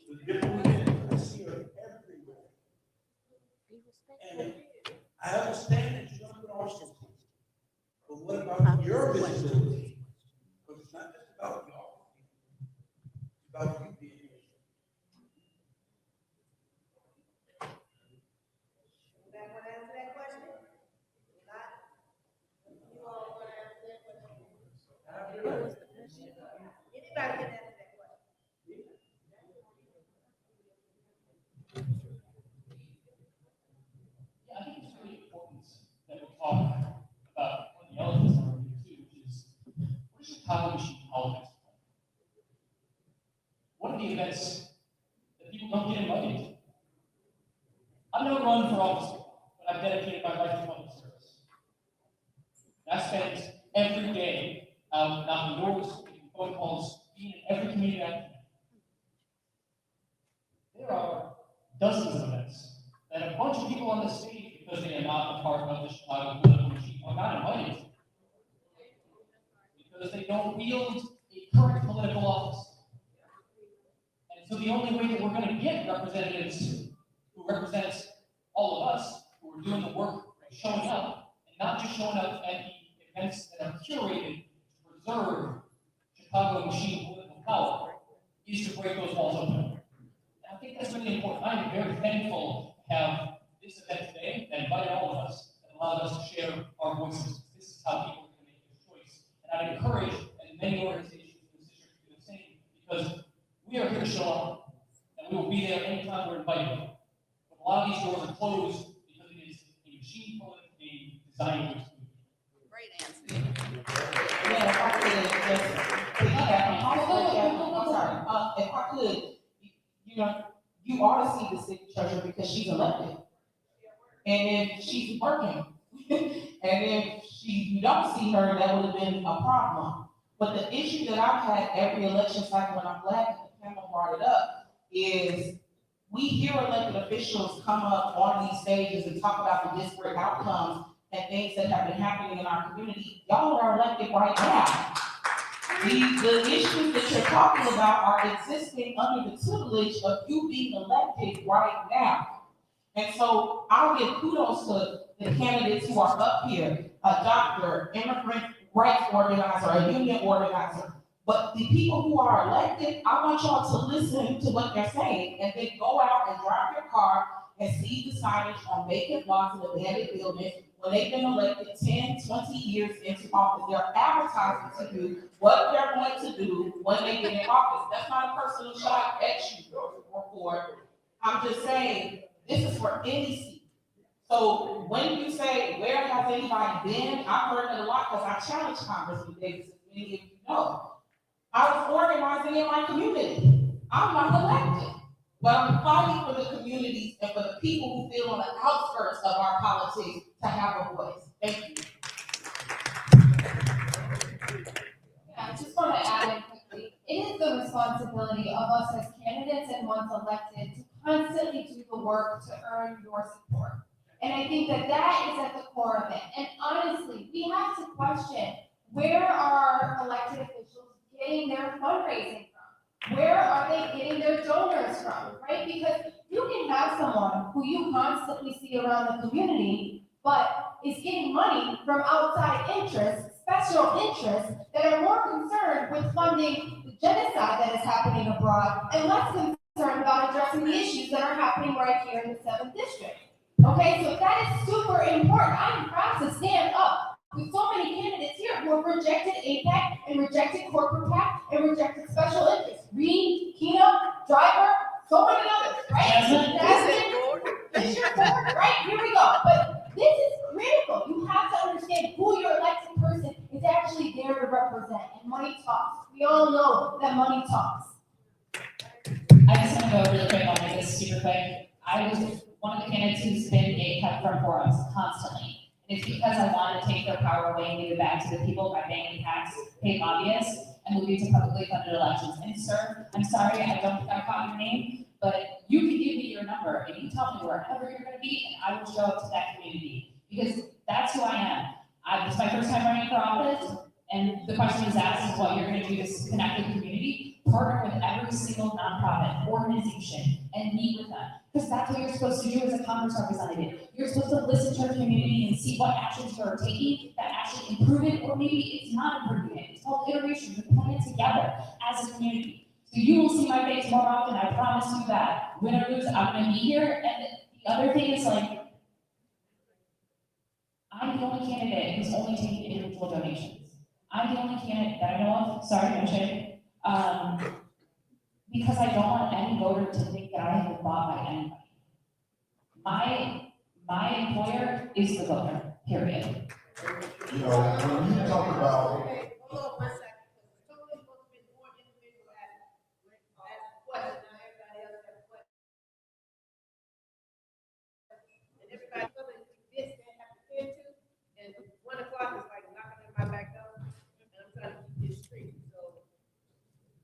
the different events, I see her everywhere. And I understand that you're gonna put officers in. But what about your visibility? Because it's not just about the office. It's about you being here. That want to answer that question? You all want to answer that question? Anybody can answer that question. Yeah, I think it's really important that we talk about one of the elements of our review too, which is what is Chicago machine politics? What are the events that people don't get invited to? I've never run for office, but I've dedicated my life to public service. And I spend every day out knocking doors, making phone calls, being in every community I can. There are dozens of events that a bunch of people on the stage, because they are not a part of the Chicago political machine, are not invited to. Because they don't wield a current political office. And so the only way that we're going to get representatives who represent all of us, who are doing the work, showing up, and not just showing up at the events that are curated to preserve Chicago machine political power, is to break those walls open. And I think that's really important. I am very thankful to have this event today that invited all of us, that allowed us to share our voices. This is how people can make this choice. And I'd encourage, and many organizations in this district do the same, because we are here to show up, and we will be there anytime we're invited. But a lot of these doors are closed because it is a machine politically designed to exclude. Great answer. Yeah, if I could just piggyback on I'm sorry, if I could, you ought to see the city treasurer because she's elected. And if she's working, and if you don't see her, that would have been a problem. But the issue that I've had every election cycle, and I'm glad that the brought it up, is we hear elected officials come up on these stages and talk about the disparate outcomes and things that have been happening in our community. Y'all are elected right now. The issues that you're talking about are existing under the tutelage of you being elected right now. And so I'll give kudos to the candidates who are up here, a doctor, immigrant rights organizer, a union organizer. But the people who are elected, I want y'all to listen to what they're saying and then go out and drive your car and see the signage on vacant lots and abandoned buildings when they've been elected 10, 20 years into office. They're advertising to do what they're going to do when they get in office. That's not a personal shot at you or for. I'm just saying, this is for any seat. So when you say, where has anybody been? I've heard it a lot because I challenged Congressman Davis, as many of you know. I was organizing in my community. I'm not elected, but I'm fighting for the communities and for the people who feel on the outskirts of our politics to have a voice. Thank you. Yeah, I just want to add in quickly, it is the responsibility of us as candidates and once elected to constantly do the work to earn your support. And I think that that is at the core of it. And honestly, we have to question, where are elected officials getting their fundraising from? Where are they getting their donors from, right? Because you can have someone who you constantly see around the community, but is getting money from outside interests, special interests, that are more concerned with funding the genocide that is happening abroad and less concerned about addressing the issues that are happening right here in the 7th District. Okay, so that is super important. I am proud to stand up with so many candidates here who have rejected APAC and rejected corporate PAC and rejected special interests. Reed, Keno, Driver, so many others, right? Jasmine, right? Here we go. But this is critical. You have to understand who your elected person is actually there to represent. And money talks. We all know that money talks. I just want to go really quick, I'll make this super quick. I was one of the candidates who's been gatekept from forums constantly. And it's because I wanted to take their power away and give it back to the people by banking tax, paid lobbyists, and moving to publicly funded elections. And sir, I'm sorry, I don't think I caught your name, but you can give me your number and you tell me wherever you're gonna be, and I will show up to that community. Because that's who I am. It's my first time running for office, and the question is asked is what you're gonna do to connect with the community. Partner with every single nonprofit organization and meet with them. Because that's what you're supposed to do as a Congress representative. You're supposed to listen to our community and see what actions you are taking that actually improve it, or maybe it's not improving it. It's called iteration. We're putting it together as a community. So you will see my face more often, I promise you that. Win or lose, I'm gonna be here. And the other thing is, like, I'm the only candidate who's only taking individual donations. I'm the only candidate that I know of, sorry, no shame. Because I don't want any voter to think that I have been bought by anybody. My employer is the voter, period. You know, when you talk about. Okay, hold on one second. Totally supposed to be more individual as a question. Now everybody else has a question. And everybody else is this they have to tend to. And 1 o'clock is like knocking at my back door. And I'm trying to keep this straight. So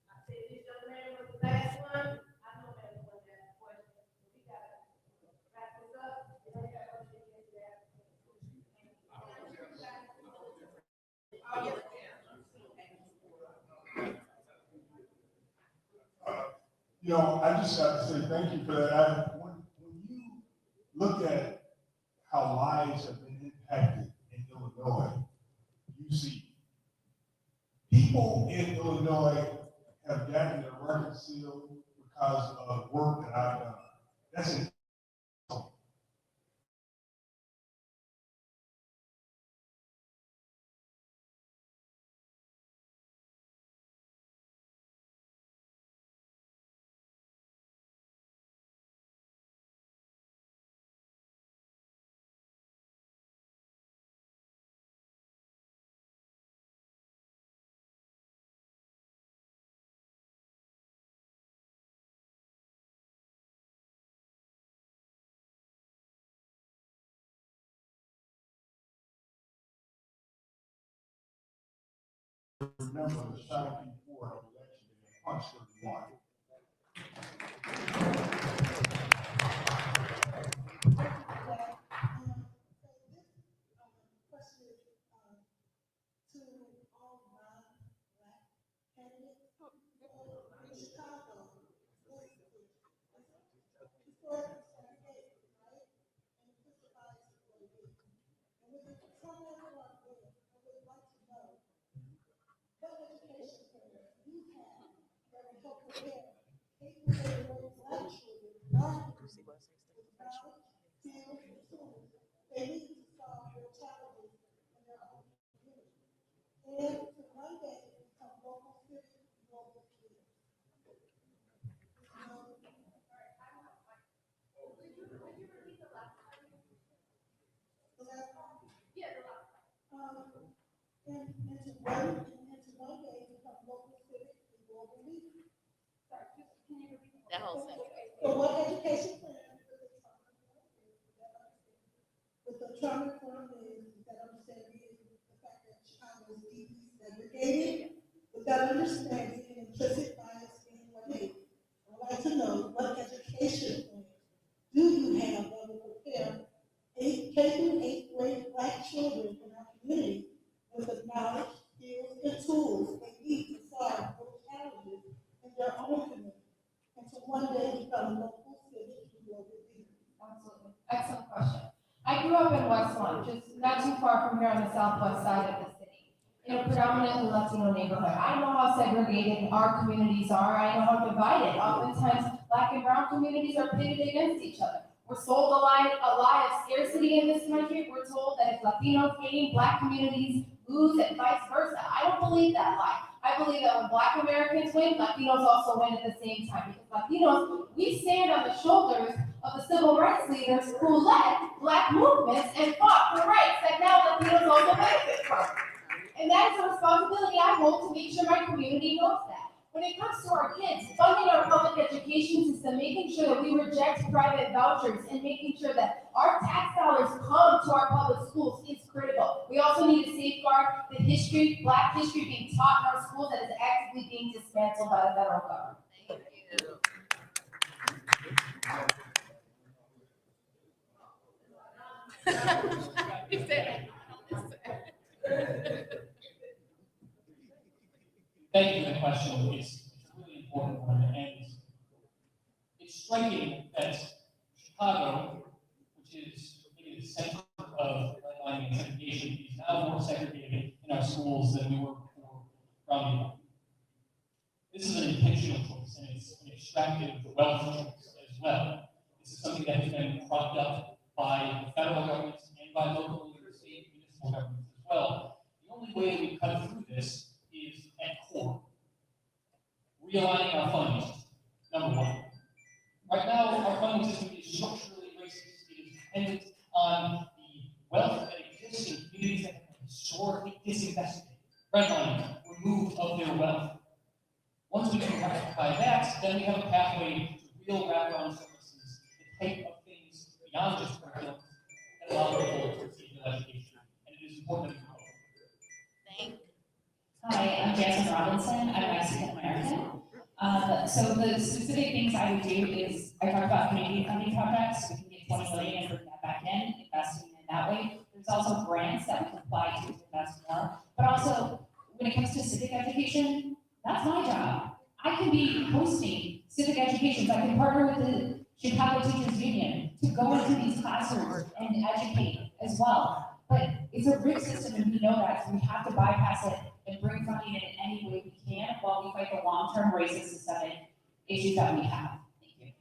I said this young man was the last one. I know that was that question. We gotta wrap this up. And I got other things that. You know, I just got to say thank you for that. When you look at how lives have been impacted in Illinois, you see people in Illinois have gotten their record sealed because of work that I've done. That's it. Remember the Shadow P4 election, they punched everyone. question is, to all non-black candidates. So in Chicago, historically segregated, right? And it justifies what it is. And with the program that I'm doing, I would like to know what education program you have that will help prepare capable black children, not with knowledge, skills, and tools they need to solve their challenges in their own community. And to one day become local civic and global leaders. And to one day become local civic and global leaders. Sorry, can you repeat that whole sentence? So what education plan with the trauma informed is that understanding the fact that Chicago is deeply segregated, with that understanding and implicit bias being what it is. I'd like to know what education plan do you have that will prepare K through 8th grade black children in our community with the knowledge, skills, and tools they need to solve those challenges in their own community, and to one day become local civic and global leaders. Absolutely. Excellent question. I grew up in West Lawn, just not too far from here on the southwest side of the city, in a predominantly Latino neighborhood. I know how segregated our communities are. I know how divided. Oftentimes, black and brown communities are pitted against each other. We're sold a lie of scarcity in this country. We're told that if Latinos gain, black communities lose, and vice versa. I don't believe that lie. I believe that when black Americans win, Latinos also win at the same time. Because Latinos, we stand on the shoulders of the civil rights leaders who led black movements and fought for rights that now Latinos also benefit from. And that is a responsibility I hold to make sure my community knows that. When it comes to our kids, funding our public education system, making sure that we reject private vouchers, and making sure that our tax dollars come to our public schools is critical. We also need to safeguard the history, black history being taught in our schools that is actively being dismantled by the federal government. Thank you for the question. It's a really important one, and it's striking that Chicago, which is maybe the center of redlining and segregation, is now more segregated in our schools than we were before Romney. This is an intentional choice, and it's an extractive wealth choice as well. This is something that has been propped up by the federal government and by local and state municipal governments as well. The only way we cut through this is at core. Realigning our funding system, number one. Right now, our funding system is structurally racist. It is dependent on the wealth that exists in communities that have been historically disinvested, redlining, removed of their wealth. Once we can rectify that, then we have a pathway to real wraparound services, the type of things beyond just curriculum that allow people to receive their education. And it is important that we grow. Thank you. Hi, I'm Jasmine Robinson. I'm Mexican American. So the specific things I would do is I talk about community funding projects. We can get 20 million and bring that back in, investing in that way. There's also grants that we can apply to invest more. But also, when it comes to civic education, that's my job. I can be hosting civic educations. I can partner with the Chicago Teachers Union to go into these classrooms and educate as well. But it's a rigged system, and we know that, so we have to bypass it and bring funding in any way we can while we fight the long-term racist systemic issues that we have. Thank you.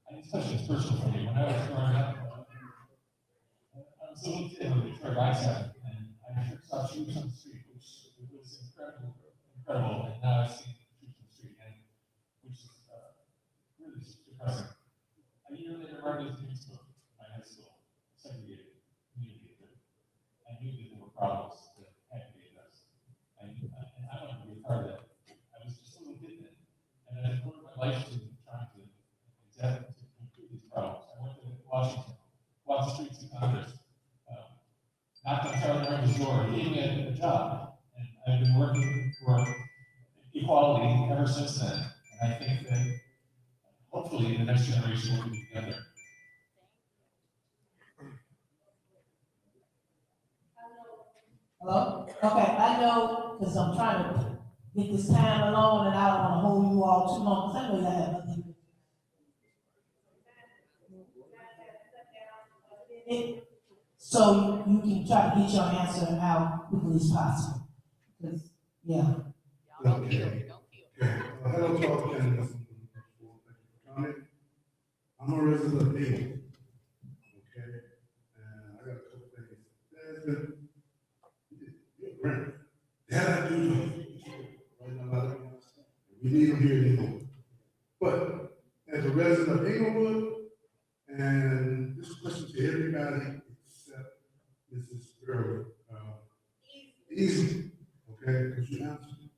I think especially it's personal for me. When I was growing up, I was a little kid on the Detroit Rice side, and I first saw shoes on the street, which was incredible. And now I see shoes on the street, and which is really depressing. A year later, Martin Luther King spoke at my high school, segregated community. I knew that there were problems that had to be addressed. And I wanted to be a part of that. I was just a little kid then. And I devoted my life to trying to improve these problems. I went to Washington, walked the streets of Congress, knocked on Charlie Murillo's door, gave me a job. And I've been working for equality ever since then. And I think that hopefully the next generation will be together. Hello? Okay, I know, because I'm trying to get this time alone, and I don't want to hold you all too long, because I know y'all have other things. So you can try to get your answer out quickly as possible. Because, yeah. Okay. Hello, Charles Kennedy. Comment. I'm a resident of England. Okay, and I got a couple things. There's been, that I do. We need them here anymore. But as a resident of Inglewood, and this question to everybody except Mrs. Early, easy, okay, because you answered.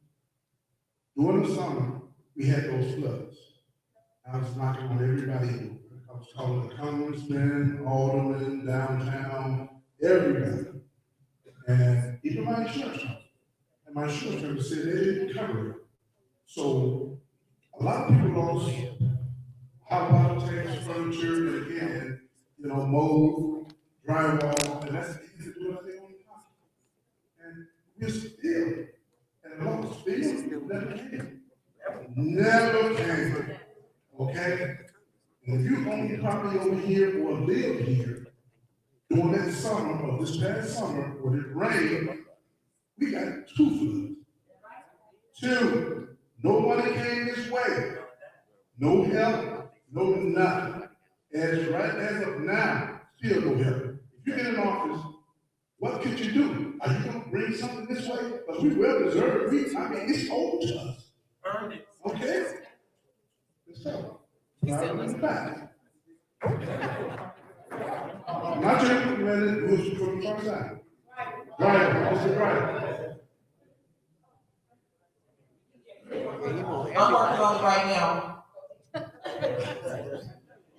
During the summer, we had those floods. I was knocking on everybody's door. I was calling the congressmen, aldermen, downtown, everybody. And even my insurance company. And my insurance company said they didn't cover it. So a lot of people lost hot water tanks, furniture, and again, mold, drywall, and that's easy to do if they own the house. And we're still, and a lot of still never came. Never came. Okay? And if you own property over here or live here, during that summer, or this past summer, when it rained, we got 2 floods. 2. Nobody came this way. No help, no nothing. As of now, still no help. If you get in office, what could you do? Are you going to bring something this way? Because we well deserve it. I mean, it's owed to us. Earn it. Okay? Let's go. Back. My gentleman committed was from the front side. Right, Mr. Right. I'm working on it right now.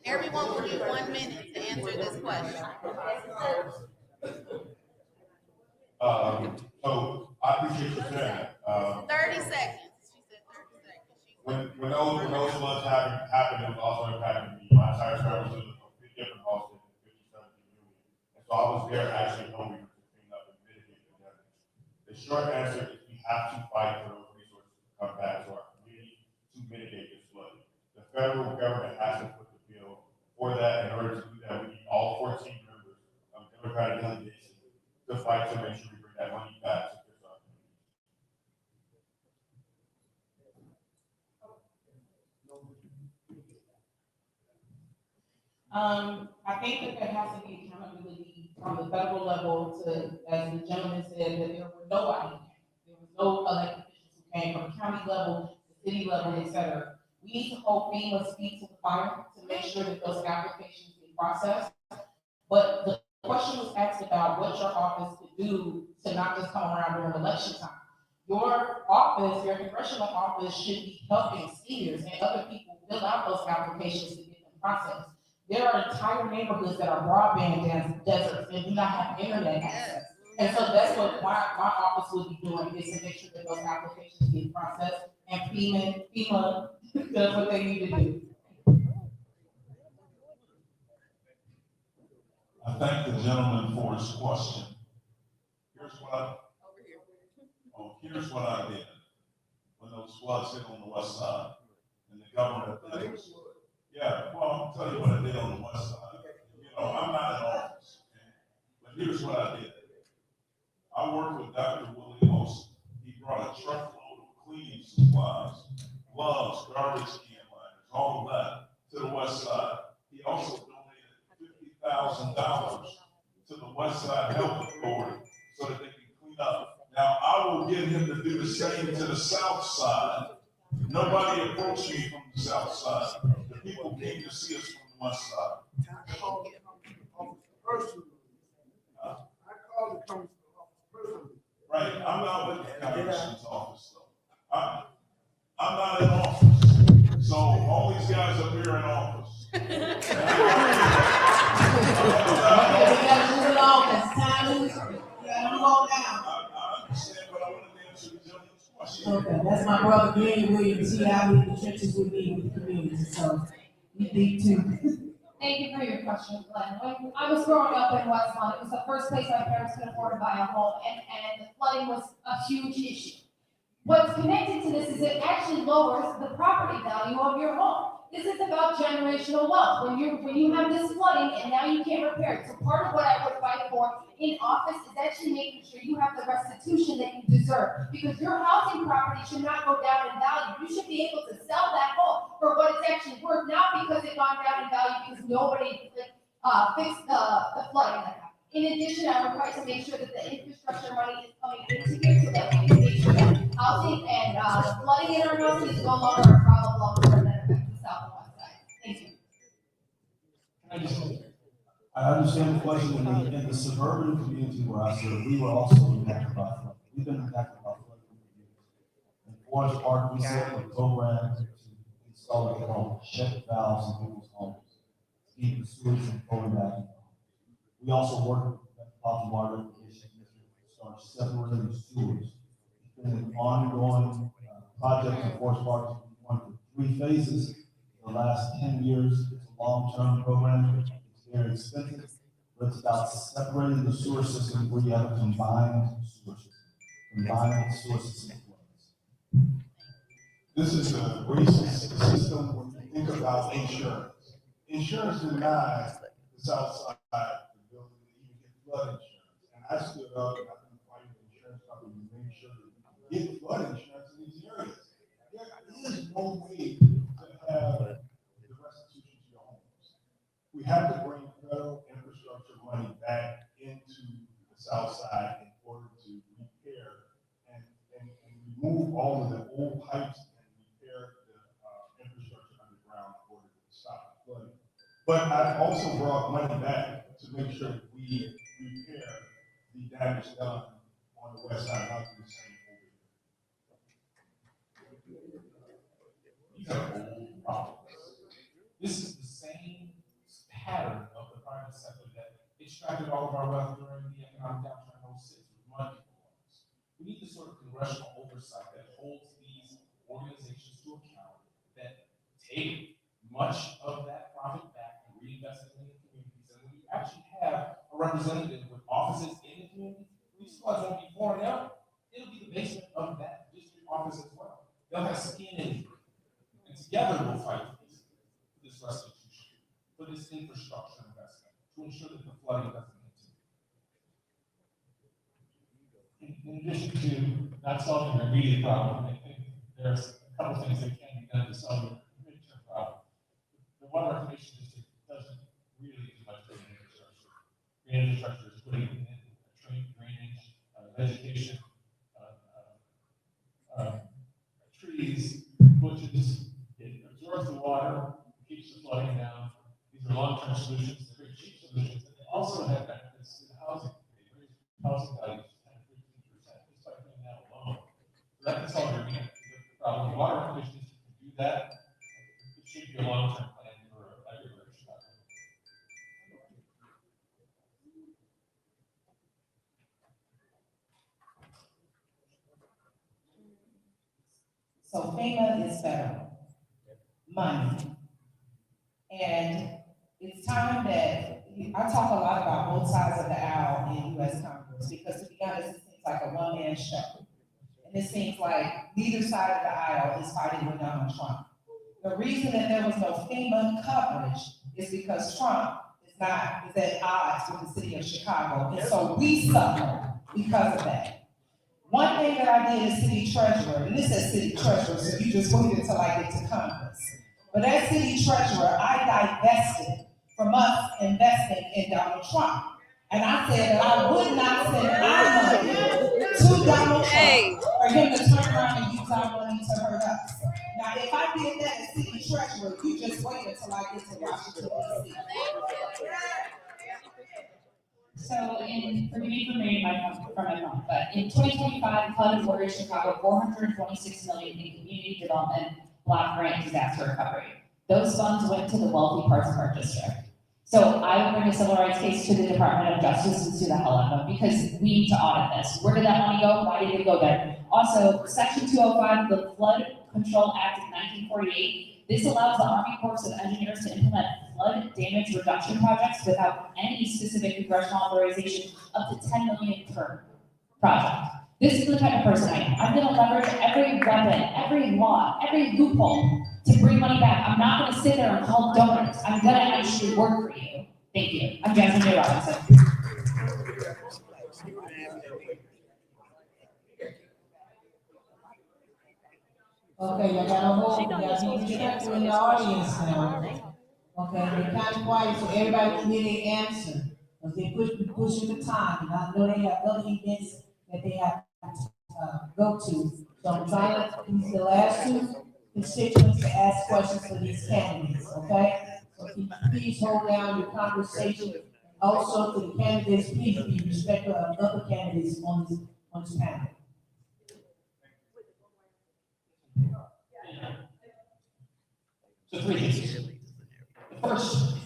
Everyone will get 1 minute to answer this question. So I appreciate you saying that. 30 seconds. She said 30 seconds. When those floods happened, it was also impacting me. My entire service was a different cost than 57 million. And so I was there actually helping to clean up and mitigate the damage. The short answer is we have to fight for those resources to come back to our community to mitigate this flooding. The federal government has to put the bill for that. In order to do that, we need all 14 members of the Democratic delegation to fight to make sure we bring that money back to fix our community. I think that there has to be accountability from the federal level to, as the gentleman said, that there were nobody. There was no elected officials who came from the county level, the city level, et cetera. We need to hold FEMA's feet to the fire to make sure that those applications get processed. But the question was asked about what your office could do to not just come around during election time. Your office, your congressional office should be helping seniors and other people fill out those applications to get them processed. There are entire neighborhoods that are broadband deserts and do not have internet access. And so that's what my office will be doing, is to make sure that those applications get processed and FEMA does what they need to do. I thank the gentleman for his question. Here's what I did when those floods hit on the west side, and the government did. Yeah, well, I'll tell you what I did on the west side. I'm not in office, but here's what I did. I worked with Dr. Willie Wilson. He brought a truckload of cleaning supplies, gloves, garbage can liners, all of that to the west side. He also donated $50,000 to the West Side Health Authority so that they can clean up. Now, I will get him to do the same to the south side. Nobody approached me from the south side. The people came to see us from the west side. I called the congressman personally. Right, I'm not with the congressman's office though. I'm not in office. So all these guys up here in office. We gotta move along, it's time to, we gotta move on now. I understand, but I want to answer the gentleman's question. Okay, that's my brother Gary Williams, he out in the trenches with me with the community, so we need to. Thank you for your question, Glenn. When I was growing up in Westmont, it was the first place my parents could afford to buy a home, and flooding was a huge issue. What's connected to this is it actually lowers the property value of your home. This is about generational wealth. When you have this flooding and now you can't repair it. So part of what I would fight for in office is actually making sure you have the restitution that you deserve. Because your housing property should not go down in value. You should be able to sell that home for what it's actually worth, not because it gone down in value because nobody fixed the flooding that happened. In addition, I would try to make sure that the infrastructure money is coming into here so that we can make sure that housing and flooding in our housing is no longer a problem long-term that affects the south and west side. Thank you. I understand the question. In the suburban community where I serve, we were also impacted by flooding. We've been impacted by flooding for years. In Forest Park, we set up a program to install what they call check valves in people's homes, to keep the sewage from flowing back in. We also work with the Metropolitan Water Reclamation District to start separating the sewage. It's been an ongoing project in Forest Park. We went through 3 phases. The last 10 years, it's a long-term program. It's very expensive, but it's about separating the sewer system where you have a combined sewer system. Combined sewer system flows. This is a recent system when you think about insurance. Insurance denies the south side flood insurance. And I stood up and I've been fighting the insurance company to make sure that we can get flood insurance in these areas. There is no way to have the restitution to your homes. We have to bring federal infrastructure money back into the south side in order to repair and remove all of the old pipes and repair the infrastructure underground in order to stop the flooding. But I also brought money back to make sure that we repair the damage done on the west side, not the same These are old problems. This is the same pattern of the private sector that extracted all of our wealth during the economic downturn in 06 with money loans. We need the sort of congressional oversight that holds these organizations to account, that take much of that profit back and reinvest it in the communities. And when you actually have a representative with offices in the community, these floods won't be pouring out. It'll be the basement of that district office as well. They'll have skin injury. And together we'll fight for this restitution, for this infrastructure investment, to ensure that the flooding doesn't continue. In addition to not solving the immediate problem, I think there's a couple things that can be done to solve the midterm problem. The water reclamation district doesn't really do much for the infrastructure. The infrastructure is putting in drainage, vegetation, trees, bushes. It absorbs the water, keeps the flooding down. These are long-term solutions. They're very cheap solutions. And they also have benefits to the housing. They raise housing values 10 to 15% just by doing that alone. So that can solve your immediate problem. The water reclamation district can do that. It should be a long-term plan for everywhere in Chicago. So FEMA is federal money. And it's time that, I talk a lot about both sides of the aisle in US Congress, because to be honest, it seems like a one-man show. And it seems like neither side of the aisle is fighting with Donald Trump. The reason that there was no FEMA coverage is because Trump is at odds with the city of Chicago. And so we suffer because of that. One thing that I did as city treasurer, and this is city treasurer, so you just wait until I get to Congress. But as city treasurer, I divested from us investing in Donald Trump. And I said that I would not send our money to Donald Trump for him to turn around and use our money to hurt us. Now, if I did that as city treasurer, you just wait until I get to Washington, D.C. So forgive me for reading from my phone, but in 2025, HUD awarded Chicago $426 million in community development block grant disaster recovery. Those funds went to the wealthy parts of our district. So I will bring a civil rights case to the Department of Justice and to the HLFA because we need to audit this. Where did that money go? Why did it go there? Also, Section 205 of the Flood Control Act of 1948, This allows the Army Corps of Engineers to implement flood damage reduction projects without any specific congressional authorization up to 10 million per project. This is the type of person I am. I'm gonna leverage every weapon, every law, every loophole to bring money back. I'm not gonna sit there and call donors. I'm gonna actually work for you. Thank you. I'm Jasmine J. Robinson. Okay, y'all gotta hold, y'all be respectful in the audience now. Okay, they're kind of quiet, so everybody can get their answer. Because they pushing the time, and I know they have other events that they have to go to. So I'm trying to, these are the last two constituents to ask questions for these candidates, okay? So please hold down your conversation. Also, to the candidates, please be respectful of other candidates on this panel. So three things. The first,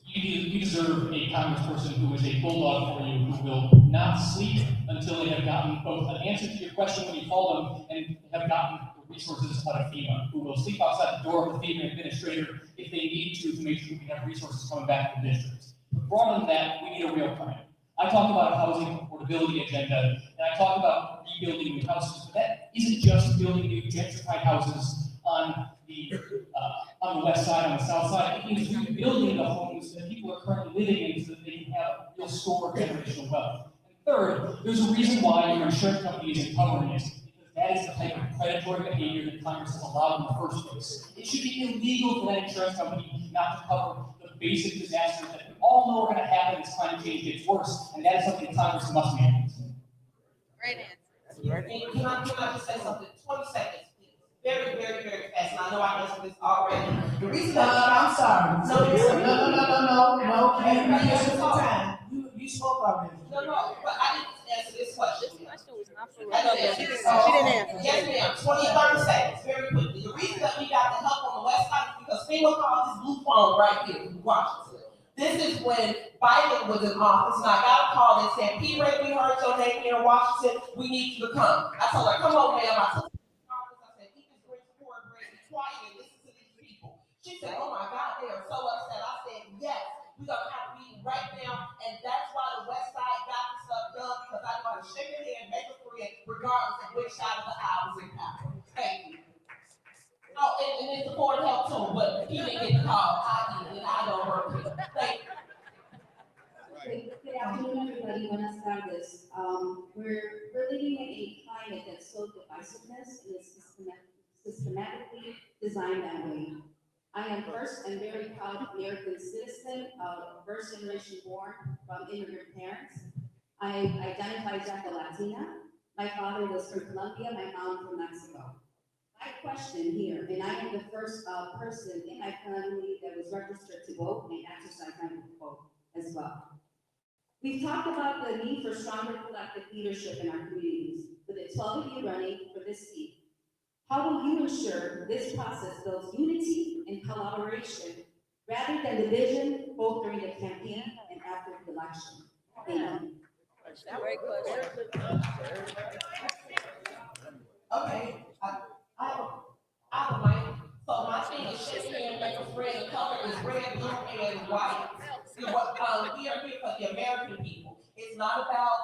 you deserve a congressperson who is a bulldog for you, who will not sleep until they have gotten both an answer to your question when you call them and have gotten the resources out of FEMA, who will sleep outside the door of the FEMA administrator if they need to make sure we have resources coming back to the districts. But broader than that, we need a real plan. I talk about a housing affordability agenda, and I talk about rebuilding new houses, but that isn't just building new gentrified houses on the west side, on the south side. It means rebuilding the homes that people are currently living in so that they can have real store generational wealth. And third, there's a reason why your insurance company isn't covering this, because that is the type of predatory behavior that Congress has allowed in the first place. It should be illegal for that insurance company not to cover the basic disasters that we all know are going to happen as climate change gets worse, and that is something Congress must manage. Great answer. Can I just say something? 20 seconds. Very, very, very fast, and I know I answered this already. The reason that I'm sorry. No, you spoke already. No, but I didn't answer this question. This question was not for I know that. She didn't answer. Yes, ma'am, 30 seconds, very quickly. The reason that we got the help on the west side is because FEMA called this blue phone right here in Washington. This is when Biden was in office, and I got a call that said, P. Ray, we heard your name here in Washington, we need you to come. I told her, come on, ma'am. I took quiet and listen to these people. She said, oh my God, they are so upset. I said, yes, we're going to have a meeting right now, and that's why the West Side got this stuff done, because I know how to shake your hand, make a friend, regardless of which side of the aisle is in power. Thank you. Oh, and it's the Board of Health too, but he didn't get the call. I did, and I don't work here. Thank you. Good afternoon, everybody. Buenas tardes. We're living in a climate that's so divisiveness and is systematically designed that way. I am first and very proud American citizen, first generation born from immigrant parents. I identify as Afro-Latina. My father was from Colombia, my mom from Mexico. My question here, and I am the first person in my family that was registered to vote and exercise my vote as well. We've talked about the need for stronger collective leadership in our communities. With a 12 of you running for this seat, how will you ensure this process builds unity and collaboration rather than division, both during the campaign and after the election? Thank you. Great question. Okay, I have a mic. So my thing is shake hand, make a friend. The color is red, blue, and white. We are here for the American people. It's not about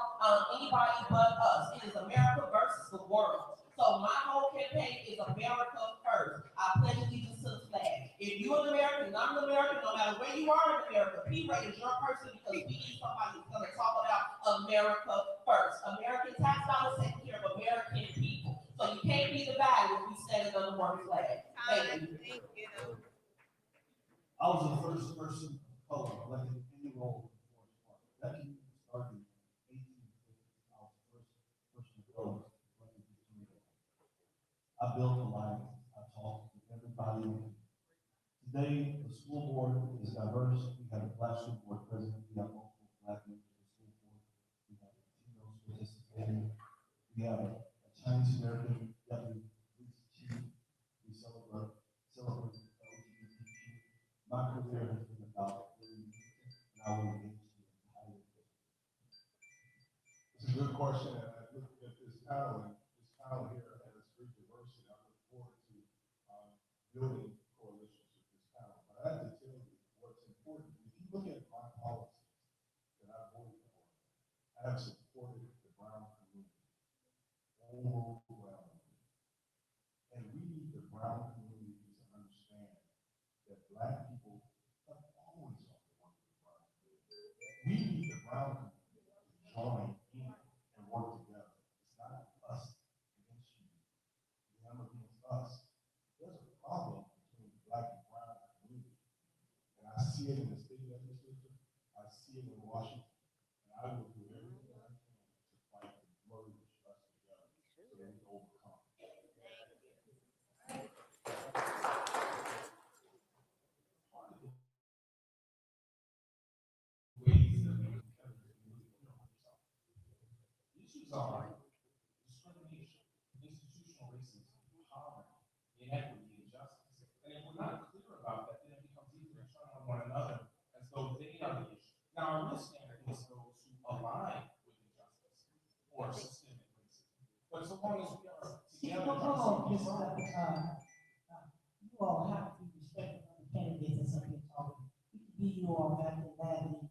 anybody but us. It is America versus the world. So my whole campaign is America first. I pledge allegiance to the flag. If you're an American, I'm an American, no matter where you are in America, P. Ray is your person because we need somebody who's going to talk about America first. American tax dollars taking care of American people. So you can't be divided if we stand under one flag. Thank you. I was the first person of color elected in any role in the Forest Park. That community started in 1850. I was the first person of color elected in the community. I built alliances. I talked with everybody. Today, the school board is diverse. We have a Black school board president. We have multiple Black members of the school board. We have Latinos participating. We have a Chinese American deputy police chief. We celebrate LGBTQ. My career has been about building unity, and I will engage the entire day. It's a good question, and I look at this panel, and this panel here has great diversity. I look forward to building coalition have supported the brown community overwhelmingly. And we need the brown community to understand that Black people have always supported the brown community. We need the brown community to join in and work together. It's not us against you, them against us. There's a problem between the Black and brown community. And I see it in the state legislature, I see it in Washington, and I will do everything I can to fight to merge us together so that we overcome. Issues are discrimination, institutional racism, poverty, inequity, injustice. And if we're not clear about that, then it becomes easier to turn on one another as though they are the issue. Now, our risk is those who align with injustice or systemic racism. But so long as we are together, you all have to be respectful of the candidates that's up here talking. We can give you all that and that and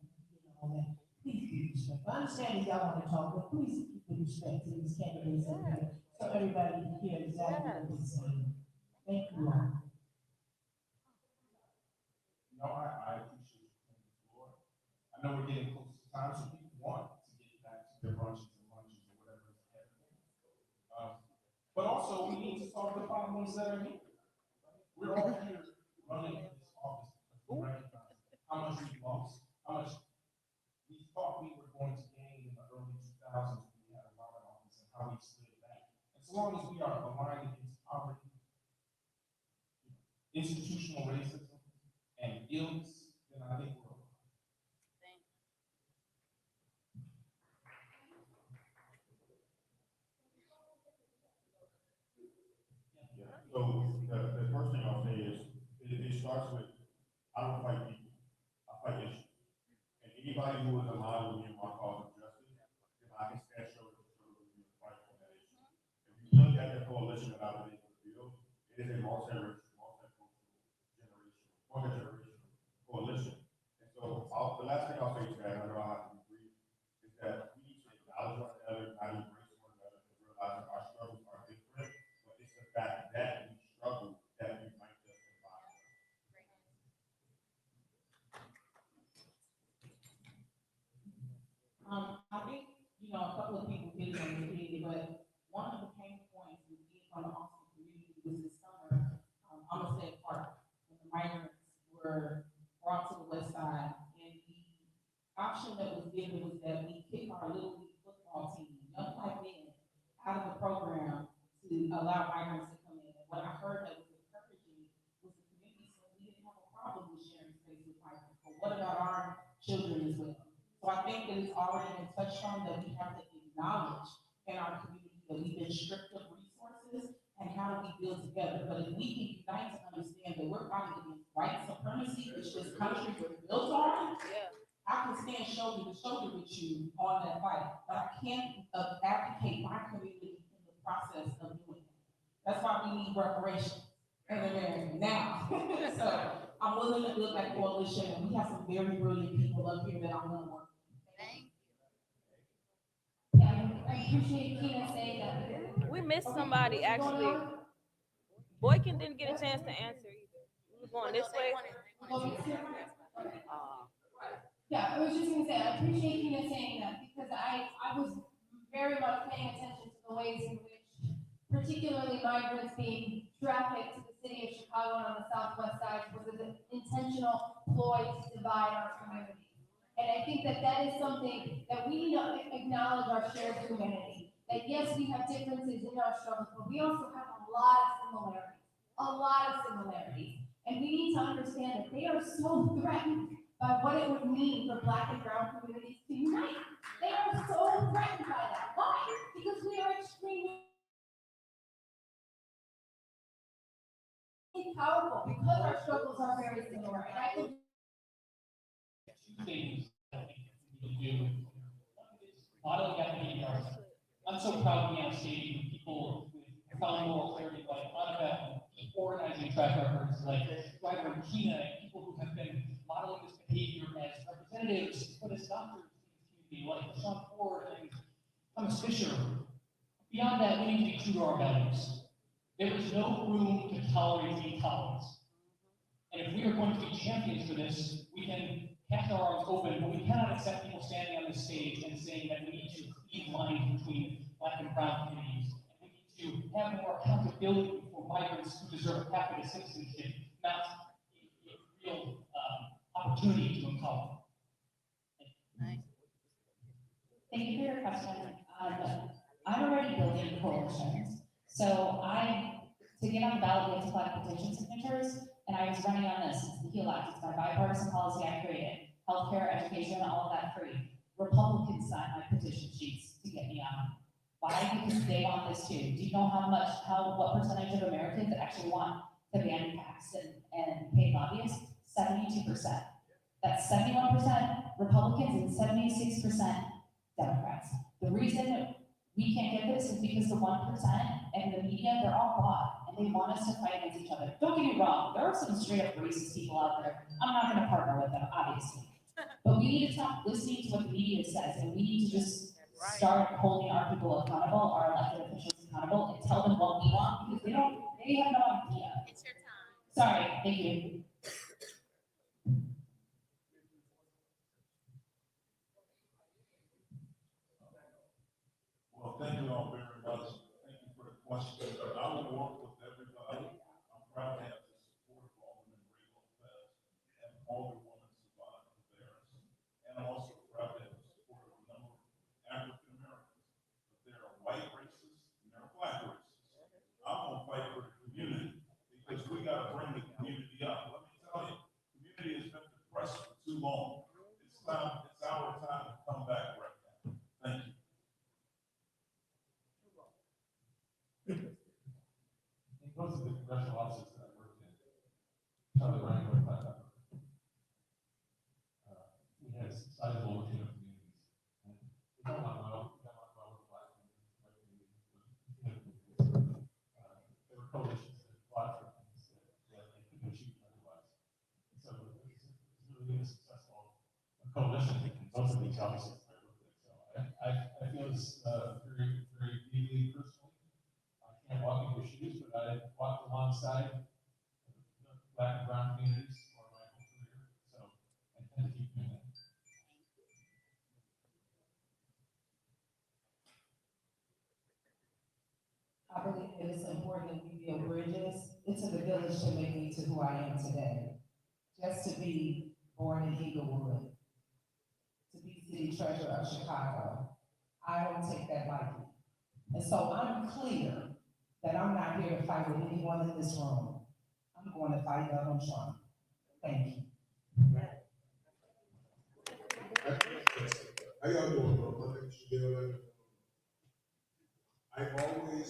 all that. Please be respectful. I understand that y'all want to talk, but please keep the respect to these candidates up here so everybody can hear exactly what they're saying. Thank you all. No, I appreciate you coming to the floor. I know we're getting close to time, so people want to get back to their brunches and lunches or whatever is ahead. But also, we need to solve the problems that are here. We're all here running this office because we recognize how much we lost, how much we thought we were going to gain in the early 2000s when we had a lot of office and how we slid back. And so long as we are aligned against poverty, institutional racism, and illness, then I think we're okay. Yeah. So the first thing I'll say is, it starts with, I don't fight people, I fight issues. And anybody who is aligned with me in my cause of justice, then I can stand shoulder to shoulder with you and fight for that issue. If you look at the coalition that I've been able to build, it is a multi-generational coalition. And so the last thing I'll say to that, and I know I have to be brief, is that we need to acknowledge one another, not embrace one another, and realize that our struggles are different, but it's the fact that we struggle that unites us and binds us. I think, a couple of people did it on the community, but one of the pain points we did on the Austin community was this summer, I'm gonna say park, when the migrants were brought to the west side, and the option that was given was that we kick our little league football team, young black men, out of the program to allow migrants to come in. And what I heard that was encouraging was the community said we didn't have a problem with sharing space with migrants, but what about our children as well? So I think that it's already been touched on that we have to acknowledge in our community that we've been stripped of resources and how do we build together. But if we can unite to understand that we're fighting against white supremacy, which this country was built on, I can stand shoulder to shoulder with you on that fight, but I can't advocate my community in the process of doing that. That's why we need reparations in America now. So I'm willing to build that coalition, and we have some very brilliant people up here that I'm gonna work with. Yeah, I appreciate Kina saying that. We missed somebody, actually. Boykin didn't get a chance to answer either. We were going this way. Yeah, I was just gonna say, I appreciate Kina saying that, because I was very much paying attention to the ways in which particularly migrants being trafficked to the city of Chicago and on the southwest side was an intentional ploy to divide our community. And I think that that is something that we need to acknowledge our shared humanity. That yes, we have differences in our struggles, but we also have a lot of similarities. And we need to understand that they are so threatened by what it would mean for Black and brown communities to unite. They are so threatened by that. Why? Because we are extremely powerful, because our struggles are very similar. And I think two things I think we can do. Modeling advocating arts. I'm so proud to be on stage with people with found moral clarity like Monica, organizing track records like Driver and Kina, and people who have been modeling this behavior as representatives for this doctors in these community, like Sean Ford and Thomas Fisher. Beyond that, we need to be true to our values. There is no room to tolerate intolerance. And if we are going to be champions for this, we can cast our arms open, but we cannot accept people standing on this stage and saying that we need to clean lines between Black and brown communities. And we need to have more accountability for migrants who deserve a pathway to citizenship, not a real opportunity to empower. Thank you for your question. I'm already building coalitions. So to get on the ballot, we have to collect petition signatures, and I was running on this, it's the HEAL Act, it's my bipartisan policy I created, healthcare, education, all of that free. Republicans signed my petition sheets to get me on. Why? Because they want this too. Do you know what percentage of Americans actually want to ban tax and pay lobbyists? 72%. That's 71% Republicans and 76% Democrats. The reason we can't get this is because the 1% and the media, they're all bought, and they want us to fight against each other. Don't get me wrong, there are some straight up racist people out there. I'm not gonna partner with them, obviously. But we need to stop listening to what the media says, and we need to just start holding our people accountable, our elected officials accountable, and tell them what we want, because they have no idea. It's your time. Sorry, thank you. Well, thank you all very much. Thank you for the question. I will work with everybody. I'm proud to have the support of Alderman Ray Lopez and Alderwoman Savannah Rivera. And I'm also proud to have the support of a number of African Americans. But there are white racists and there are black racists. I'm gonna fight for the community because we gotta bring the community up. Let me tell you, the community has been depressed for too long. It's our time to come back right now. Thank you. In most of the congressional offices that I worked in, Charlie Ryan, we had sizable Latino communities. And we got along well with black communities. There were coalitions that fought for things that they couldn't achieve otherwise. So it was really a successful coalition in most of these offices that I worked in. So I feel this very, very deeply personally. I can't walk in your shoes, but I walked alongside the black and brown communities for my whole career, so I intend to keep doing that. I believe that it's important that we build bridges into the village to make me to who I am today. Just to be born in Inglewood, to be city treasurer of Chicago, I don't take that lightly. And so I'm clear that I'm not here to fight with anyone in this room. I'm going to fight Donald Trump. Thank you. How y'all doing, bro? My name is Shadell. I've always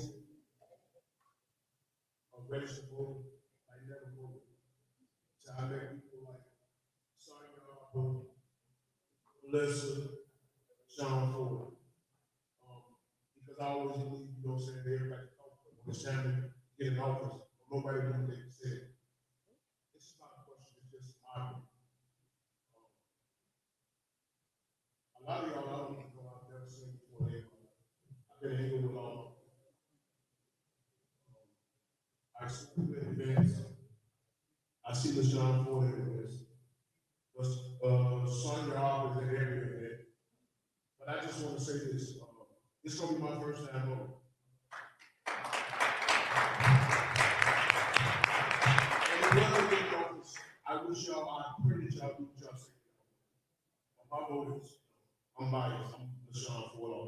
registered voter. I never voted. So I met people like Sonia, Melissa, Sean Ford. Because I always believe, you know what I'm saying, everybody talks, but when it's time to get in office, nobody knows what they said. This is not a question, it's just my opinion. A lot of y'all, I don't even know, I've never seen before. I've been in England with all. I see people in events. I see LaShawn Ford in events. Sonia Harper is at every event. But I just want to say this. This is going to be my first time voting. And the other thing, I wish y'all, I pray that y'all do what y'all say. My vote is, I'm biased. I'm LaShawn Ford all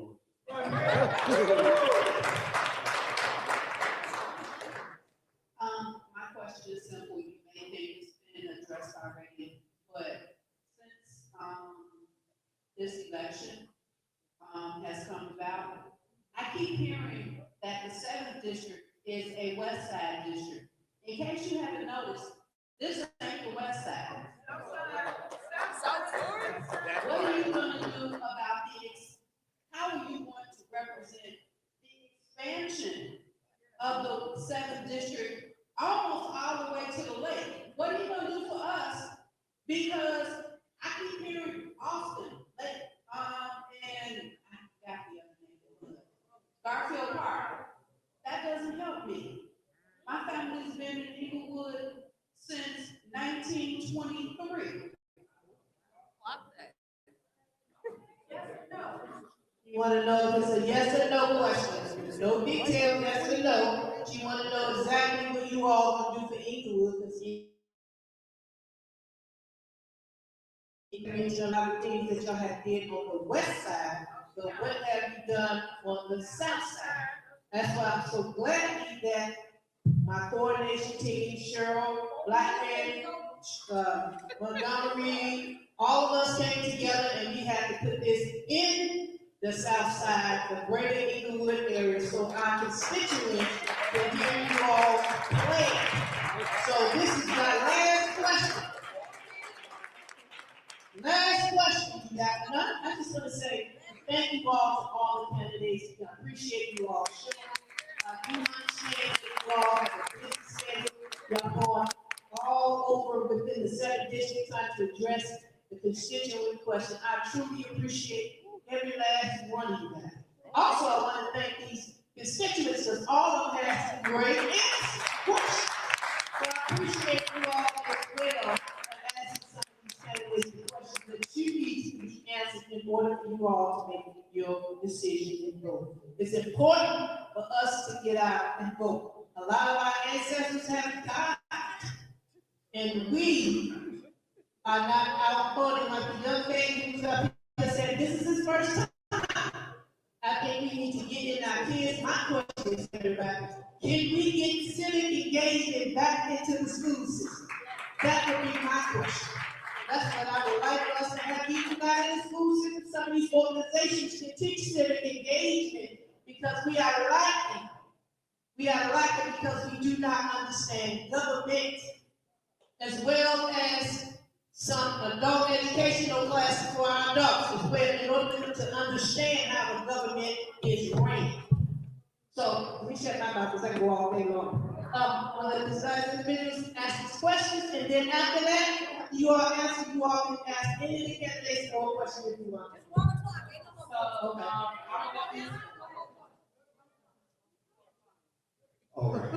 My question is simple. You may think it's been addressed already, but since, this election, has come about, I keep hearing that the 7th district is a West Side district. In case you haven't noticed, this ain't the West Side. What are you gonna do about how are you going to represent the expansion of the 7th district almost all the way to the lake? What are you gonna do for us? Because I keep hearing often, Garfield Park. That doesn't help me. My family's been in Inglewood since 1923. You want to know if it's a yes or no question. There's no detail, yes or no. She want to know exactly what you all will do for Inglewood, because you mentioned a lot of things that y'all have did on the west side, but what have you done on the south side? That's why I'm so glad that my coordination team, Cheryl, Blackman, Montgomery, all of us came together and we had to put this in the south side, the greater Inglewood area, so our constituents can hear you all play. So this is my last question. Last question, you got none? I just want to say thank you all for all the candidates. I appreciate you all. I do understand that you all have a busy schedule. Y'all going all over within the 7th district trying to address the constituent question. I truly appreciate every last one of you guys. Also, I want to thank these constituents, because all of them have some great answers. So I appreciate you all as well for asking some of these candidates the questions that you need to be answered in order for you all to make your decision and vote. It's important for us to get out and vote. A lot of our ancestors have died, and we are not out voting like the young man who's up here said this is his first time. I think we need to get in our kids. My question is, everybody, can we get civic engagement back into the school system? That would be my question. That's what I would like for us to have you guys in the school system. Some of these organizations can teach civic engagement because we are lacking. We are lacking because we do not understand government, as well as some adult educational classes for our adults, as well, in order to understand how the government is ran. So let me shut my mouth because I can go all day long. One of the deciding individuals asks questions, and then after that, you all answer. You all can ask any of the candidates more questions if you want. It's 1 o'clock. All right.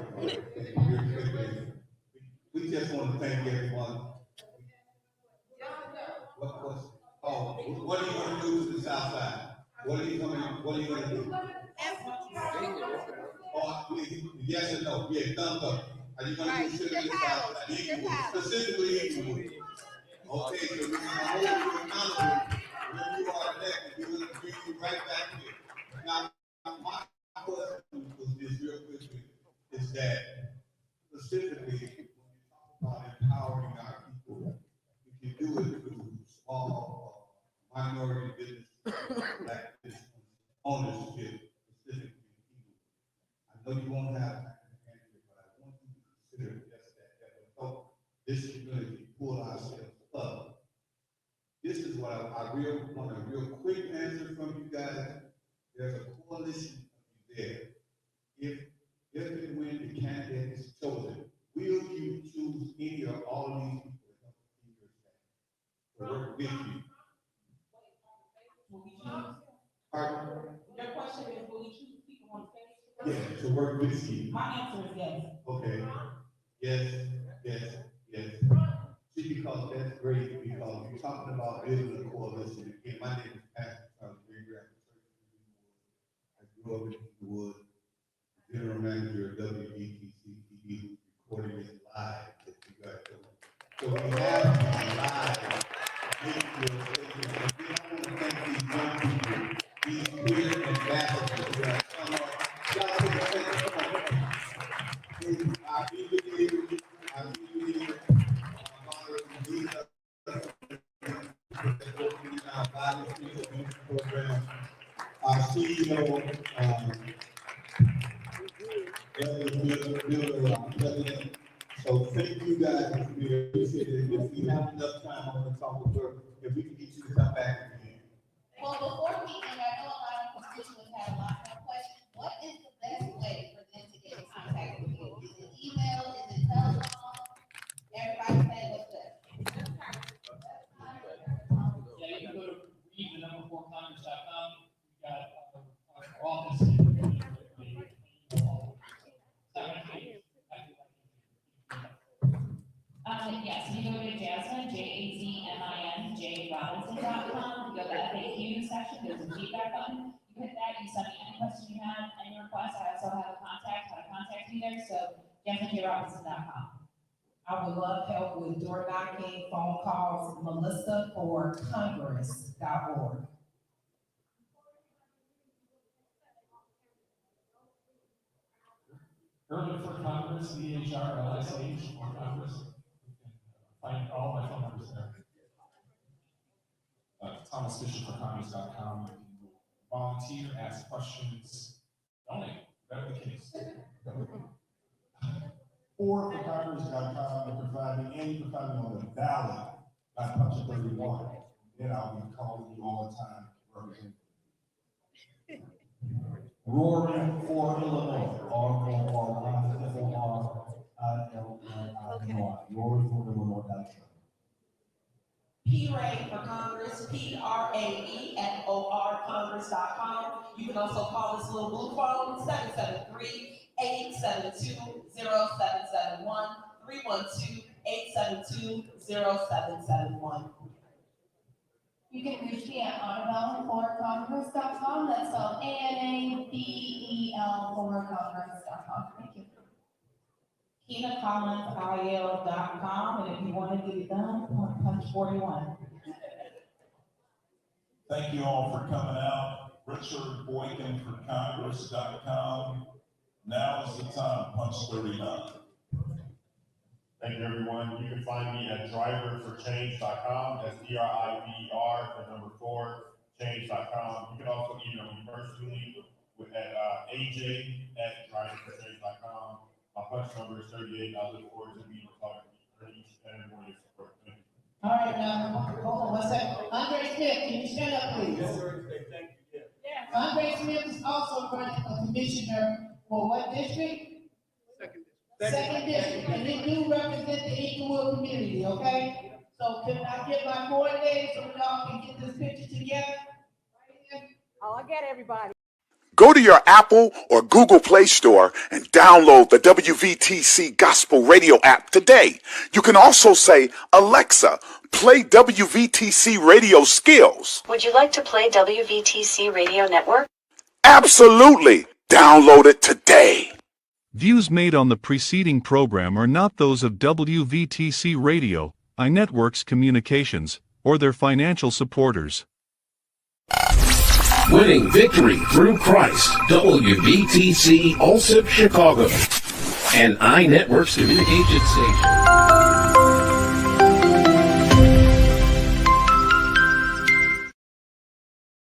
We just want to thank everyone. What question? Oh, what are you going to do to the south side? What are you going to do? Oh, yes or no? Yeah, thumbs up. Are you going to do civic to the south side? Specifically Inglewood. Okay, so we're going to hold you accountable when you are elected. We're going to bring you right back here. Now, my question was this real quickly, is that specifically, when you talk about empowering our people, if you do it through small minority business, black business ownership, specifically, I know you won't have an answer, but I want you to consider just that will help this community pull ourselves up. This is what I really want a real quick answer from you guys. There's a coalition of you there. If and when the candidate is chosen, will you choose any or all of these people to help in your staff, to work with you? Pardon? Your question is, will you choose people on stage? Yeah, to work with you. My answer is yes. Okay. Yes, yes, yes. See, because that's great, because you're talking about building a coalition. Again, my name is Pastor Charles Greengrass. I grew up in Inglewood, general manager of WBTC-TV, recording this live that you guys do. So we have you live. I want to thank these young people, these queer ambassadors who have come up. Y'all take a second, come on. Our engineer, our CEO, President. So thank you guys. We appreciate it. If we have enough time, I'm going to talk with her. If we can get you to come back again. Well, before we, and I know a lot of constituents have a lot more questions, what is the best way for them to get in contact with you? Is it email? Is it telephone? Everybody say what's best. Yeah, you can go to read the number 4congress.com. We got our office question you have, any requests, I also have how to contact me there, so JacksonKRobinson.com. I would love help with door knocking, phone calls, melissa4congress.org. Urban for Congress, EHRLSH for Congress. You can find all my phone numbers there. ThomasFisherForCongress.com. You can volunteer, ask questions, donate, whatever the case. Or for Congress.com, you can find me, and you can find me on the ballot by punching 31. Then I'll be calling you all the time, representing. Roaring for Illinois, RORILLINOIS, Roaring for Illinois.com. P-Ray for Congress, PRAEFOR Congress.com. You can also call this little blue phone, 773-872-0771, 312-872-0771. You can reach me at Annabelle4Congress.com. That's spelled ANABEL4Congress.com. Thank you. KeenaCollinsIL.com, and if you want to get it done, punch 41. Thank you all for coming out. Richard Boykin for Congress.com. Now is the time, punch 39. Thank you, everyone. You can find me at driverforchange.com. That's DRIVER, the number 4, change.com. You can also email me personally at aj@driverforchange.com. My punch number is 38. I look forward to being talking to each and every one of your support. Thank you. All right, now, hold on one second. Andre Smith, can you stand up, please? Thank you. Andre Smith is also running for commissioner for what district? Second district, and they do represent the Inglewood community, okay? So can I get my coordinates so we all can get this picture together? Oh, I get everybody. Go to your Apple or Google Play Store and download the WVTC Gospel Radio app today. You can also say, Alexa, play WVTC Radio Skills. Would you like to play WVTC Radio Network? Absolutely. Download it today. Views made on the preceding program are not those of WVTC Radio, iNetworks Communications, or their financial supporters. Winning victory through Christ, WVTC Allsip Chicago, and iNetworks Communication Station.